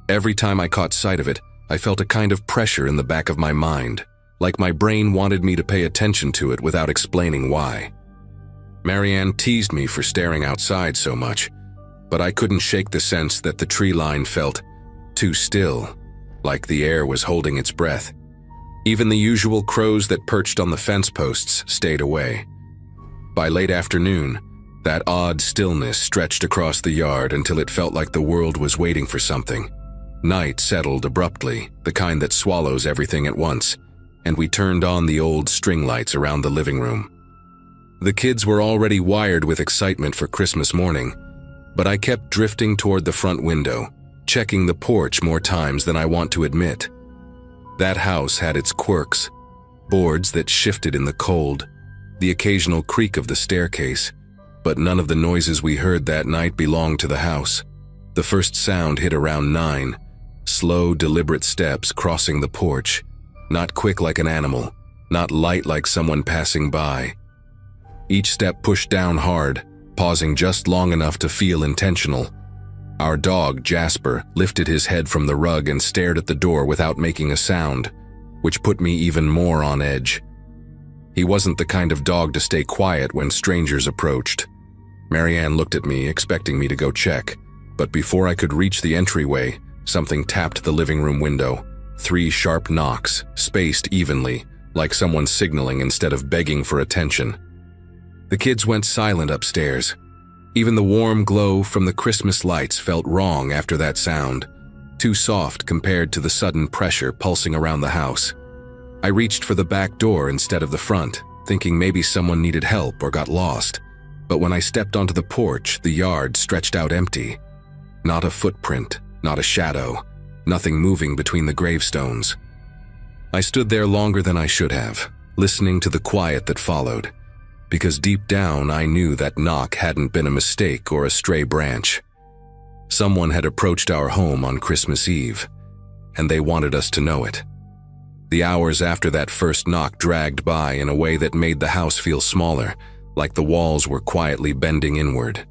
Every time I caught sight of it, I felt a kind of pressure in the back of my mind, like my brain wanted me to pay attention to it without explaining why. Marianne teased me for staring outside so much, but I couldn't shake the sense that the tree line felt too still, like the air was holding its breath. Even the usual crows that perched on the fence posts stayed away. By late afternoon, that odd stillness stretched across the yard until it felt like the world was waiting for something. Night settled abruptly, the kind that swallows everything at once, and we turned on the old string lights around the living room. The kids were already wired with excitement for Christmas morning, but I kept drifting toward the front window, checking the porch more times than I want to admit. That house had its quirks, boards that shifted in the cold, the occasional creak of the staircase, but none of the noises we heard that night belonged to the house. The first sound hit around 9, slow, deliberate steps crossing the porch, not quick like an animal, not light like someone passing by. Each step pushed down hard, pausing just long enough to feel intentional. Our dog, Jasper, lifted his head from the rug and stared at the door without making a sound, which put me even more on edge. He wasn't the kind of dog to stay quiet when strangers approached. Marianne looked at me, expecting me to go check, but before I could reach the entryway, something tapped the living room window. 3 sharp knocks, spaced evenly, like someone signaling instead of begging for attention. The kids went silent upstairs. Even the warm glow from the Christmas lights felt wrong after that sound, too soft compared to the sudden pressure pulsing around the house. I reached for the back door instead of the front, thinking maybe someone needed help or got lost. But when I stepped onto the porch, the yard stretched out empty. Not a footprint, not a shadow, nothing moving between the gravestones. I stood there longer than I should have, listening to the quiet that followed, because deep down I knew that knock hadn't been a mistake or a stray branch. Someone had approached our home on Christmas Eve, and they wanted us to know it. The hours after that first knock dragged by in a way that made the house feel smaller, like the walls were quietly bending inward.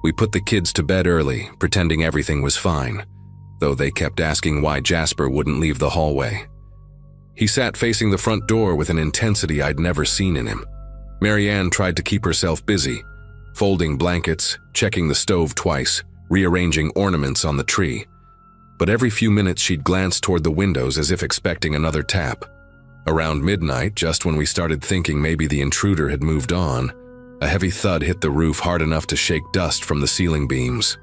We put the kids to bed early, pretending everything was fine, though they kept asking why Jasper wouldn't leave the hallway. He sat facing the front door with an intensity I'd never seen in him. Marianne tried to keep herself busy, folding blankets, checking the stove twice, rearranging ornaments on the tree. But every few minutes she'd glance toward the windows as if expecting another tap. Around midnight, just when we started thinking maybe the intruder had moved on, a heavy thud hit the roof hard enough to shake dust from the ceiling beams.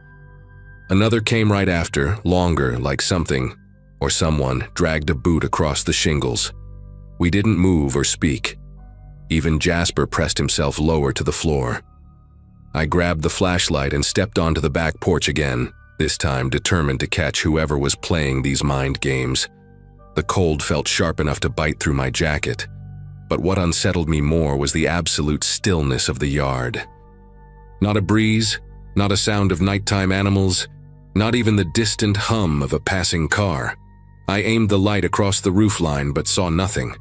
Another came right after, longer, like something, or someone, dragged a boot across the shingles. We didn't move or speak. Even Jasper pressed himself lower to the floor. I grabbed the flashlight and stepped onto the back porch again, this time determined to catch whoever was playing these mind games. The cold felt sharp enough to bite through my jacket, but what unsettled me more was the absolute stillness of the yard. Not a breeze, not a sound of nighttime animals, not even the distant hum of a passing car. I aimed the light across the roofline but saw nothing.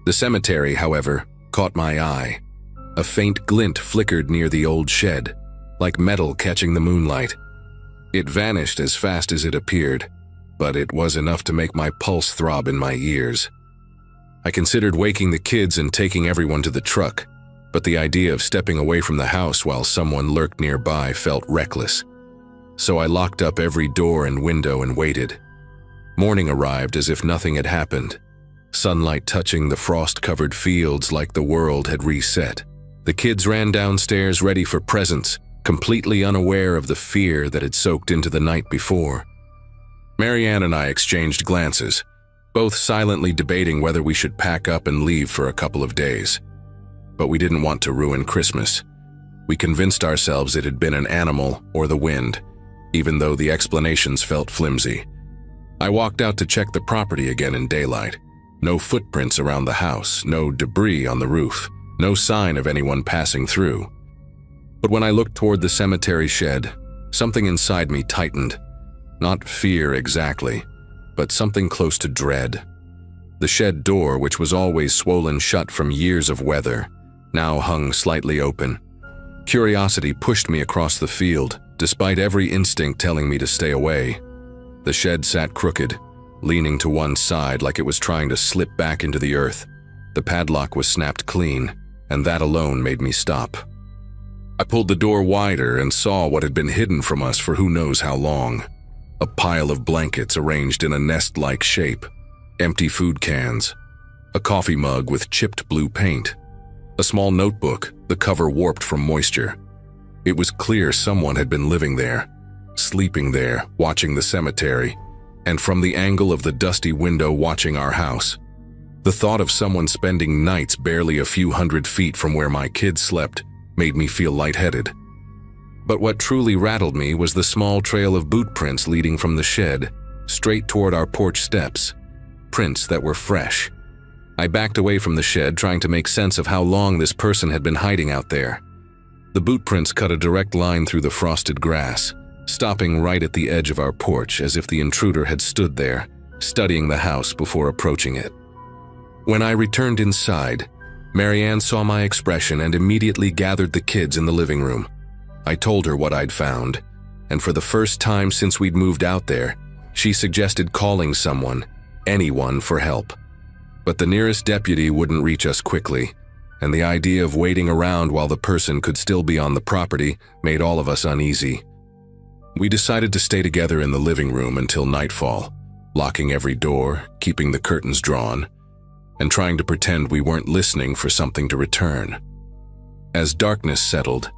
The cemetery, however, caught my eye. A faint glint flickered near the old shed, like metal catching the moonlight. It vanished as fast as it appeared, but it was enough to make my pulse throb in my ears. I considered waking the kids and taking everyone to the truck, but the idea of stepping away from the house while someone lurked nearby felt reckless. So I locked up every door and window and waited. Morning arrived as if nothing had happened, sunlight touching the frost-covered fields like the world had reset. The kids ran downstairs ready for presents, completely unaware of the fear that had soaked into the night before. Marianne and I exchanged glances, both silently debating whether we should pack up and leave for a couple of days. But we didn't want to ruin Christmas. We convinced ourselves it had been an animal or the wind, even though the explanations felt flimsy. I walked out to check the property again in daylight. No footprints around the house, no debris on the roof, no sign of anyone passing through. But when I looked toward the cemetery shed, something inside me tightened. Not fear exactly, but something close to dread. The shed door, which was always swollen shut from years of weather, now hung slightly open. Curiosity pushed me across the field, despite every instinct telling me to stay away. The shed sat crooked, leaning to one side like it was trying to slip back into the earth. The padlock was snapped clean, and that alone made me stop. I pulled the door wider and saw what had been hidden from us for who knows how long. A pile of blankets arranged in a nest-like shape, empty food cans, a coffee mug with chipped blue paint, a small notebook, the cover warped from moisture. It was clear someone had been living there, sleeping there, watching the cemetery, and from the angle of the dusty window watching our house. The thought of someone spending nights barely a few hundred feet from where my kids slept made me feel lightheaded. But what truly rattled me was the small trail of boot prints leading from the shed, straight toward our porch steps. Prints that were fresh. I backed away from the shed, trying to make sense of how long this person had been hiding out there. The boot prints cut a direct line through the frosted grass, stopping right at the edge of our porch as if the intruder had stood there, studying the house before approaching it. When I returned inside, Marianne saw my expression and immediately gathered the kids in the living room. I told her what I'd found, and for the first time since we'd moved out there, she suggested calling someone, anyone, for help. But the nearest deputy wouldn't reach us quickly, and the idea of waiting around while the person could still be on the property made all of us uneasy. We decided to stay together in the living room until nightfall, locking every door, keeping the curtains drawn, and trying to pretend we weren't listening for something to return. As darkness settled,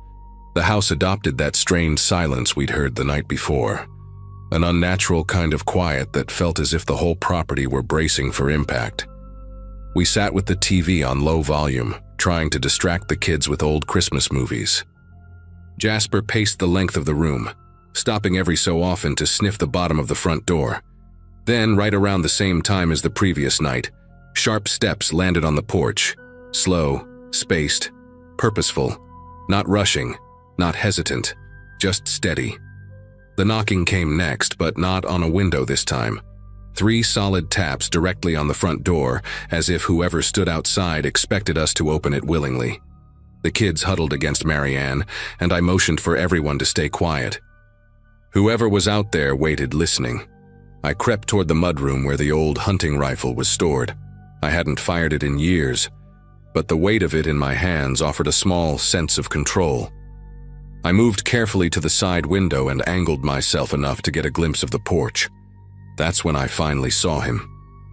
the house adopted that strained silence we'd heard the night before, an unnatural kind of quiet that felt as if the whole property were bracing for impact. We sat with the TV on low volume, trying to distract the kids with old Christmas movies. Jasper paced the length of the room, stopping every so often to sniff the bottom of the front door. Then, right around the same time as the previous night, sharp steps landed on the porch, slow, spaced, purposeful, not rushing, not hesitant, just steady. The knocking came next, but not on a window this time. 3 solid taps directly on the front door, as if whoever stood outside expected us to open it willingly. The kids huddled against Marianne, and I motioned for everyone to stay quiet. Whoever was out there waited, listening. I crept toward the mudroom where the old hunting rifle was stored. I hadn't fired it in years, but the weight of it in my hands offered a small sense of control. I moved carefully to the side window and angled myself enough to get a glimpse of the porch. That's when I finally saw him.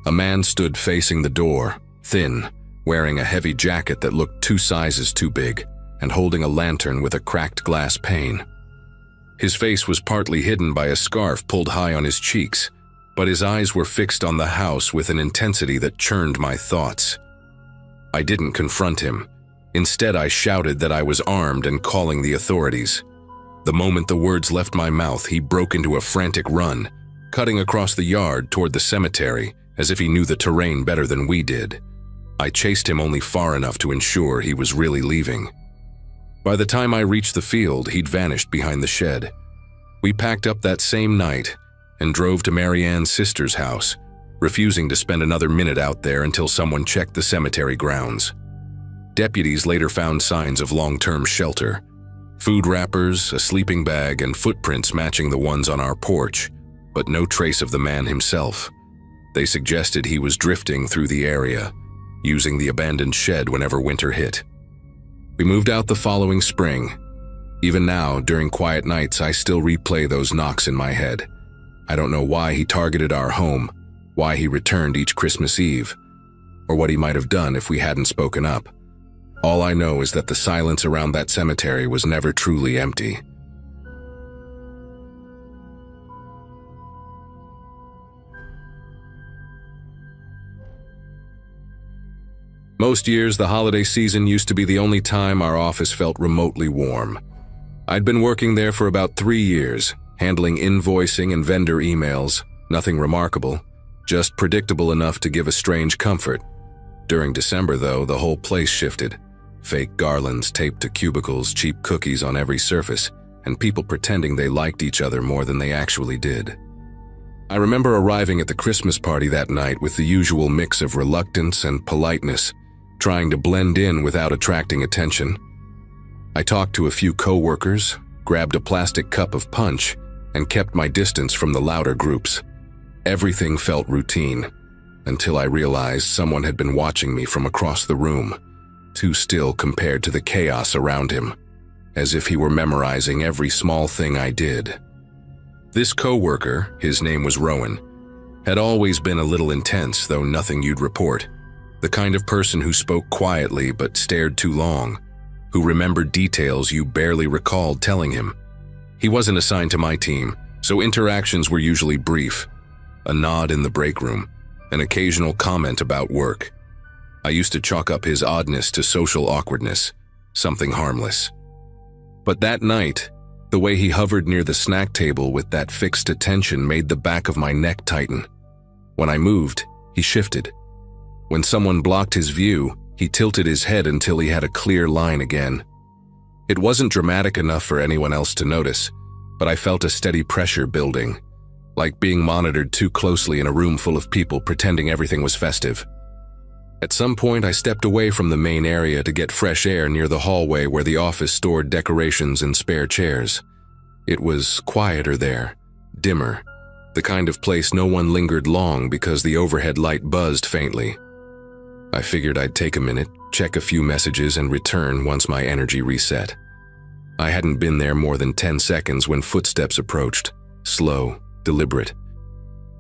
A man stood facing the door, thin, wearing a heavy jacket that looked 2 sizes too big, and holding a lantern with a cracked glass pane. His face was partly hidden by a scarf pulled high on his cheeks, but his eyes were fixed on the house with an intensity that churned my thoughts. I didn't confront him. Instead, I shouted that I was armed and calling the authorities. The moment the words left my mouth, he broke into a frantic run, cutting across the yard toward the cemetery as if he knew the terrain better than we did. I chased him only far enough to ensure he was really leaving. By the time I reached the field, he'd vanished behind the shed. We packed up that same night and drove to Marianne's sister's house, refusing to spend another minute out there until someone checked the cemetery grounds. Deputies later found signs of long-term shelter, food wrappers, a sleeping bag, and footprints matching the ones on our porch, but no trace of the man himself. They suggested he was drifting through the area, using the abandoned shed whenever winter hit. We moved out the following spring. Even now, during quiet nights, I still replay those knocks in my head. I don't know why he targeted our home, why he returned each Christmas Eve, or what he might have done if we hadn't spoken up. All I know is that the silence around that cemetery was never truly empty. Most years, the holiday season used to be the only time our office felt remotely warm. I'd been working there for about 3 years, handling invoicing and vendor emails, nothing remarkable, just predictable enough to give a strange comfort. During December, though, the whole place shifted. Fake garlands taped to cubicles, cheap cookies on every surface, and people pretending they liked each other more than they actually did. I remember arriving at the Christmas party that night with the usual mix of reluctance and politeness, trying to blend in without attracting attention. I talked to a few coworkers, grabbed a plastic cup of punch, and kept my distance from the louder groups. Everything felt routine, until I realized someone had been watching me from across the room, too still compared to the chaos around him, as if he were memorizing every small thing I did. This coworker, his name was Rowan, had always been a little intense, though nothing you'd report. The kind of person who spoke quietly but stared too long, who remembered details you barely recalled telling him. He wasn't assigned to my team, so interactions were usually brief. A nod in the break room, an occasional comment about work. I used to chalk up his oddness to social awkwardness, something harmless. But that night, the way he hovered near the snack table with that fixed attention made the back of my neck tighten. When I moved, he shifted. When someone blocked his view, he tilted his head until he had a clear line again. It wasn't dramatic enough for anyone else to notice, but I felt a steady pressure building, like being monitored too closely in a room full of people pretending everything was festive. At some point, I stepped away from the main area to get fresh air near the hallway where the office stored decorations and spare chairs. It was quieter there, dimmer, the kind of place no one lingered long because the overhead light buzzed faintly. I figured I'd take a minute, check a few messages, and return once my energy reset. I hadn't been there more than 10 seconds when footsteps approached, slow, deliberate.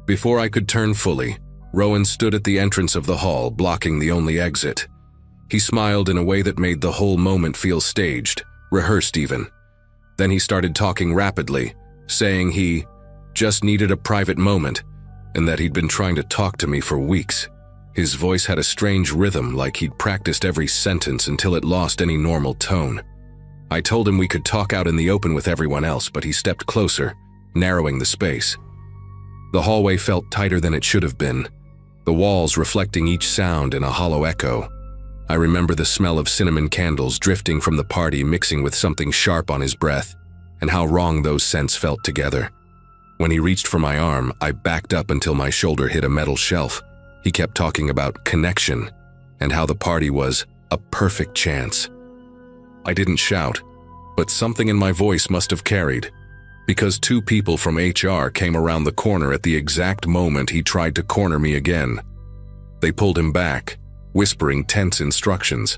Before I could turn fully, Rowan stood at the entrance of the hall, blocking the only exit. He smiled in a way that made the whole moment feel staged, rehearsed even. Then he started talking rapidly, saying he just needed a private moment, and that he'd been trying to talk to me for weeks. His voice had a strange rhythm, like he'd practiced every sentence until it lost any normal tone. I told him we could talk out in the open with everyone else, but he stepped closer, narrowing the space. The hallway felt tighter than it should have been, the walls reflecting each sound in a hollow echo. I remember the smell of cinnamon candles drifting from the party mixing with something sharp on his breath, and how wrong those scents felt together. When he reached for my arm, I backed up until my shoulder hit a metal shelf. He kept talking about connection and how the party was a perfect chance. I didn't shout, but something in my voice must have carried, because 2 people from HR came around the corner at the exact moment he tried to corner me again. They pulled him back, whispering tense instructions,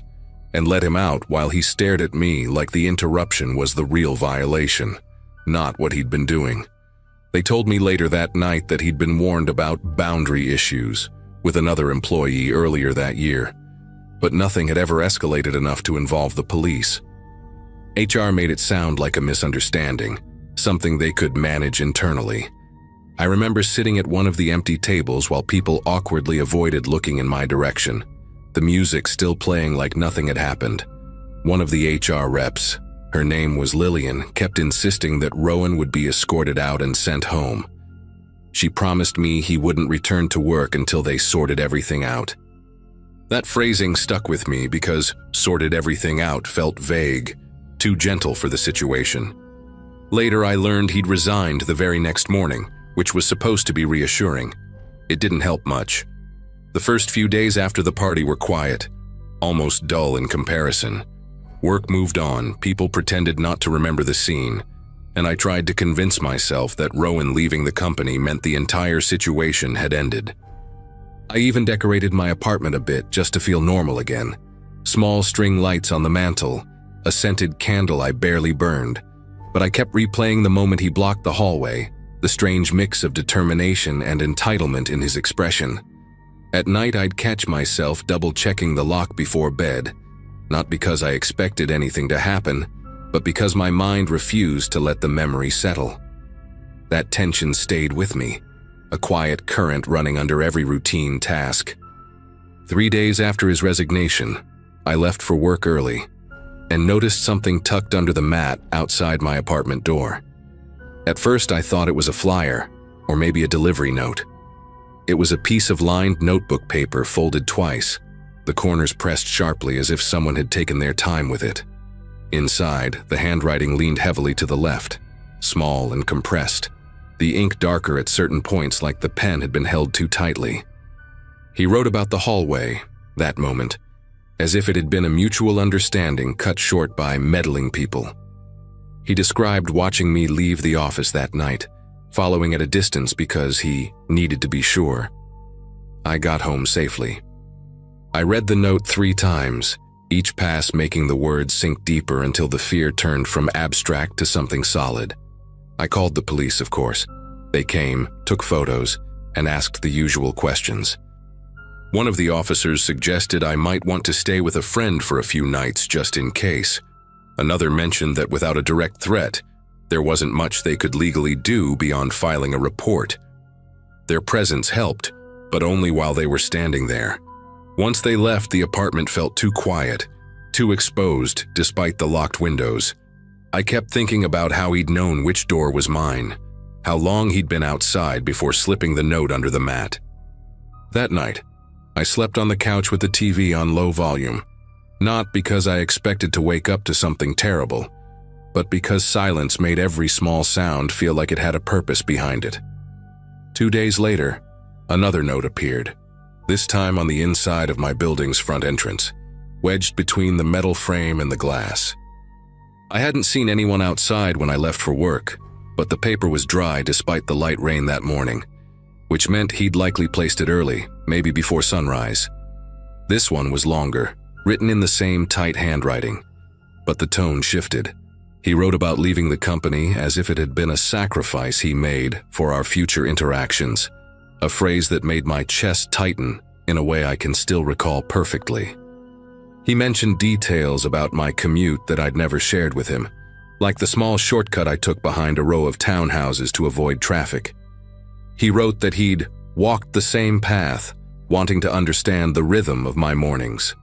and let him out while he stared at me like the interruption was the real violation, not what he'd been doing. They told me later that night that he'd been warned about boundary issues with another employee earlier that year, but nothing had ever escalated enough to involve the police. HR made it sound like a misunderstanding, something they could manage internally. I remember sitting at one of the empty tables while people awkwardly avoided looking in my direction, the music still playing like nothing had happened. One of the HR reps, her name was Lillian, kept insisting that Rowan would be escorted out and sent home. She promised me he wouldn't return to work until they sorted everything out. That phrasing stuck with me because sorted everything out felt vague, too gentle for the situation. Later, I learned he'd resigned the very next morning, which was supposed to be reassuring. It didn't help much. The first few days after the party were quiet, almost dull in comparison. Work moved on, people pretended not to remember the scene, and I tried to convince myself that Rowan leaving the company meant the entire situation had ended. I even decorated my apartment a bit just to feel normal again. Small string lights on the mantle, a scented candle I barely burned, but I kept replaying the moment he blocked the hallway, the strange mix of determination and entitlement in his expression. At night, I'd catch myself double-checking the lock before bed, not because I expected anything to happen, but because my mind refused to let the memory settle. That tension stayed with me, a quiet current running under every routine task. 3 days after his resignation, I left for work early and noticed something tucked under the mat outside my apartment door. At first, I thought it was a flyer, or maybe a delivery note. It was a piece of lined notebook paper folded twice, the corners pressed sharply as if someone had taken their time with it. Inside, the handwriting leaned heavily to the left, small and compressed, the ink darker at certain points like the pen had been held too tightly. He wrote about the hallway, that moment, as if it had been a mutual understanding cut short by meddling people. He described watching me leave the office that night, following at a distance because he needed to be sure. I got home safely. I read the note 3 times, each pass making the words sink deeper until the fear turned from abstract to something solid. I called the police, of course. They came, took photos, and asked the usual questions. One of the officers suggested I might want to stay with a friend for a few nights just in case. Another mentioned that without a direct threat, there wasn't much they could legally do beyond filing a report. Their presence helped, but only while they were standing there. Once they left, the apartment felt too quiet, too exposed despite the locked windows. I kept thinking about how he'd known which door was mine, how long he'd been outside before slipping the note under the mat. That night, I slept on the couch with the TV on low volume, not because I expected to wake up to something terrible, but because silence made every small sound feel like it had a purpose behind it. 2 days later, another note appeared, this time on the inside of my building's front entrance, wedged between the metal frame and the glass. I hadn't seen anyone outside when I left for work, but the paper was dry despite the light rain that morning, which meant he'd likely placed it early, maybe before sunrise. This one was longer, written in the same tight handwriting, but the tone shifted. He wrote about leaving the company as if it had been a sacrifice he made for our future interactions, a phrase that made my chest tighten in a way I can still recall perfectly. He mentioned details about my commute that I'd never shared with him, like the small shortcut I took behind a row of townhouses to avoid traffic. He wrote that he'd walked the same path, wanting to understand the rhythm of my mornings.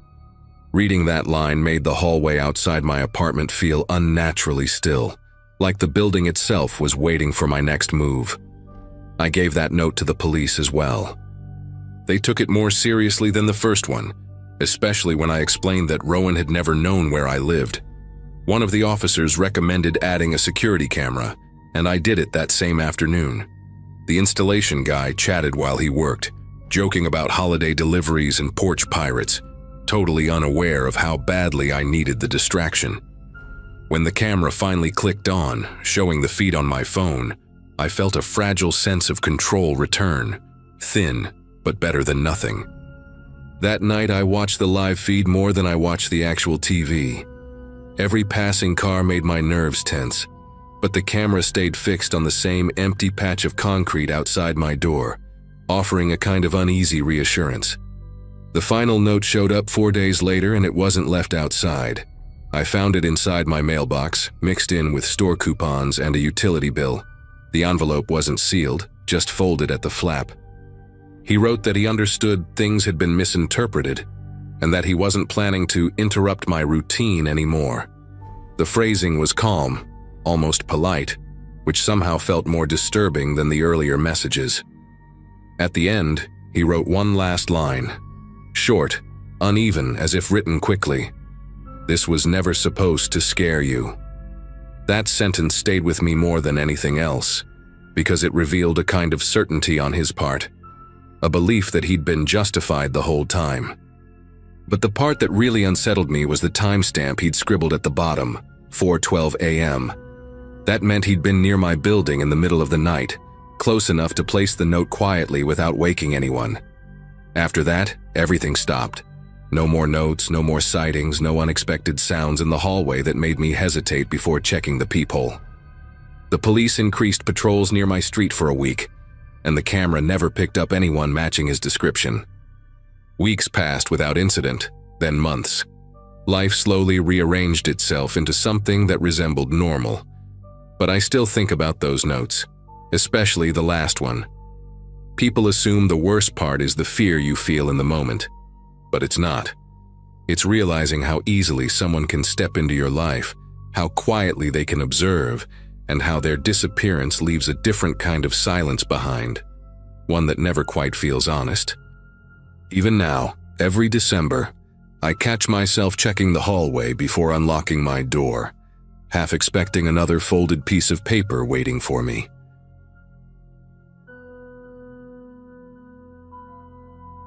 Reading that line made the hallway outside my apartment feel unnaturally still, like the building itself was waiting for my next move. I gave that note to the police as well. They took it more seriously than the first one, especially when I explained that Rowan had never known where I lived. One of the officers recommended adding a security camera, and I did it that same afternoon. The installation guy chatted while he worked, joking about holiday deliveries and porch pirates, totally unaware of how badly I needed the distraction. When the camera finally clicked on, showing the feed on my phone, I felt a fragile sense of control return, thin, but better than nothing. That night I watched the live feed more than I watched the actual TV. Every passing car made my nerves tense, but the camera stayed fixed on the same empty patch of concrete outside my door, offering a kind of uneasy reassurance. The final note showed up 4 days later and it wasn't left outside. I found it inside my mailbox, mixed in with store coupons and a utility bill. The envelope wasn't sealed, just folded at the flap. He wrote that he understood things had been misinterpreted and that he wasn't planning to interrupt my routine anymore. The phrasing was calm, almost polite, which somehow felt more disturbing than the earlier messages. At the end, he wrote one last line, short, uneven, as if written quickly. "This was never supposed to scare you." That sentence stayed with me more than anything else, because it revealed a kind of certainty on his part, a belief that he'd been justified the whole time. But the part that really unsettled me was the timestamp he'd scribbled at the bottom, 4:12 a.m. That meant he'd been near my building in the middle of the night, close enough to place the note quietly without waking anyone. After that, everything stopped. No more notes, no more sightings, no unexpected sounds in the hallway that made me hesitate before checking the peephole. The police increased patrols near my street for a week, and the camera never picked up anyone matching his description. Weeks passed without incident, then months. Life slowly rearranged itself into something that resembled normal. But I still think about those notes, especially the last one. People assume the worst part is the fear you feel in the moment, but it's not. It's realizing how easily someone can step into your life, how quietly they can observe, and how their disappearance leaves a different kind of silence behind, one that never quite feels honest. Even now, every December, I catch myself checking the hallway before unlocking my door, half expecting another folded piece of paper waiting for me.